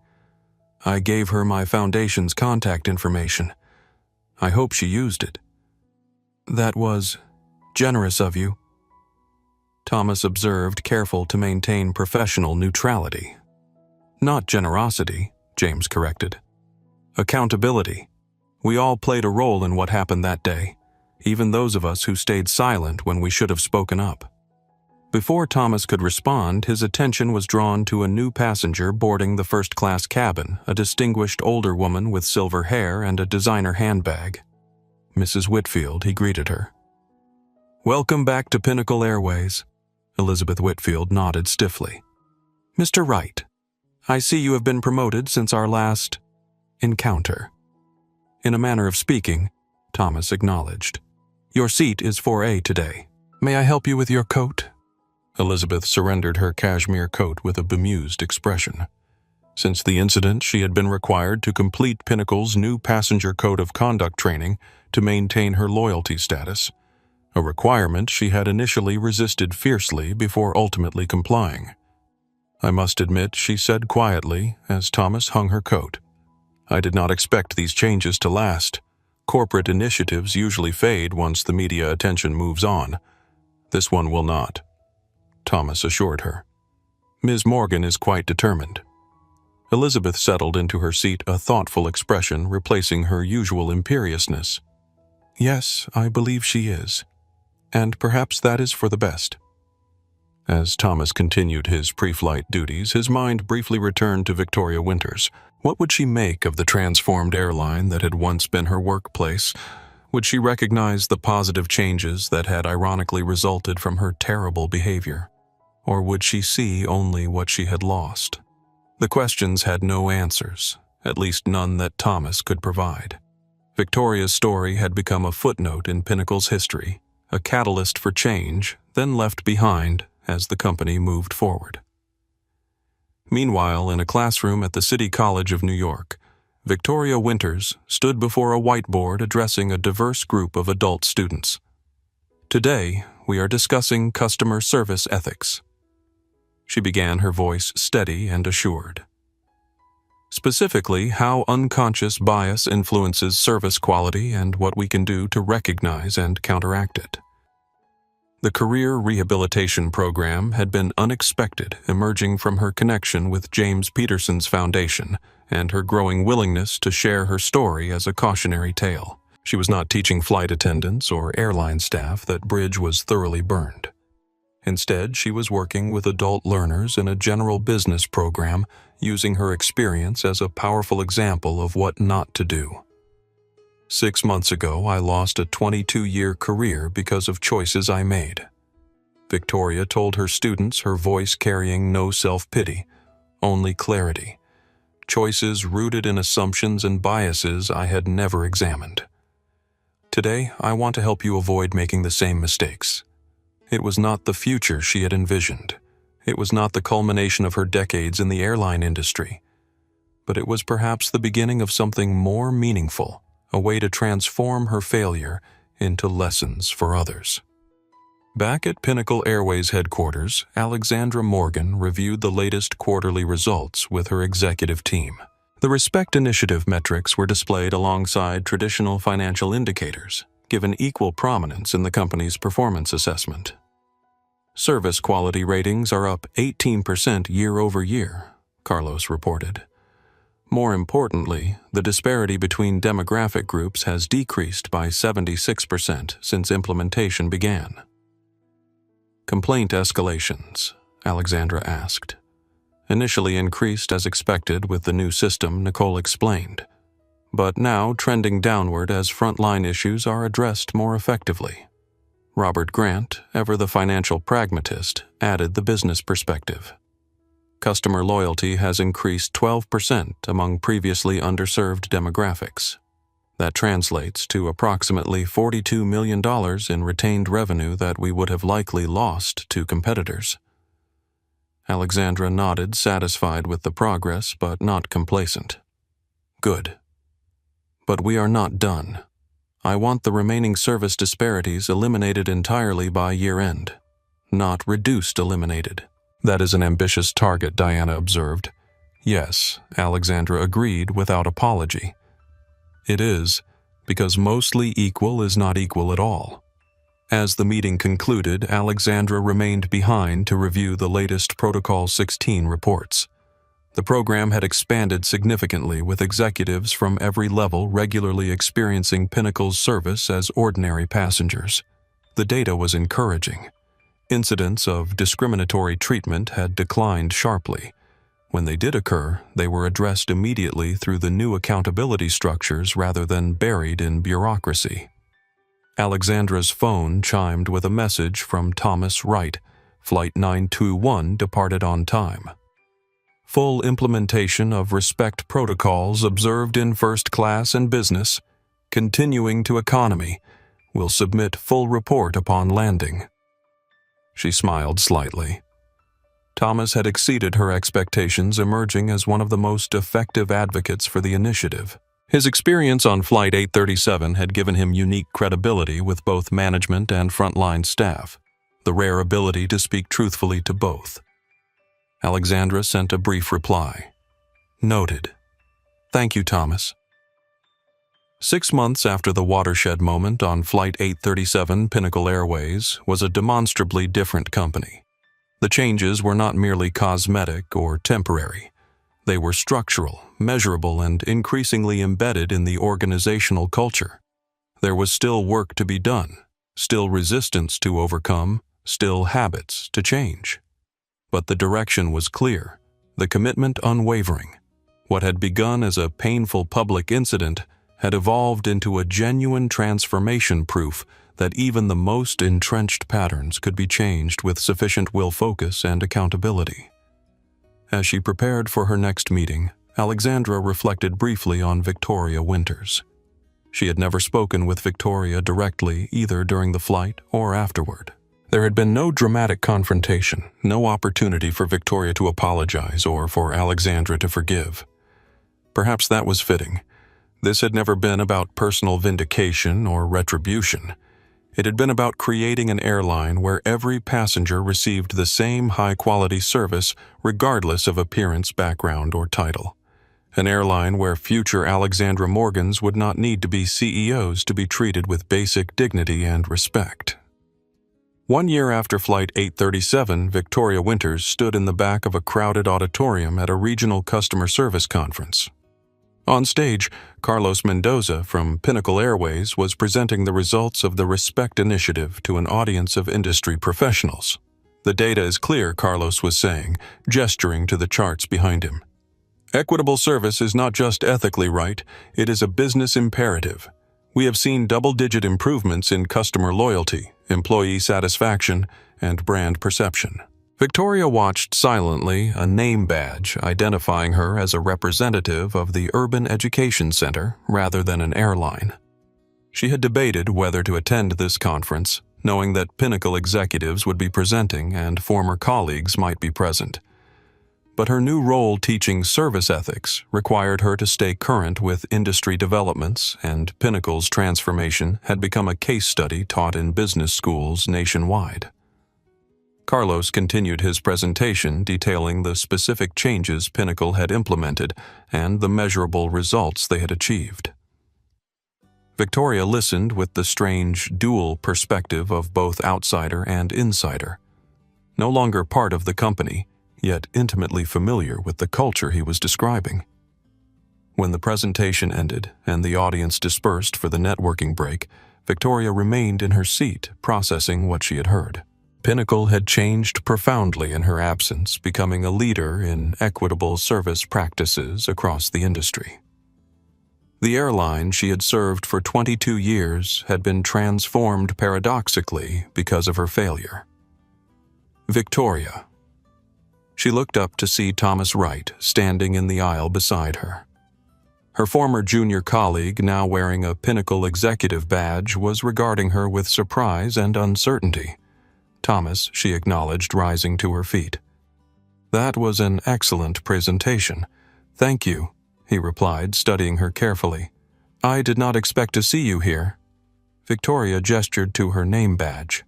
I gave her my foundation's contact information. I hope she used it. That was generous of you. Thomas observed, careful to maintain professional neutrality. Not generosity, James corrected. Accountability. We all played a role in what happened that day, even those of us who stayed silent when we should have spoken up. Before Thomas could respond, his attention was drawn to a new passenger boarding the first-class cabin, a distinguished older woman with silver hair and a designer handbag. Mrs. Whitfield, he greeted her. Welcome back to Pinnacle Airways. Elizabeth Whitfield nodded stiffly. Mr. Wright, I see you have been promoted since our last encounter. In a manner of speaking, Thomas acknowledged. Your seat is 4A today. May I help you with your coat? Elizabeth surrendered her cashmere coat with a bemused expression. Since the incident, she had been required to complete Pinnacle's new passenger code of conduct training to maintain her loyalty status, a requirement she had initially resisted fiercely before ultimately complying. I must admit, she said quietly as Thomas hung her coat. I did not expect these changes to last. Corporate initiatives usually fade once the media attention moves on. This one will not, Thomas assured her. Ms. Morgan is quite determined. Elizabeth settled into her seat, a thoughtful expression replacing her usual imperiousness. Yes, I believe she is. And perhaps that is for the best. As Thomas continued his pre-flight duties, his mind briefly returned to Victoria Winters. What would she make of the transformed airline that had once been her workplace? Would she recognize the positive changes that had ironically resulted from her terrible behavior? Or would she see only what she had lost? The questions had no answers, at least none that Thomas could provide. Victoria's story had become a footnote in Pinnacle's history, a catalyst for change, then left behind as the company moved forward. Meanwhile, in a classroom at the City College of New York, Victoria Winters stood before a whiteboard addressing a diverse group of adult students. Today, we are discussing customer service ethics. She began, her voice steady and assured. Specifically, how unconscious bias influences service quality and what we can do to recognize and counteract it. The career rehabilitation program had been unexpected, emerging from her connection with James Peterson's foundation and her growing willingness to share her story as a cautionary tale. She was not teaching flight attendants or airline staff that bridge was thoroughly burned. Instead, she was working with adult learners in a general business program, using her experience as a powerful example of what not to do. 6 months ago, I lost a 22-year career because of choices I made. Victoria told her students, her voice carrying no self-pity, only clarity. Choices rooted in assumptions and biases I had never examined. Today, I want to help you avoid making the same mistakes. It was not the future she had envisioned. It was not the culmination of her decades in the airline industry. But it was perhaps the beginning of something more meaningful, a way to transform her failure into lessons for others. Back at Pinnacle Airways headquarters, Alexandra Morgan reviewed the latest quarterly results with her executive team. The Respect Initiative metrics were displayed alongside traditional financial indicators, given equal prominence in the company's performance assessment. Service quality ratings are up 18% year over year, Carlos reported. More importantly, the disparity between demographic groups has decreased by 76% since implementation began. Complaint escalations, Alexandra asked. Initially increased as expected with the new system, Nicole explained, but now trending downward as frontline issues are addressed more effectively. Robert Grant, ever the financial pragmatist, added the business perspective. Customer loyalty has increased 12% among previously underserved demographics. That translates to approximately $42 million in retained revenue that we would have likely lost to competitors. Alexandra nodded, satisfied with the progress, but not complacent. Good. But we are not done. I want the remaining service disparities eliminated entirely by year-end, not reduced eliminated. That is an ambitious target, Diana observed. Yes, Alexandra agreed without apology. It is, because mostly equal is not equal at all. As the meeting concluded, Alexandra remained behind to review the latest Protocol 16 reports. The program had expanded significantly, with executives from every level regularly experiencing Pinnacle's service as ordinary passengers. The data was encouraging. Incidents of discriminatory treatment had declined sharply. When they did occur, they were addressed immediately through the new accountability structures rather than buried in bureaucracy. Alexandra's phone chimed with a message from Thomas Wright. Flight 921 departed on time. Full implementation of respect protocols observed in first class and business, continuing to economy, will submit full report upon landing. She smiled slightly. Thomas had exceeded her expectations, emerging as one of the most effective advocates for the initiative. His experience on Flight 837 had given him unique credibility with both management and frontline staff, the rare ability to speak truthfully to both. Alexandra sent a brief reply. Noted. Thank you, Thomas. 6 months after the watershed moment on Flight 837 Pinnacle Airways was a demonstrably different company. The changes were not merely cosmetic or temporary. They were structural, measurable, and increasingly embedded in the organizational culture. There was still work to be done, still resistance to overcome, still habits to change. But the direction was clear, the commitment unwavering. What had begun as a painful public incident had evolved into a genuine transformation, proof that even the most entrenched patterns could be changed with sufficient will focus and accountability. As she prepared for her next meeting, Alexandra reflected briefly on Victoria Winters. She had never spoken with Victoria directly either during the flight or afterward. There had been no dramatic confrontation, no opportunity for Victoria to apologize or for Alexandra to forgive. Perhaps that was fitting. This had never been about personal vindication or retribution. It had been about creating an airline where every passenger received the same high-quality service regardless of appearance, background, or title. An airline where future Alexandra Morgans would not need to be CEOs to be treated with basic dignity and respect. 1 year after Flight 837, Victoria Winters stood in the back of a crowded auditorium at a regional customer service conference. On stage, Carlos Mendoza from Pinnacle Airways was presenting the results of the Respect Initiative to an audience of industry professionals. The data is clear, Carlos was saying, gesturing to the charts behind him. Equitable service is not just ethically right, it is a business imperative. We have seen double-digit improvements in customer loyalty, employee satisfaction, and brand perception. Victoria watched silently, a name badge identifying her as a representative of the Urban Education Center rather than an airline. She had debated whether to attend this conference, knowing that Pinnacle executives would be presenting and former colleagues might be present. But her new role teaching service ethics required her to stay current with industry developments, and Pinnacle's transformation had become a case study taught in business schools nationwide. Carlos continued his presentation detailing the specific changes Pinnacle had implemented and the measurable results they had achieved. Victoria listened with the strange dual perspective of both outsider and insider. No longer part of the company, yet intimately familiar with the culture he was describing. When the presentation ended and the audience dispersed for the networking break, Victoria remained in her seat, processing what she had heard. Pinnacle had changed profoundly in her absence, becoming a leader in equitable service practices across the industry. The airline she had served for 22 years had been transformed paradoxically because of her failure. Victoria. She looked up to see Thomas Wright standing in the aisle beside her. Her former junior colleague, now wearing a Pinnacle executive badge, was regarding her with surprise and uncertainty. Thomas, she acknowledged, rising to her feet. "That was an excellent presentation. Thank you," he replied, studying her carefully. "I did not expect to see you here." Victoria gestured to her name badge.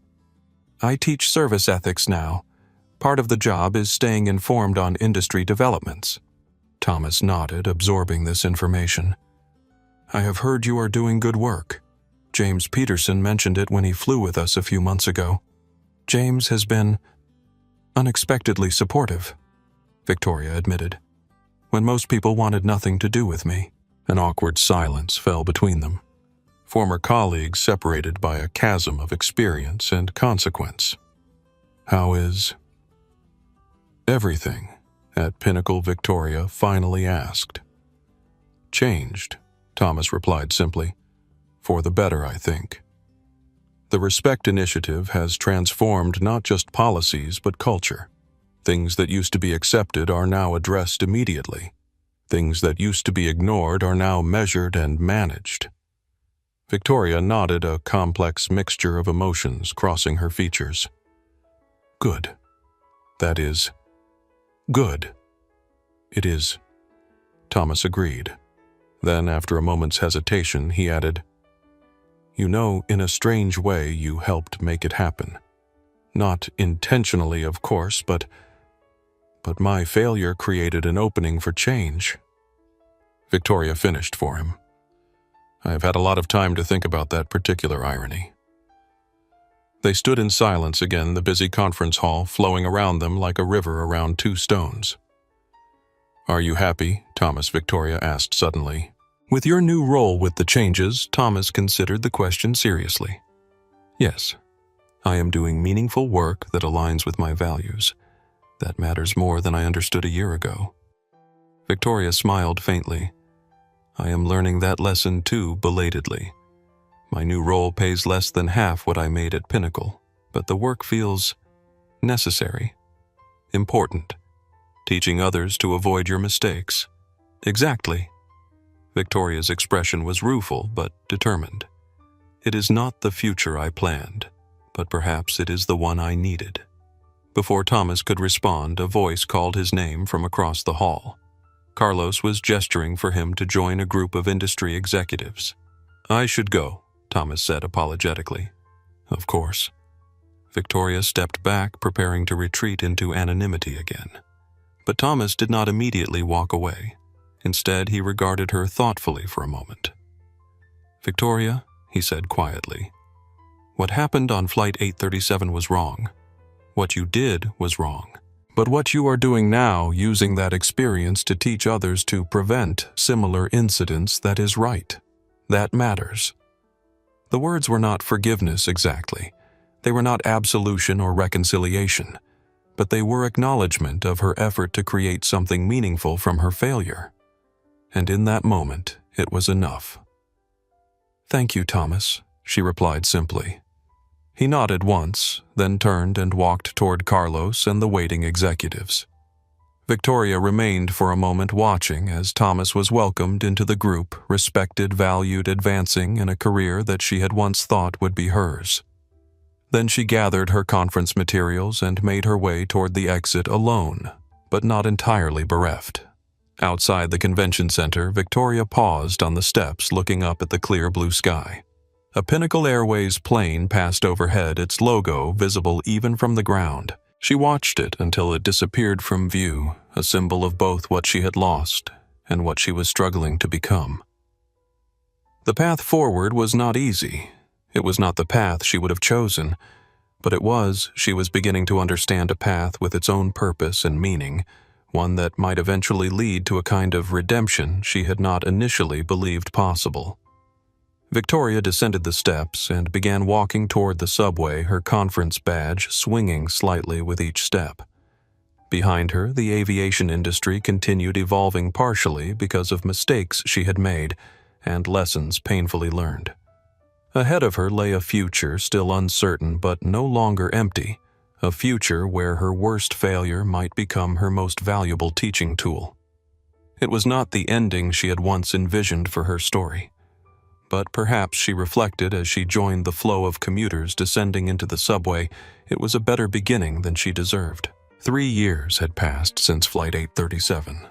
"I teach service ethics now. Part of the job is staying informed on industry developments." Thomas nodded, absorbing this information. "I have heard you are doing good work. James Peterson mentioned it when he flew with us a few months ago. James has been unexpectedly supportive," Victoria admitted, "when most people wanted nothing to do with me." An awkward silence fell between them. Former colleagues separated by a chasm of experience and consequence. "How is everything?" at Pinnacle, Victoria finally asked. "Changed," Thomas replied simply. "For the better, I think. The Respect Initiative has transformed not just policies but culture. Things that used to be accepted are now addressed immediately. Things that used to be ignored are now measured and managed." Victoria nodded, a complex mixture of emotions crossing her features. "Good. That is, good." "It is," Thomas agreed. Then, after a moment's hesitation, he added, "You know, in a strange way, you helped make it happen. Not intentionally, of course, but my failure created an opening for change." Victoria finished for him. I have had a lot of time to think about that particular irony. They stood in silence again, the busy conference hall flowing around them like a river around two stones. "Are you happy?" Thomas Victoria asked suddenly. With your new role with the changes, Thomas considered the question seriously. "Yes. I am doing meaningful work that aligns with my values. That matters more than I understood a year ago." Victoria smiled faintly. "I am learning that lesson too, belatedly. My new role pays less than half what I made at Pinnacle, but the work feels necessary, important, teaching others to avoid your mistakes." "Exactly." Victoria's expression was rueful but determined. "It is not the future I planned, but perhaps it is the one I needed." Before Thomas could respond, a voice called his name from across the hall. Carlos was gesturing for him to join a group of industry executives. "I should go," Thomas said apologetically. "Of course." Victoria stepped back, preparing to retreat into anonymity again. But Thomas did not immediately walk away. Instead, he regarded her thoughtfully for a moment. "Victoria," he said quietly, "what happened on Flight 837 was wrong. What you did was wrong. But what you are doing now, using that experience to teach others to prevent similar incidents, that is right. That matters." The words were not forgiveness exactly. They were not absolution or reconciliation, but they were acknowledgement of her effort to create something meaningful from her failure. And in that moment, it was enough. "Thank you, Thomas," she replied simply. He nodded once, then turned and walked toward Carlos and the waiting executives. Victoria remained for a moment watching as Thomas was welcomed into the group, respected, valued, advancing in a career that she had once thought would be hers. Then she gathered her conference materials and made her way toward the exit alone, but not entirely bereft. Outside the convention center, Victoria paused on the steps looking up at the clear blue sky. A Pinnacle Airways plane passed overhead, its logo visible even from the ground. She watched it until it disappeared from view, a symbol of both what she had lost and what she was struggling to become. The path forward was not easy. It was not the path she would have chosen, but she was beginning to understand a path with its own purpose and meaning, one that might eventually lead to a kind of redemption she had not initially believed possible. Victoria descended the steps and began walking toward the subway, her conference badge swinging slightly with each step. Behind her, the aviation industry continued evolving partially because of mistakes she had made and lessons painfully learned. Ahead of her lay a future still uncertain but no longer empty, a future where her worst failure might become her most valuable teaching tool. It was not the ending she had once envisioned for her story. But perhaps, she reflected as she joined the flow of commuters descending into the subway, it was a better beginning than she deserved. 3 years had passed since Flight 837.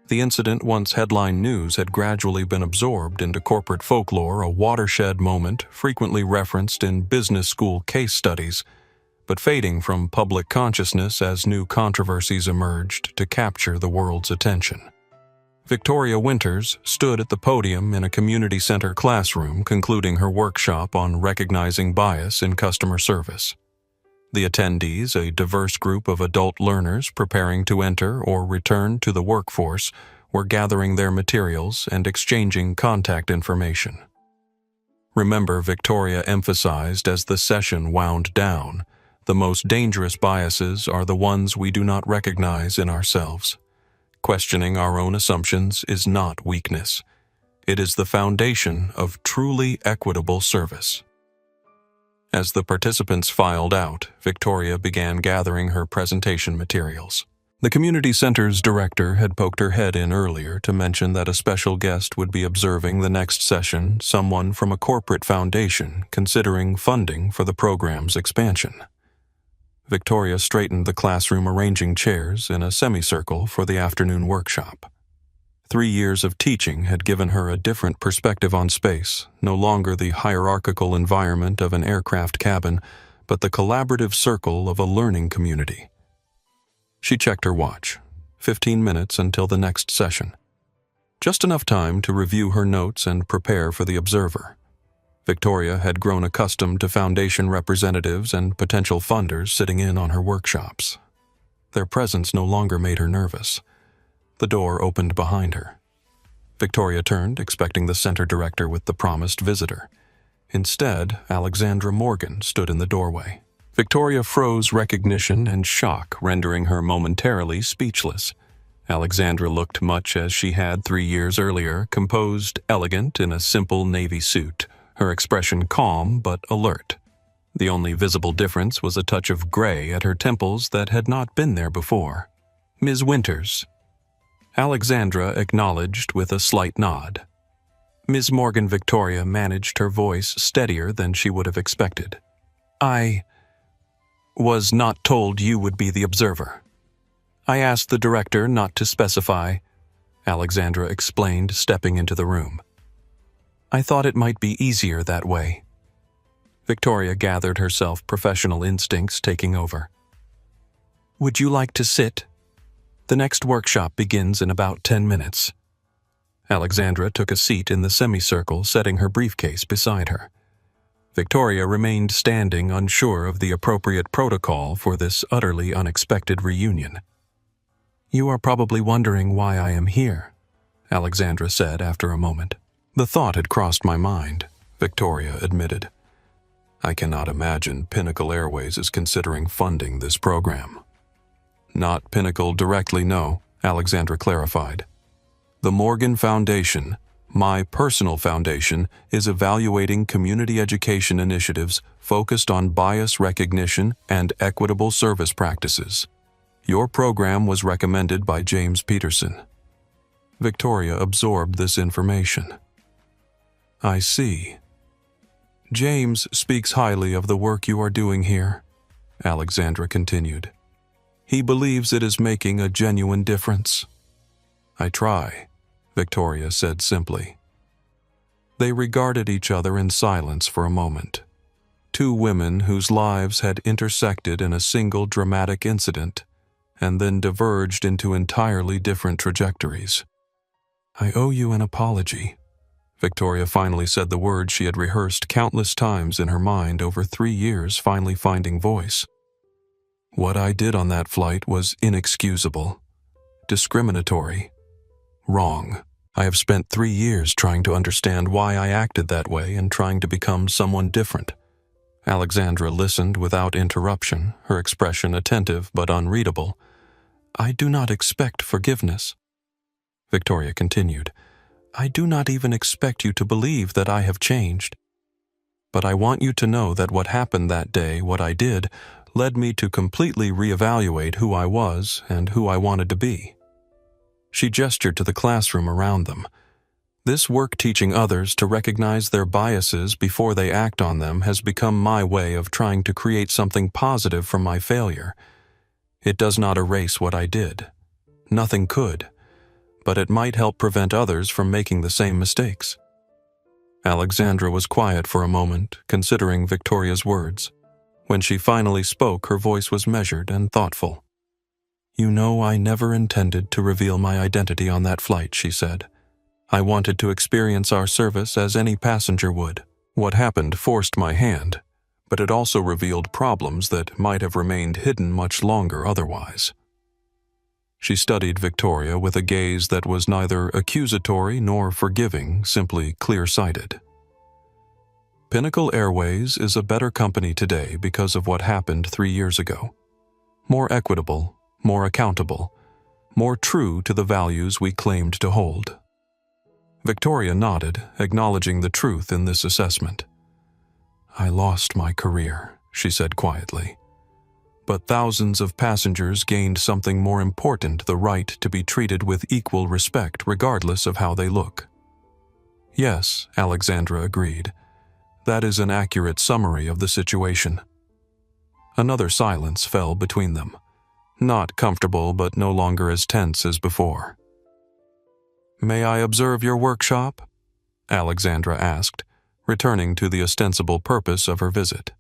The incident, once headline news, had gradually been absorbed into corporate folklore, a watershed moment frequently referenced in business school case studies, but fading from public consciousness as new controversies emerged to capture the world's attention. Victoria Winters stood at the podium in a community center classroom concluding her workshop on recognizing bias in customer service. The attendees, a diverse group of adult learners preparing to enter or return to the workforce, were gathering their materials and exchanging contact information. "Remember," Victoria emphasized as the session wound down, "the most dangerous biases are the ones we do not recognize in ourselves. Questioning our own assumptions is not weakness. It is the foundation of truly equitable service." As the participants filed out, Victoria began gathering her presentation materials. The community center's director had poked her head in earlier to mention that a special guest would be observing the next session, someone from a corporate foundation considering funding for the program's expansion. Victoria straightened the classroom, arranging chairs in a semicircle for the afternoon workshop. 3 years of teaching had given her a different perspective on space, no longer the hierarchical environment of an aircraft cabin, but the collaborative circle of a learning community. She checked her watch. 15 minutes until the next session. just enough time to review her notes and prepare for the observer. Victoria had grown accustomed to Foundation representatives and potential funders sitting in on her workshops. Their presence no longer made her nervous. The door opened behind her. Victoria turned, expecting the center director with the promised visitor. Instead, Alexandra Morgan stood in the doorway. Victoria froze recognition and shock, rendering her momentarily speechless. Alexandra looked much as she had 3 years earlier, composed, elegant, in a simple navy suit, her expression calm but alert. The only visible difference was a touch of gray at her temples that had not been there before. "Ms. Winters." Alexandra acknowledged with a slight nod. Ms. Morgan Victoria managed her voice steadier than she would have expected. "I was not told you would be the observer. I asked the director not to specify," Alexandra explained, stepping into the room. "I thought it might be easier that way." Victoria gathered herself, professional instincts taking over. "Would you like to sit? The next workshop begins in about 10 minutes. Alexandra took a seat in the semicircle, setting her briefcase beside her. Victoria remained standing, unsure of the appropriate protocol for this utterly unexpected reunion. "You are probably wondering why I am here," Alexandra said after a moment. "The thought had crossed my mind," Victoria admitted. "I cannot imagine Pinnacle Airways is considering funding this program." "Not Pinnacle directly, no," Alexandra clarified. "The Morgan Foundation, my personal foundation, is evaluating community education initiatives focused on bias recognition and equitable service practices. Your program was recommended by James Peterson." Victoria absorbed this information. "I see. James speaks highly of the work you are doing here," Alexandra continued. "He believes it is making a genuine difference." "I try," Victoria said simply. They regarded each other in silence for a moment. Two women whose lives had intersected in a single dramatic incident and then diverged into entirely different trajectories. "I owe you an apology." Victoria finally said the word she had rehearsed countless times in her mind over 3 years, finally finding voice. "What I did on that flight was inexcusable, discriminatory, wrong. I have spent 3 years trying to understand why I acted that way and trying to become someone different." Alexandra listened without interruption, her expression attentive but unreadable. "I do not expect forgiveness," Victoria continued. "I do not even expect you to believe that I have changed. But I want you to know that what happened that day, what I did, led me to completely reevaluate who I was and who I wanted to be." She gestured to the classroom around them. "This work teaching others to recognize their biases before they act on them has become my way of trying to create something positive from my failure. It does not erase what I did. Nothing could. But it might help prevent others from making the same mistakes." Alexandra was quiet for a moment, considering Victoria's words. When she finally spoke, her voice was measured and thoughtful. "You know, I never intended to reveal my identity on that flight," she said. "I wanted to experience our service as any passenger would. What happened forced my hand, but it also revealed problems that might have remained hidden much longer otherwise." She studied Victoria with a gaze that was neither accusatory nor forgiving, simply clear-sighted. "Pinnacle Airways is a better company today because of what happened 3 years ago. More equitable, more accountable, more true to the values we claimed to hold." Victoria nodded, acknowledging the truth in this assessment. "I lost my career," she said quietly. "But thousands of passengers gained something more important, the right to be treated with equal respect regardless of how they look." "Yes," Alexandra agreed. "That is an accurate summary of the situation." Another silence fell between them. Not comfortable, but no longer as tense as before. "May I observe your workshop?" Alexandra asked, returning to the ostensible purpose of her visit.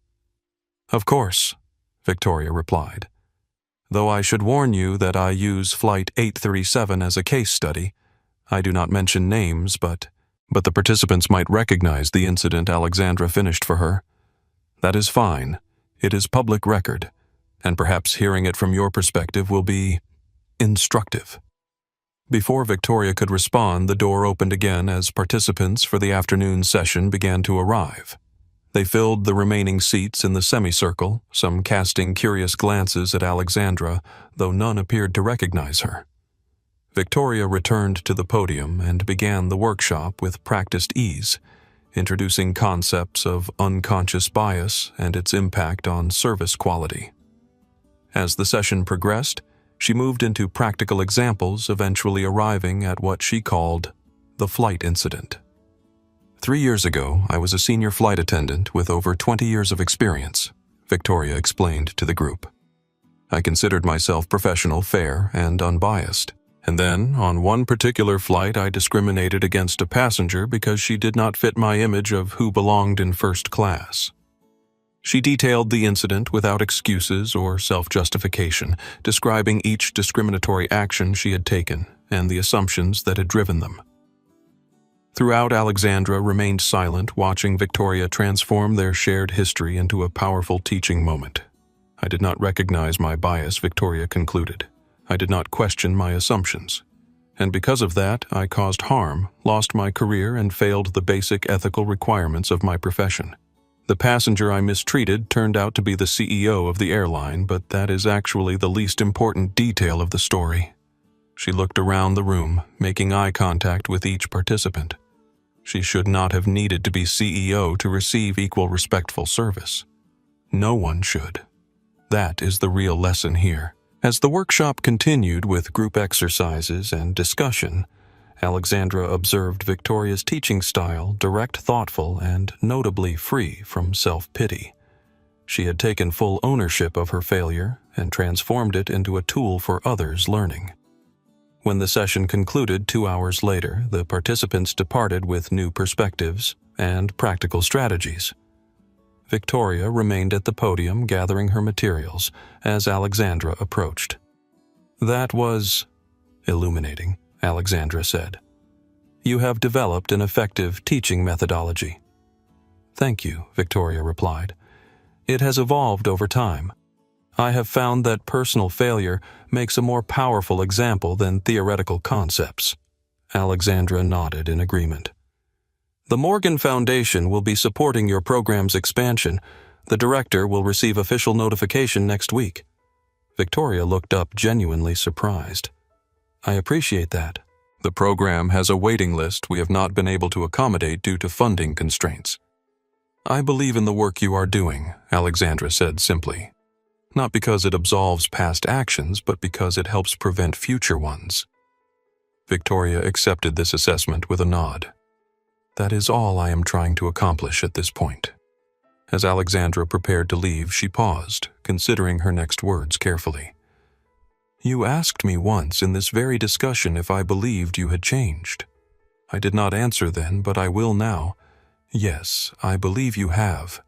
"Of course," Victoria replied. "Though I should warn you that I use Flight 837 as a case study, I do not mention names, but the participants might recognize the incident Alexandra finished for her. That is fine. It is public record, and perhaps hearing it from your perspective will be instructive. Before Victoria could respond, the door opened again as participants for the afternoon session began to arrive. They filled the remaining seats in the semicircle, some casting curious glances at Alexandra, though none appeared to recognize her. Victoria returned to the podium and began the workshop with practiced ease, introducing concepts of unconscious bias and its impact on service quality. As the session progressed, she moved into practical examples, eventually arriving at what she called the flight incident. 3 years ago, I was a senior flight attendant with over 20 years of experience, Victoria explained to the group. I considered myself professional, fair, and unbiased. And then, on one particular flight, I discriminated against a passenger because she did not fit my image of who belonged in first class. She detailed the incident without excuses or self-justification, describing each discriminatory action she had taken and the assumptions that had driven them. Throughout, Alexandra remained silent, watching Victoria transform their shared history into a powerful teaching moment. I did not recognize my bias, Victoria concluded. I did not question my assumptions. And because of that, I caused harm, lost my career, and failed the basic ethical requirements of my profession. The passenger I mistreated turned out to be the CEO of the airline, but that is actually the least important detail of the story. She looked around the room, making eye contact with each participant. She should not have needed to be CEO to receive equal respectful service. No one should. That is the real lesson here. As the workshop continued with group exercises and discussion, Alexandra observed Victoria's teaching style, direct, thoughtful, and notably free from self-pity. She had taken full ownership of her failure and transformed it into a tool for others' learning. When the session concluded 2 hours later, the participants departed with new perspectives and practical strategies. Victoria remained at the podium gathering her materials as Alexandra approached. "That was illuminating," Alexandra said. "You have developed an effective teaching methodology." "Thank you," Victoria replied. "It has evolved over time. I have found that personal failure makes a more powerful example than theoretical concepts." Alexandra nodded in agreement. "The Morgan Foundation will be supporting your program's expansion. The director will receive official notification next week." Victoria looked up, genuinely surprised. "I appreciate that. The program has a waiting list we have not been able to accommodate due to funding constraints." "I believe in the work you are doing," Alexandra said simply. "Not because it absolves past actions, but because it helps prevent future ones." Victoria accepted this assessment with a nod. "That is all I am trying to accomplish at this point." As Alexandra prepared to leave, she paused, considering her next words carefully. "You asked me once in this very discussion if I believed you had changed. I did not answer then, but I will now. Yes, I believe you have.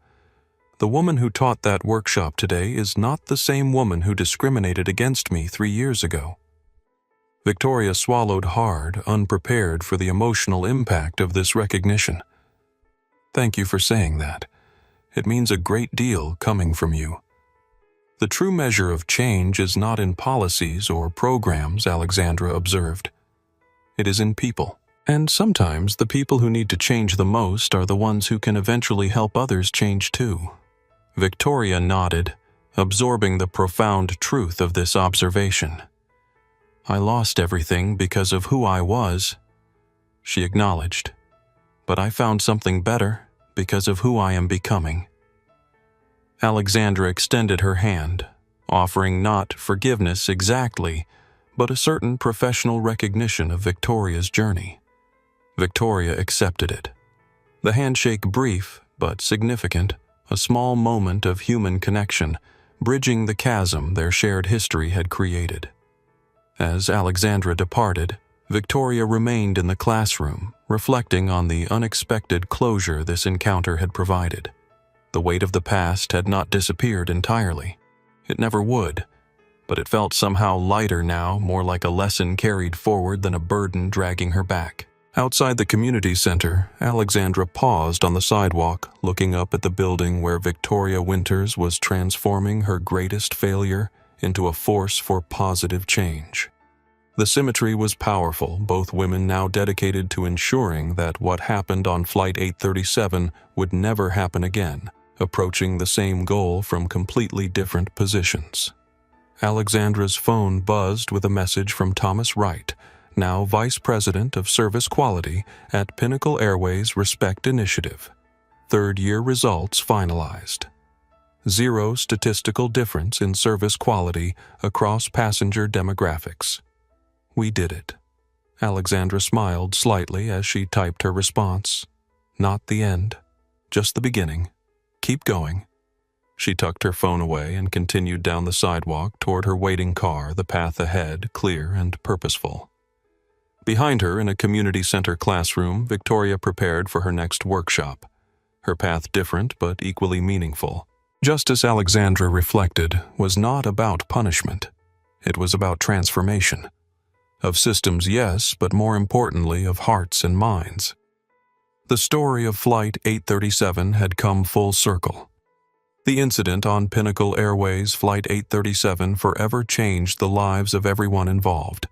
The woman who taught that workshop today is not the same woman who discriminated against me 3 years ago." Victoria swallowed hard, unprepared for the emotional impact of this recognition. "Thank you for saying that. It means a great deal coming from you. The true measure of change is not in policies or programs," Alexandra observed. "It is in people. And sometimes the people who need to change the most are the ones who can eventually help others change too." Victoria nodded, absorbing the profound truth of this observation. "I lost everything because of who I was," she acknowledged. "But I found something better because of who I am becoming." Alexandra extended her hand, offering not forgiveness exactly, but a certain professional recognition of Victoria's journey. Victoria accepted it. The handshake brief but significant, a small moment of human connection, bridging the chasm their shared history had created. As Alexandra departed, Victoria remained in the classroom, reflecting on the unexpected closure this encounter had provided. The weight of the past had not disappeared entirely. It never would. but it felt somehow lighter now, more like a lesson carried forward than a burden dragging her back. Outside the community center, Alexandra paused on the sidewalk, looking up at the building where Victoria Winters was transforming her greatest failure into a force for positive change. The symmetry was powerful, both women now dedicated to ensuring that what happened on Flight 837 would never happen again, approaching the same goal from completely different positions. Alexandra's phone buzzed with a message from Thomas Wright, now Vice President of Service Quality at Pinnacle Airways Respect Initiative. Third-year results finalized. 0 statistical difference in service quality across passenger demographics. We did it. Alexandra smiled slightly as she typed her response. Not the end, just the beginning. Keep going. She tucked her phone away and continued down the sidewalk toward her waiting car, the path ahead clear and purposeful. Behind her, in a community center classroom, Victoria prepared for her next workshop. Her path different but equally meaningful. Just as Alexandra reflected, was not about punishment. It was about transformation. Of systems, yes, but more importantly, of hearts and minds. The story of Flight 837 had come full circle. The incident on Pinnacle Airways Flight 837 forever changed the lives of everyone involved.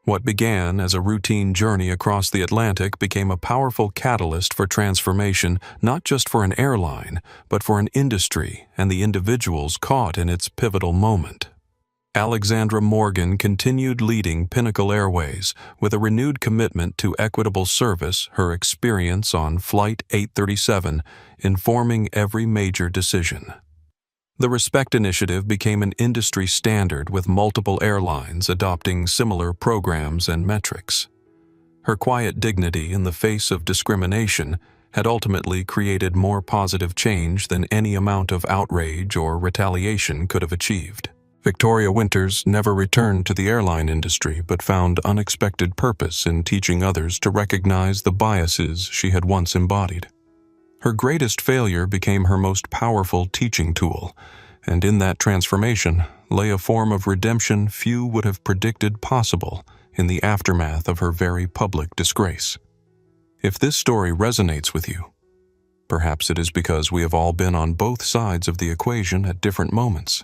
What began as a routine journey across the Atlantic became a powerful catalyst for transformation, not just for an airline, but for an industry and the individuals caught in its pivotal moment. Alexandra Morgan continued leading Pinnacle Airways with a renewed commitment to equitable service, her experience on Flight 837 informing every major decision. The Respect Initiative became an industry standard with multiple airlines adopting similar programs and metrics. Her quiet dignity in the face of discrimination had ultimately created more positive change than any amount of outrage or retaliation could have achieved. Victoria Winters never returned to the airline industry but found unexpected purpose in teaching others to recognize the biases she had once embodied. Her greatest failure became her most powerful teaching tool, and in that transformation lay a form of redemption few would have predicted possible in the aftermath of her very public disgrace. If this story resonates with you, perhaps it is because we have all been on both sides of the equation at different moments,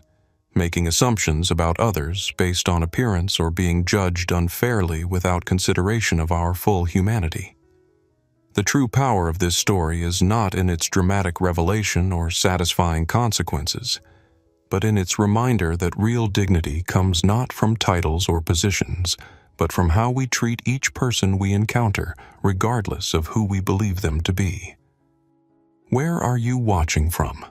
making assumptions about others based on appearance or being judged unfairly without consideration of our full humanity. The true power of this story is not in its dramatic revelation or satisfying consequences, but in its reminder that real dignity comes not from titles or positions, but from how we treat each person we encounter, regardless of who we believe them to be. Where are you watching from?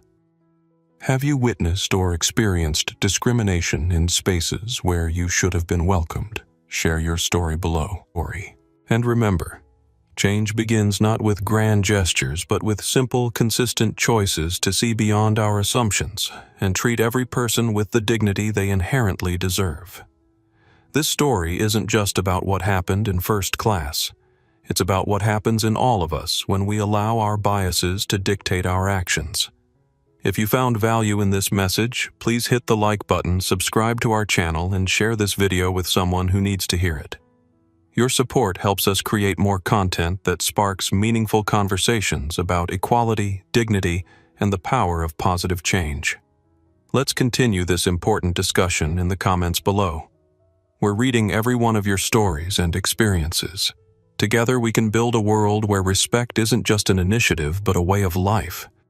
Have you witnessed or experienced discrimination in spaces where you should have been welcomed? Share your story below. And remember, change begins not with grand gestures, but with simple, consistent choices to see beyond our assumptions and treat every person with the dignity they inherently deserve. This story isn't just about what happened in first class. It's about what happens in all of us when we allow our biases to dictate our actions. If you found value in this message, please hit the like button, subscribe to our channel, and share this video with someone who needs to hear it. Your support helps us create more content that sparks meaningful conversations about equality, dignity, and the power of positive change. Let's continue this important discussion in the comments below. We're reading every one of your stories and experiences. Together we can build a world where respect isn't just an initiative but a way of life.